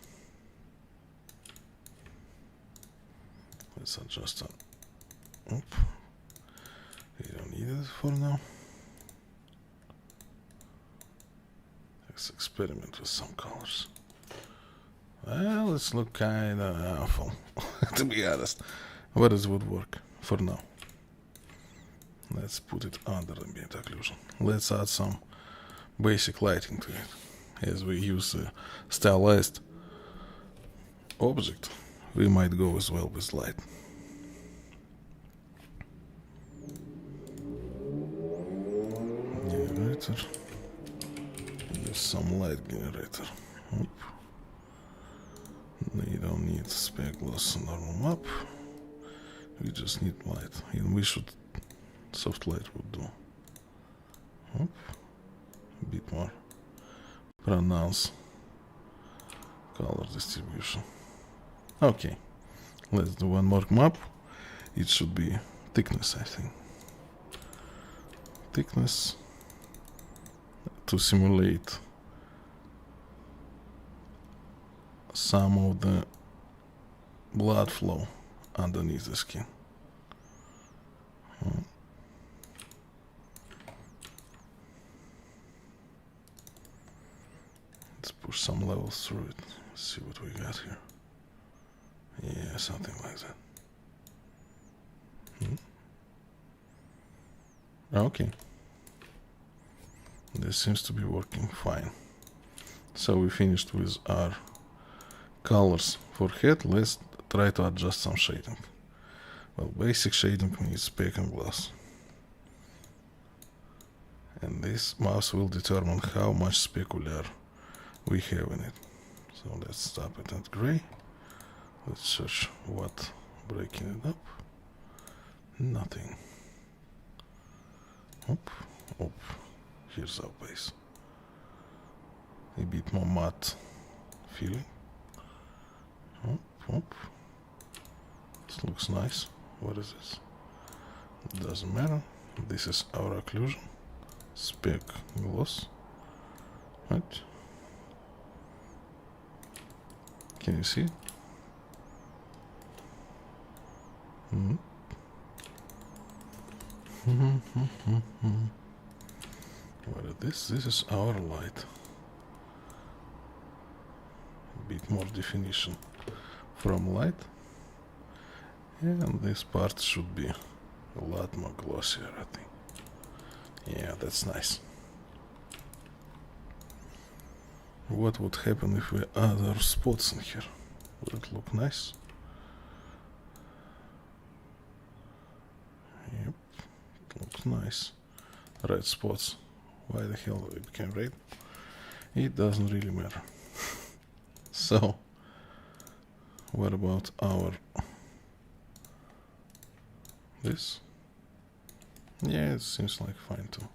Let's adjust that. Oop. We don't need it for now. Let's experiment with some colors. Well, it's look kind of awful, to be honest. But it would work for now. Let's put it under ambient occlusion. Let's add some basic lighting to it. As we use a stylized object, we might go as well with light. Generator. Use some light generator. Oop. You don't need spec gloss on normal map. We just need light. And we should soft light would do. Oop. A bit more pronounced color distribution. Okay, let's do one more map. It should be thickness, I think. Thickness to simulate some of the blood flow underneath the skin. Let's push some levels through it. Let's see what we got here. Yeah, something like that. Okay. This seems to be working fine. So we finished with our colors for head. Let's try to adjust some shading. Well, basic shading needs spec and gloss. And this mouse will determine how much specular we have in it. So let's stop it at gray. Let's search what breaking it up. Nothing. Oop, oop. Here's our base. A bit more matte feeling. Oop, oop. This looks nice. What is this? It doesn't matter. This is our occlusion. Spec gloss. Right. Can you see? What is this? This is our light. bit more definition from light, and this part should be a lot more glossier, I think. Yeah, that's nice. What would happen if we add our spots in here? Would it look nice? Yep, it looks nice. Red spots. Why the hell it became red? It doesn't really matter. So, what about our this? Yeah, it seems like fine too.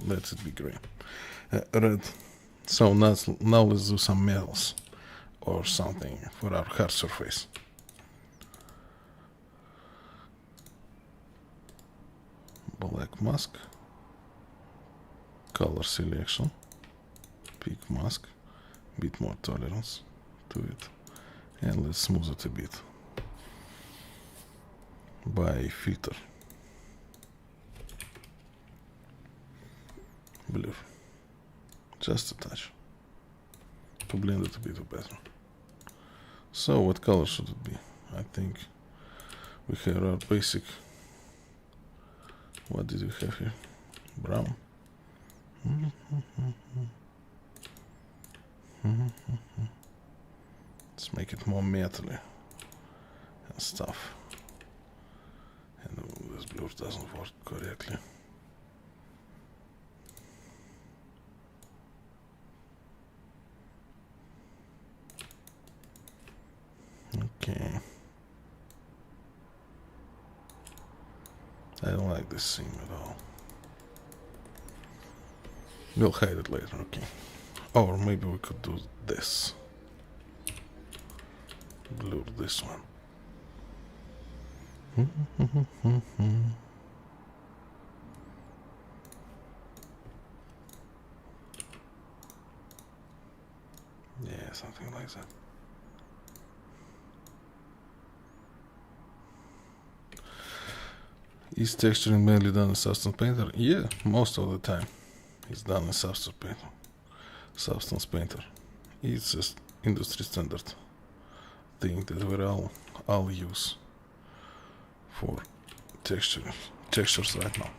Let it be green. Red. So now let's do some metals or something for our hard surface. Black mask, color selection, pick mask, bit more tolerance to it, and let's smooth it a bit by filter, blur, just a touch to blend it a bit better. So what color should it be? I think we have our basic. What did we have here? Brown. Let's make it more metally and stuff. And this blur doesn't work correctly. Okay. I don't like this seam at all. We'll hide it later, okay. Or maybe we could do this. Blur this one. Yeah, something like that. Is texturing mainly done in Substance Painter? Yeah, most of the time it's done in Substance Painter. It's just industry standard thing that we all use for textures right now.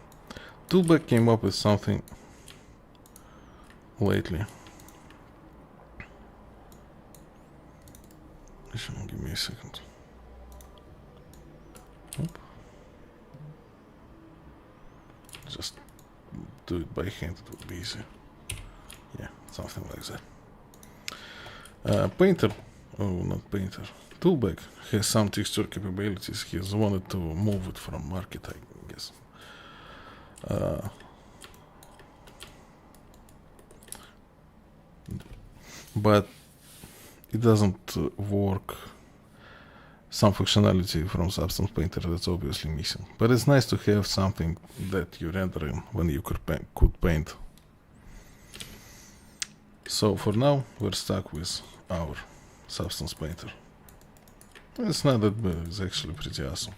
Toolbag came up with something lately. Give me a second. Oop. Just do it by hand, it would be easy. Yeah, something like that. Painter, not Painter, Toolbag has some texture capabilities. He's wanted to move it from market, I guess. But it doesn't work. Some functionality from Substance Painter that's obviously missing. But it's nice to have something that you render in when you could paint. So for now, we're stuck with our Substance Painter. It's not that bad, it's actually pretty awesome.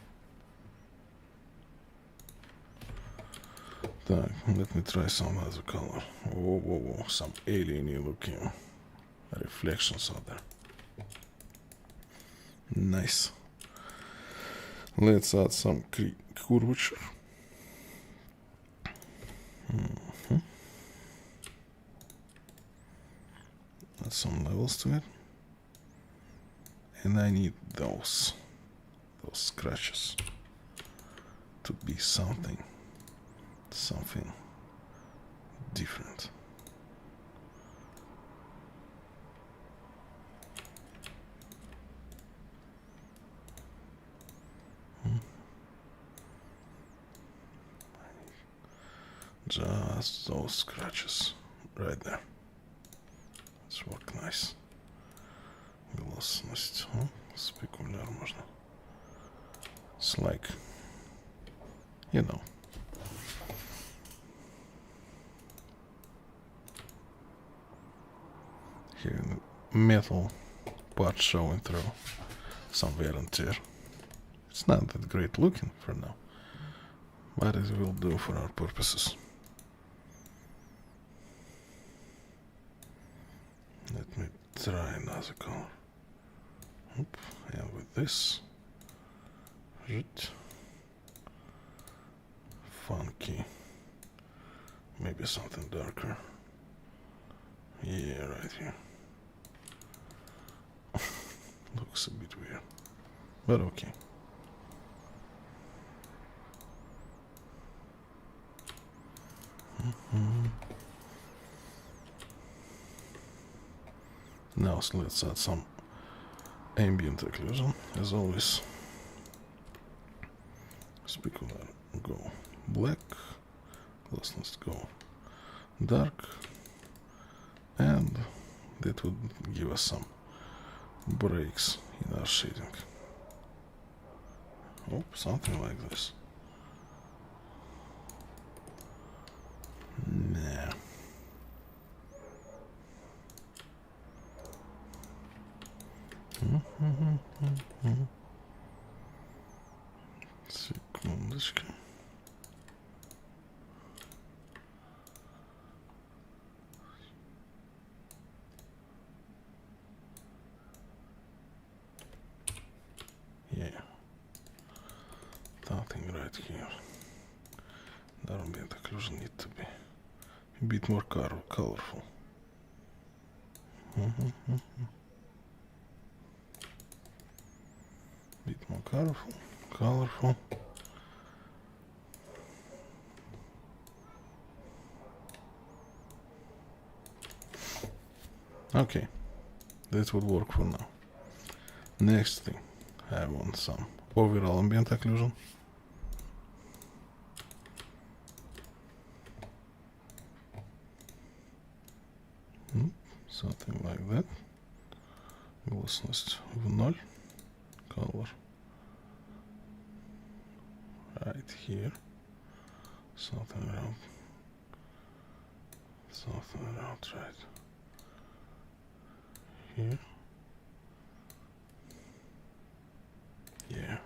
Let me try some other color. Whoa, some alien-y looking reflections out there. Nice. Let's add some curvature. Add some levels to it. And I need those scratches to be something different. Just those scratches right there. Let's work nice. Гласность. Спекуляр можно. It's like, you know. Here metal part showing through some wear and tear. It's not that great looking for now, but it will do for our purposes. Let me try another color. Oop. And with this, funky, maybe something darker. Yeah, right here. Looks a bit weird, but okay. Now let's add some ambient occlusion. As always, specular go black, glossiness go dark, and that would give us some breaks in our shading. Oh, something like this. Nah. Секундочку. Yeah. Something right here. The ambient occlusion need to be a bit more colorful. Bit more colorful. Okay, that would work for now. Next thing, I want some overall ambient occlusion. Something like that. Гласность в 0. Color right here. Something around right here. Yeah.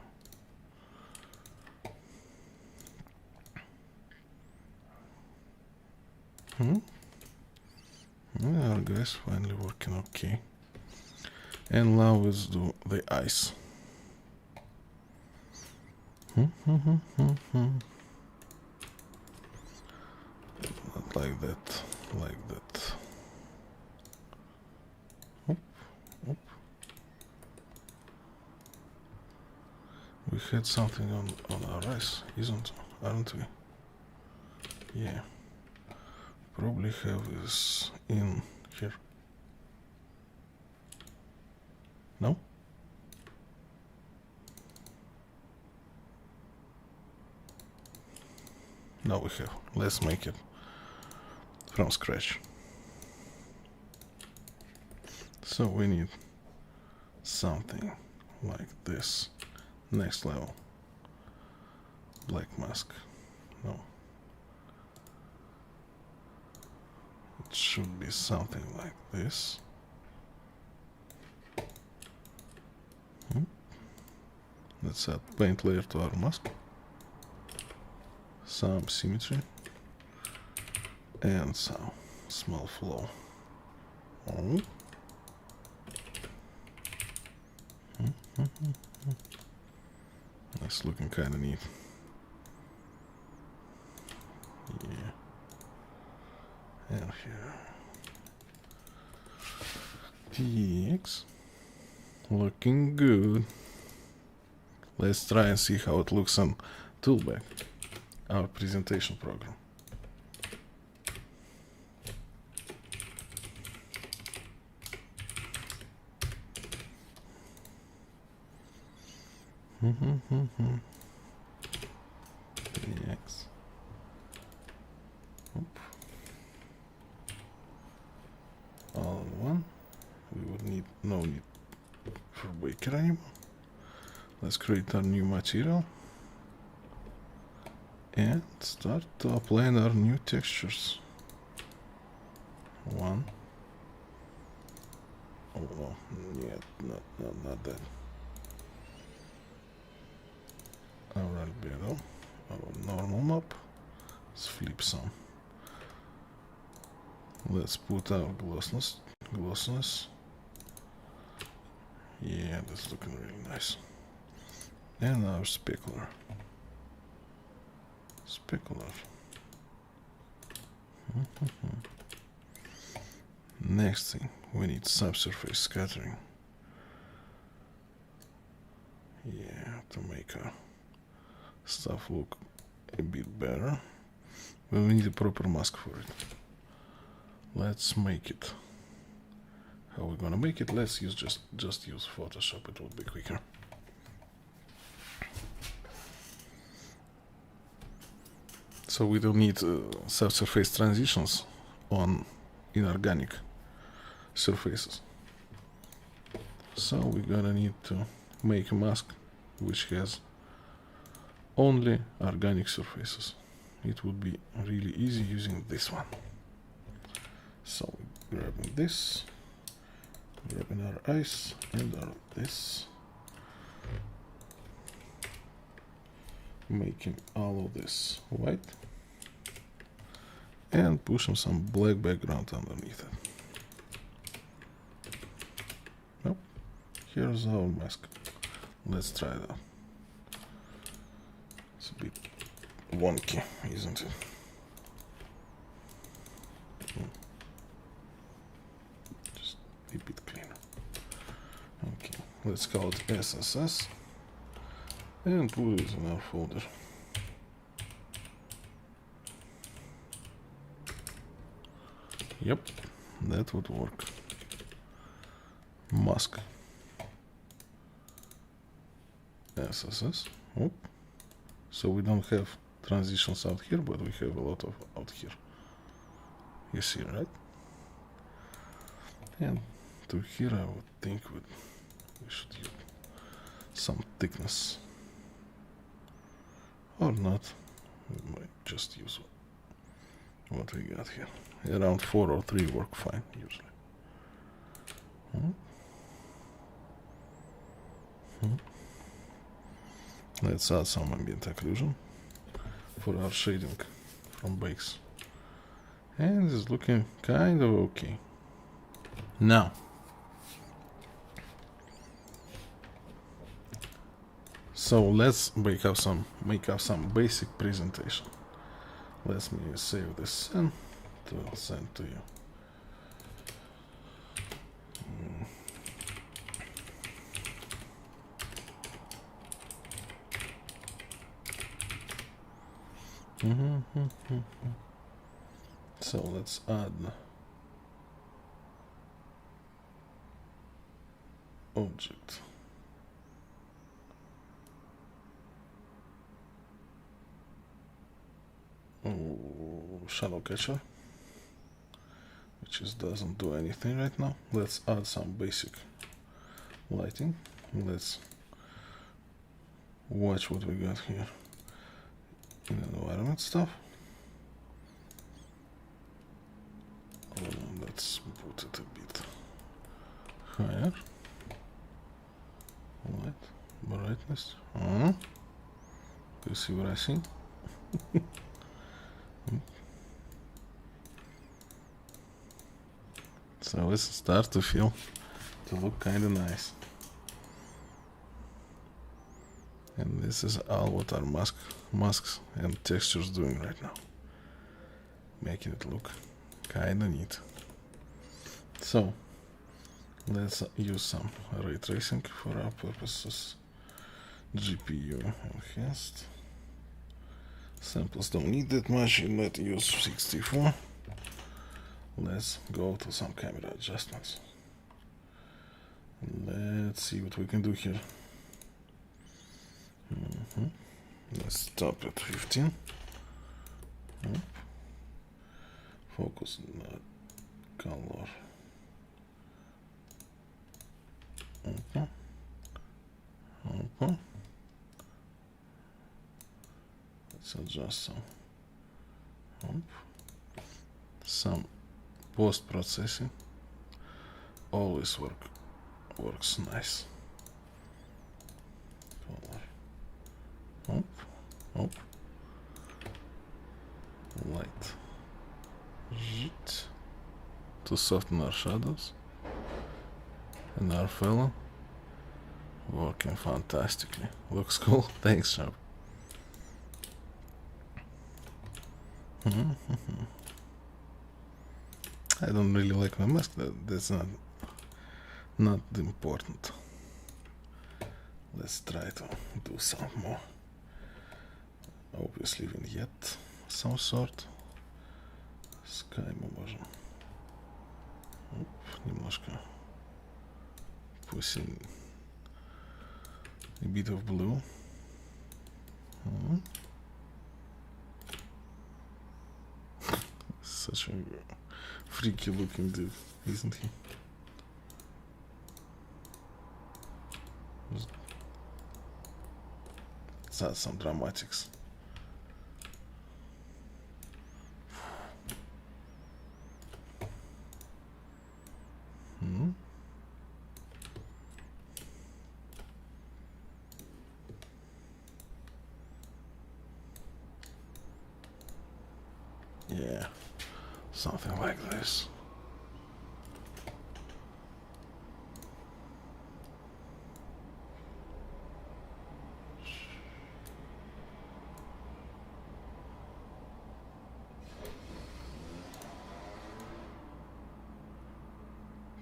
Our guys finally working okay. And now let's do the eyes. Not like that, like that. Oop, oop. We had something on our eyes, aren't we? Yeah. Probably have this in here. No? No, we have. Let's make it from scratch. So we need something like this. Next level. Black mask. No. It should be something like this. Let's add paint layer to our mask. Some symmetry. And some small flow. Oh. That's looking kind of neat. Yeah. And here. TX. Looking good. Let's try and see how it looks on Toolbag, our presentation program. TX. All in one. We would need no need for Baker anymore. Let's create our new material and start to apply our new textures. One. Oh, yeah, not that. Our albedo, our normal map. Let's flip some. Let's put our glossiness. Yeah, that's looking really nice. And our specular. Specular. Next thing, we need subsurface scattering. Yeah, to make our stuff look a bit better. But we need a proper mask for it. Let's make it. How are we gonna make it? Let's use just use Photoshop, it will be quicker. So we don't need subsurface transitions on inorganic surfaces. So we're gonna need to make a mask which has only organic surfaces. It would be really easy using this one. So we're grabbing this, grabbing our ice and our this, making all of this white and pushing some black background underneath it. Well, here's our mask. Let's try that. It's a bit wonky, isn't it? Just a bit cleaner. Okay, let's call it SSS and put it in our folder. Yep, that would work. Mask. SSS. Oh. So we don't have transitions out here, but we have a lot of out here. You see, right? And to here I would think we should use some thickness. Or not. We might just use what we got here. Around 4 or 3 work fine, usually. Let's add some ambient occlusion for our shading from base. And it's looking kind of okay. Now, so let's make up some basic presentation. Let me save this and to send to you. So let's add object. Shadow catcher, which doesn't do anything right now. Let's add some basic lighting. Let's watch what we got here in environment stuff. Let's put it a bit higher. Light, brightness. Do you see what I see? So it's start to look kind of nice. And this is all what our masks and textures doing right now, making it look kind of neat. So let's use some ray tracing for our purposes. GPU enhanced. Samples don't need that much, you might use 64. Let's go to some camera adjustments. Let's see what we can do here. Let's stop at 15. Focus on color. Let's adjust some post-processing. Always works nice. Light. To soften our shadows and our fellow. Working fantastically. Looks cool. Thanks, Sharp. I don't really like my mask. That's not important. Let's try to do some more. Obviously vignette some sort. Sky мы можем немножко пусть a bit of blue. Such a freaky looking dude, isn't he? Let's add some dramatics. Yeah, something like this.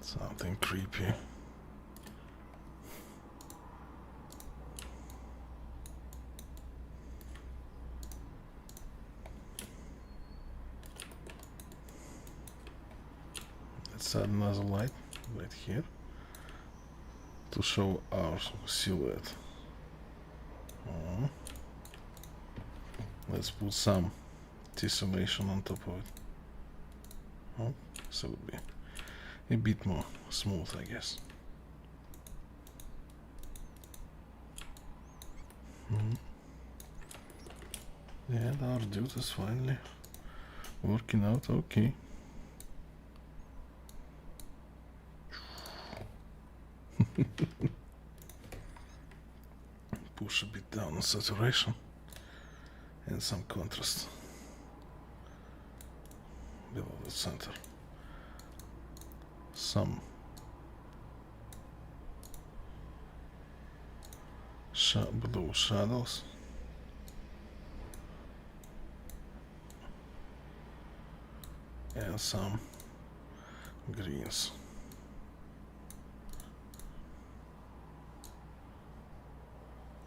Something creepy. Let's add another light right here to show our silhouette. Let's put some tessellation on top of it. So it would be a bit more smooth, I guess. And our dude is finally working out okay. Push a bit down on saturation and some contrast below the center. Some blue shadows. And some greens.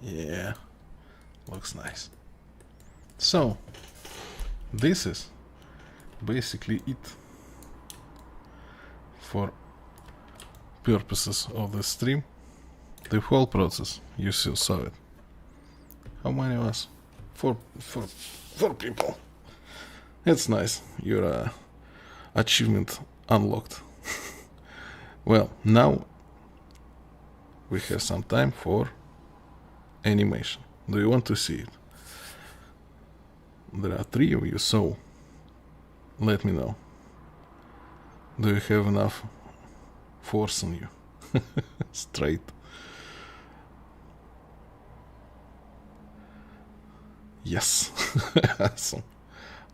Yeah, looks nice. So, this is basically it for purposes of the stream. The whole process, you saw it. How many of us? Four people. It's nice. Your achievement unlocked. Well, now we have some time for animation. Do you want to see it? There are 3 of you, so let me know. Do you have enough force on you? Straight. Yes. Awesome.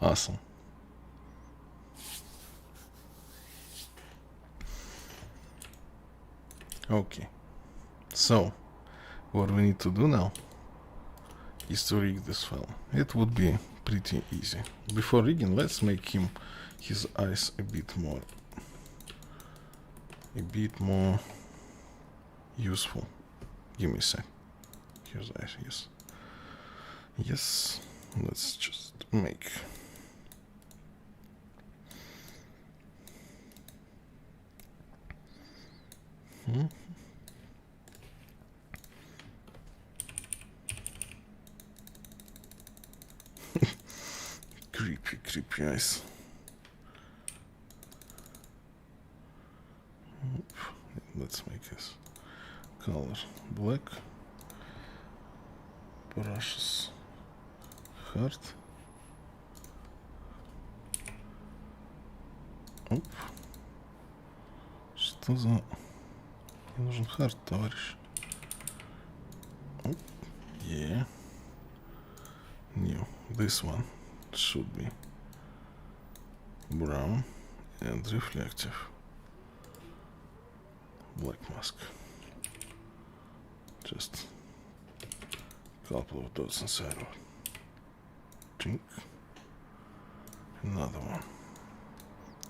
Awesome. Okay. So, what we need to do now is to rig this file. It would be pretty easy. Before rigging, let's make his eyes a bit more useful. Give me a sec. Here's eyes, yes. Yes, let's just make creepy eyes. Let's make this color black. Brushes hard. Оп. Что за... Мне нужен хард, товарищ. Оп. Yeah. New. This one should be brown and reflective. Black mask. Just a couple of dots inside of it. Chink. Another one.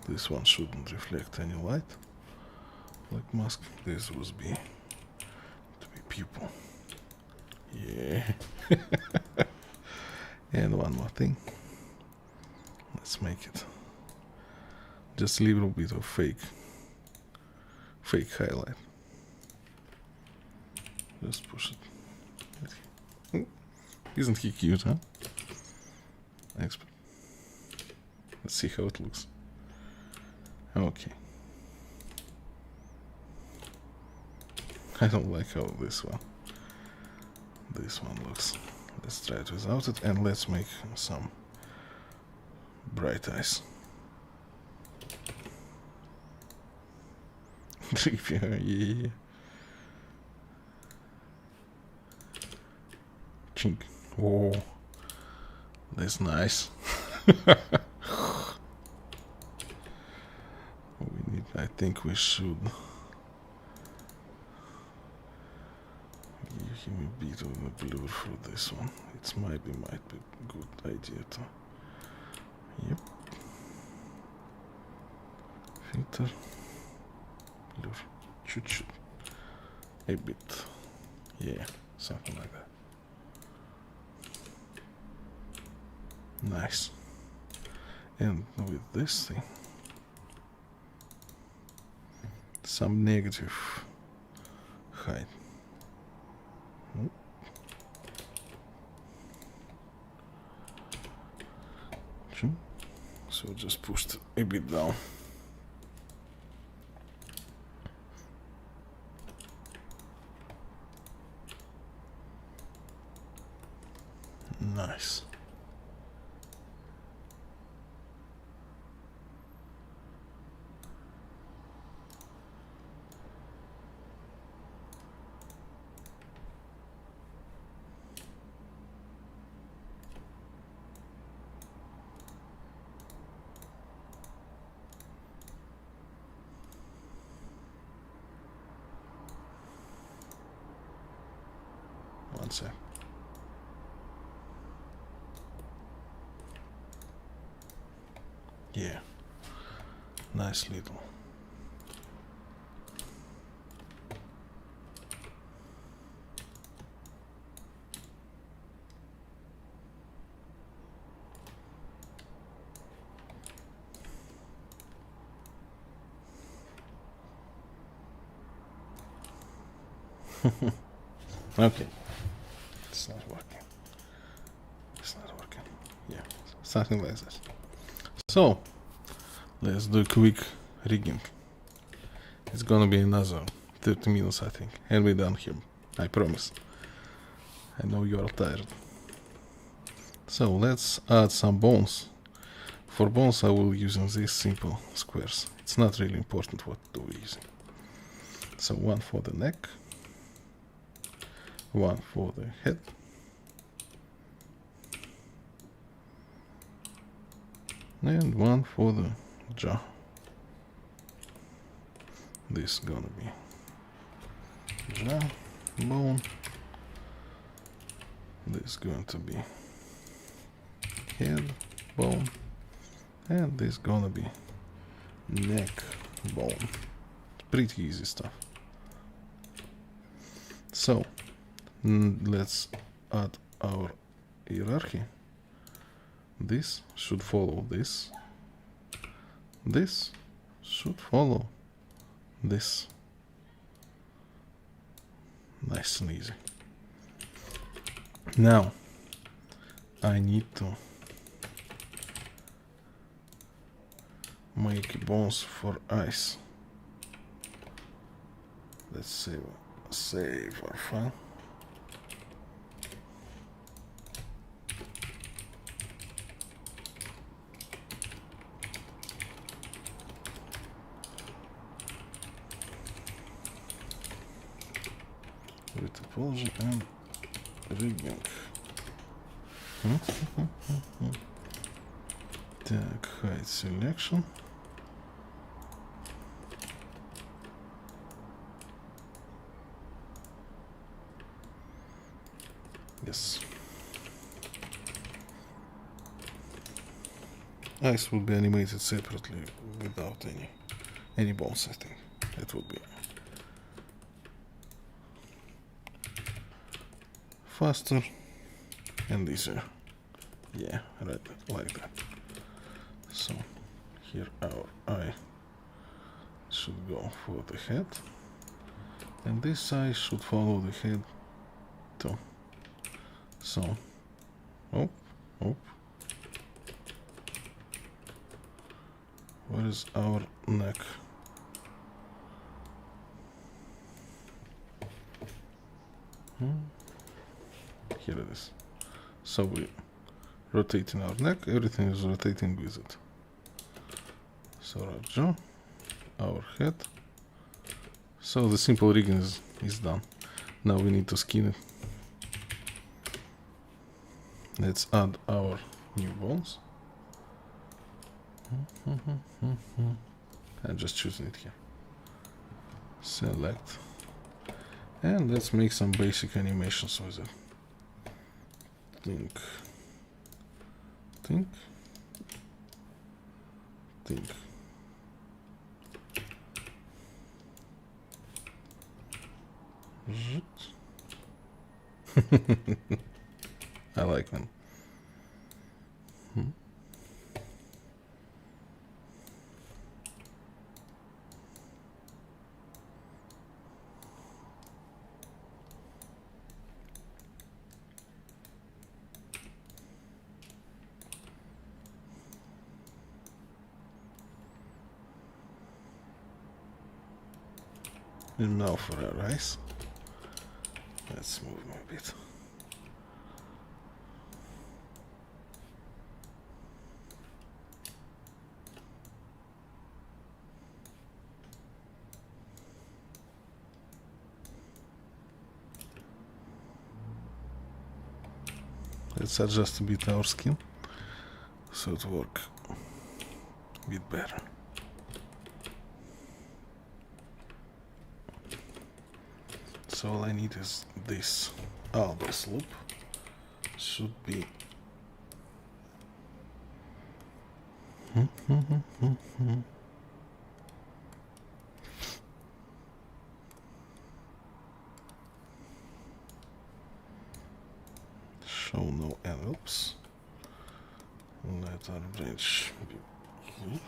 This one shouldn't reflect any light, like mask. This would be to be pupil. Yeah. And one more thing. Let's make it just a little bit of fake highlight. Just push it. Isn't he cute, huh? Expert. Let's see how it looks. Okay. I don't like how this one looks. Let's try it without it, and let's make some bright eyes. Yeah. Chink. Whoa. That's nice. I think we should give him a bit of a blur for this one. It might be a good idea to. Yep. Filter. Blur. Чуть-чуть. A bit. Yeah, something like that. Nice. And with this thing, some negative height. So just push it a bit down. Nice. One sec. Yeah, nice little. Okay, it's not working. It's not working. Yeah, something like this. So, let's do a quick rigging. It's gonna be another 30 minutes, I think, and we're done here. I promise. I know you are tired. So, let's add some bones. For bones, I will use these simple squares. It's not really important what we're using. So, one for the neck, one for the head, and one for the jaw. This is gonna be jaw bone. This is going to be head bone, and this is gonna be neck bone. Pretty easy stuff. So let's add our hierarchy. This should follow this. This should follow this. Nice and easy. Now I need to make bones for eyes. Let's save our file. Retopology and rigging. Так, height selection. Yes. Eyes will be animated separately without any bones, I think. It would be faster and easier. Yeah, right, like that. So here our eye should go for the head, and this eye should follow the head too. So, oh, where is our neck? Here it is. So we rotating our neck, everything is rotating with it. So our jaw, our head. So the simple rigging is done. Now we need to skin it. Let's add our new bones. I'm just choosing it here. Select. And let's make some basic animations with it. Think. I like them. And now for our eyes. Let's move them a bit. Let's adjust a bit our skin so it works a bit better. So all I need is this. This loop should be show no envelopes. Let our branch be here.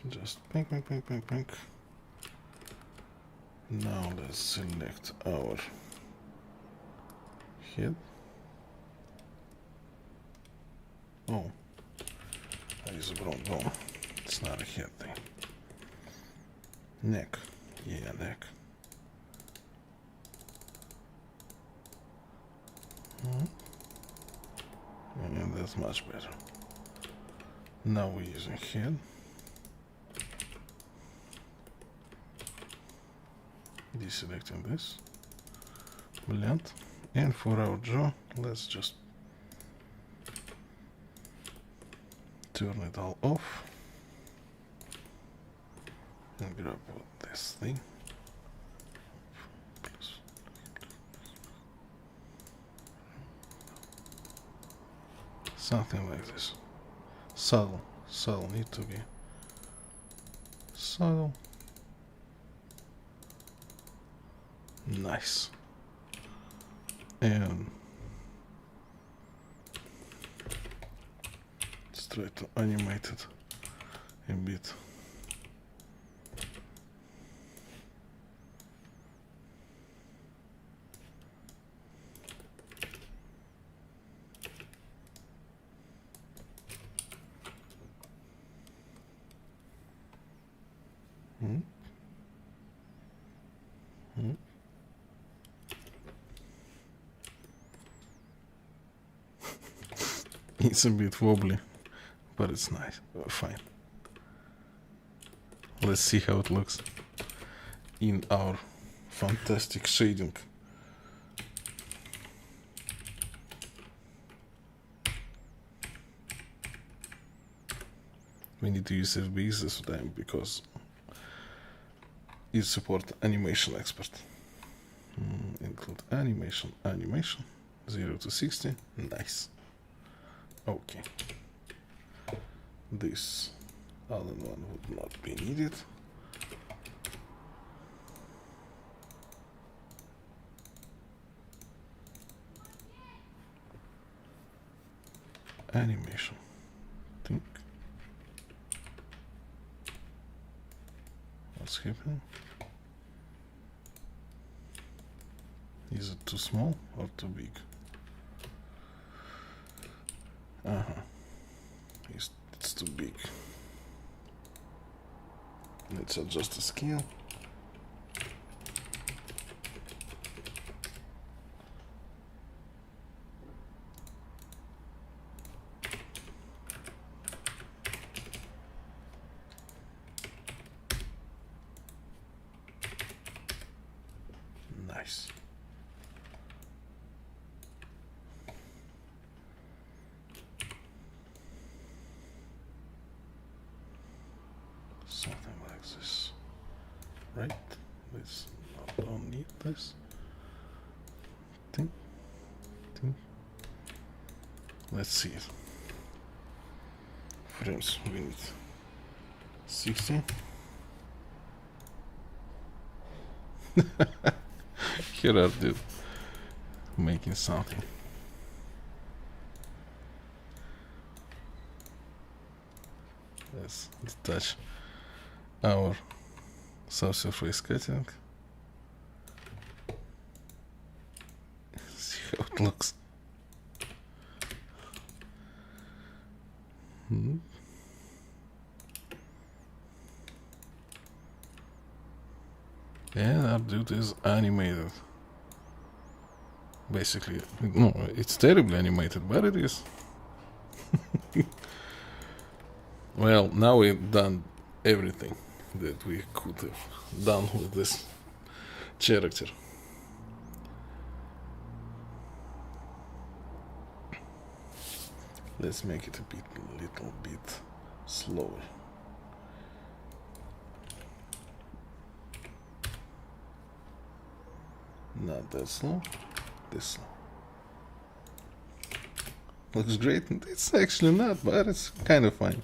Just pink. Now let's select our head. Oh, I use a wrong bone. It's not a head thing. Neck. Yeah, neck. And that's much better. Now we're using head. Deselecting this. Brilliant. And for our jaw, let's just turn it all off and grab this thing. Something like this. Subtle need to be subtle. Nice. And let's try to animate it a bit. It's a bit wobbly, but it's nice. Fine. Let's see how it looks in our fantastic shading. we need to use FBX this time because it supports animation expert. Include animation, 0 to 60, nice. Okay. This other one would not be needed. Animation. Think. What's happening? Is it too small or too big? It's too big. Let's adjust the scale. Nice. Something like this, right? This, I don't need this. Think. Let's see it. Frames, we need 60. Here are dude making something. Let's detach our subsurface cutting. See how it looks. Yeah, our dude is animated. Basically, no, it's terribly animated, but it is. Well, now we've done everything that we could have done with this character. Let's make it a little bit slower. Not that slow, this slow. Looks great. It's actually not, but it's kind of fine.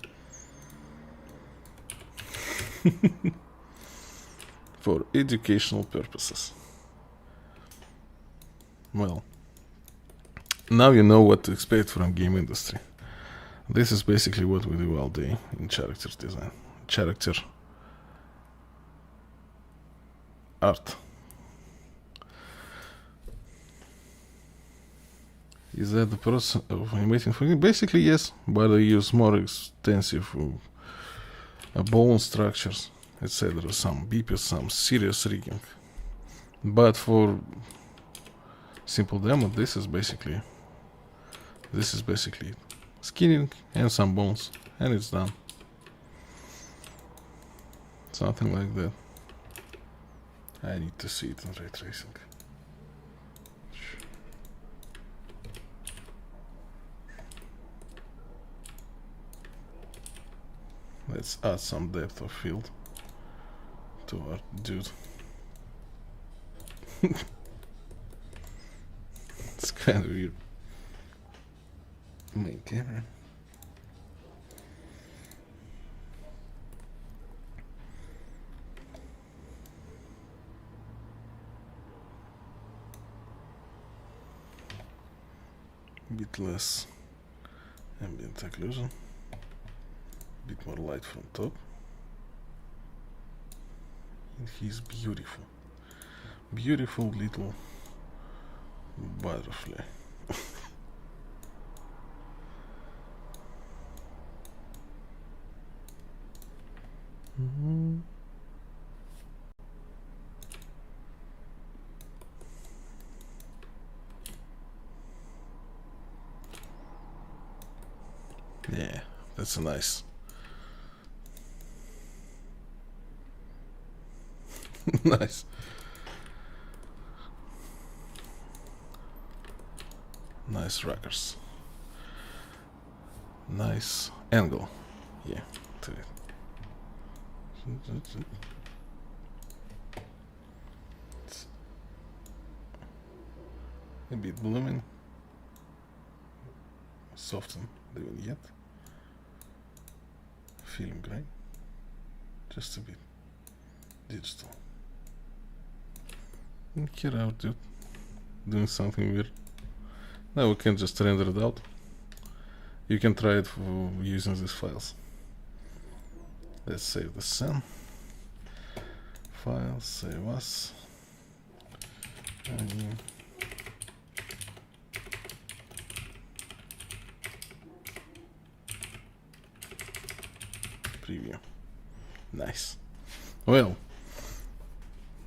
For educational purposes. Well, now you know what to expect from game industry. This is basically what we do all day in character design, character art. Is that the process of animating for you? Basically, yes, but I use more extensive bone structures, etc. Some BPS, some serious rigging. But for simple demo, this is basically it. Skinning and some bones, and it's done. Something like that. I need to see it in ray tracing. Let's add some depth of field to our dude. It's kind of weird. Main camera. A bit less ambient occlusion. Bit more light from top, and he's beautiful little butterfly. Yeah, that's nice. Nice. Nice rockers. Nice angle. Yeah. to it. It's a bit blooming. Soften the vignette. Film gray. Just a bit digital. And here I'm doing something weird. Now we can just render it out. You can try it using these files. Let's save the scene. File, save as. And preview. Nice. Well,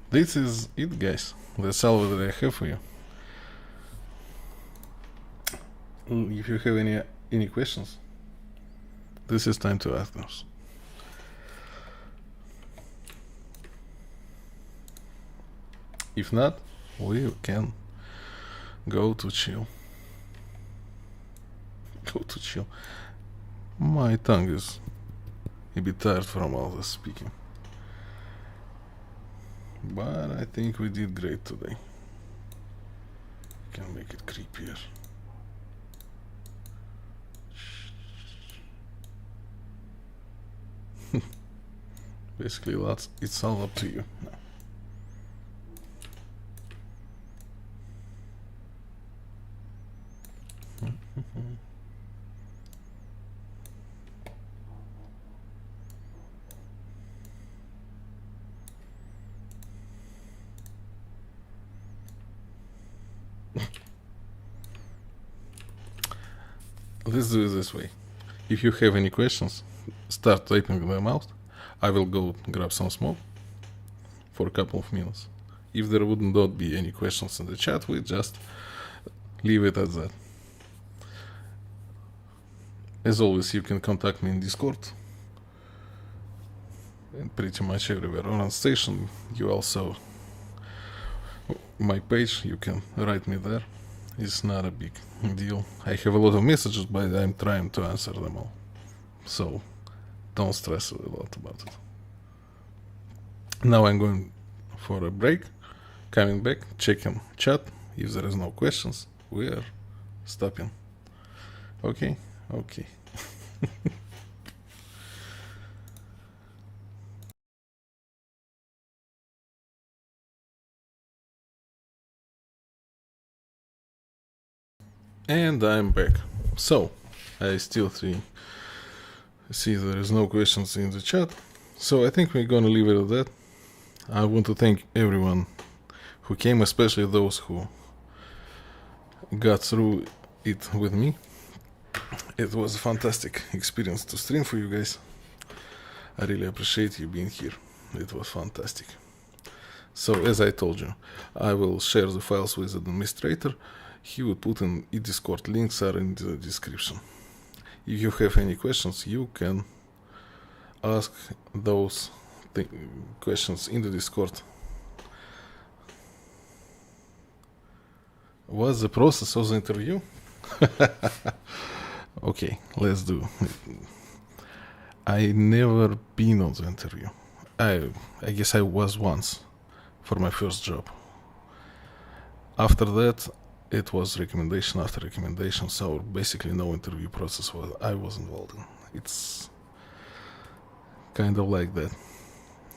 this is it, guys. That's all that I have for you. If you have any questions, this is time to ask them. If not, we can go to chill. Go to chill. My tongue is a bit tired from all this speaking. But I think we did great today. Can make it creepier. Basically, it's all up to you now. Let's do it this way. If you have any questions, start typing them out. I will go grab some smoke for a couple of minutes. If there would not be any questions in the chat, we just leave it at that. As always, you can contact me in Discord and pretty much everywhere. On Station, you also my page, you can write me there. It's not a big deal. I have a lot of messages, but I'm trying to answer them all. So don't stress a lot about it. Now I'm going for a break. Coming back, checking chat. If there is no questions, we are stopping. Okay? Okay. And I'm back. So, I still see there is no questions in the chat. So I think we're gonna leave it at that. I want to thank everyone who came, especially those who got through it with me. It was a fantastic experience to stream for you guys. I really appreciate you being here. It was fantastic. So as I told you, I will share the files with the administrator. He will put in Discord. Links are in the description. If you have any questions, you can ask those questions in the Discord. What's the process of the interview? Okay, let's do. I never been on the interview. I guess I was once for my first job. After that, it was recommendation after recommendation, so basically no interview process I was involved in. It's kind of like that.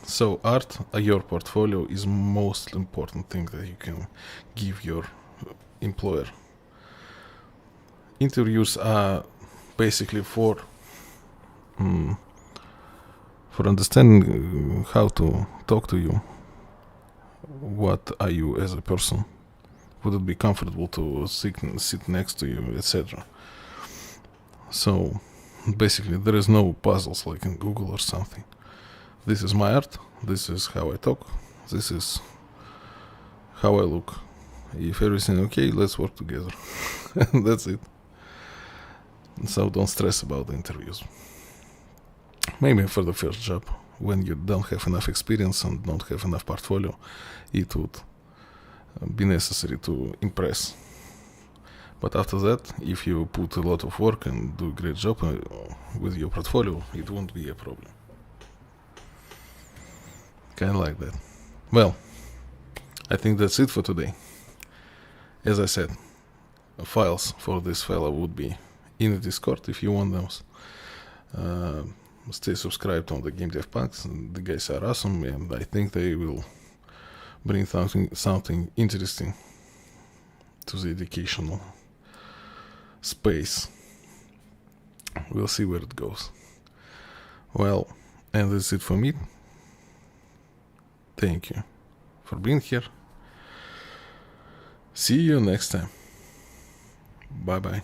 So art, your portfolio is most important thing that you can give your employer. Interviews are basically for understanding how to talk to you. What are you as a person? Would it be comfortable to sit next to you, etc. So basically there is no puzzles like in Google or something. This is my art, this is how I talk, this is how I look. If everything okay, let's work together. That's it. So don't stress about the interviews. Maybe for the first job, when you don't have enough experience and don't have enough portfolio, it would be necessary to impress. But after that, if you put a lot of work and do a great job with your portfolio, it won't be a problem. Kind of like that. Well, I think that's it for today. As I said, files for this fellow would be in the Discord if you want those. Stay subscribed on the Game Dev Packs. The guys are awesome, and I think they will bring something interesting to the educational space. We'll see where it goes. Well, and that's it for me. Thank you for being here. See you next time. Bye bye.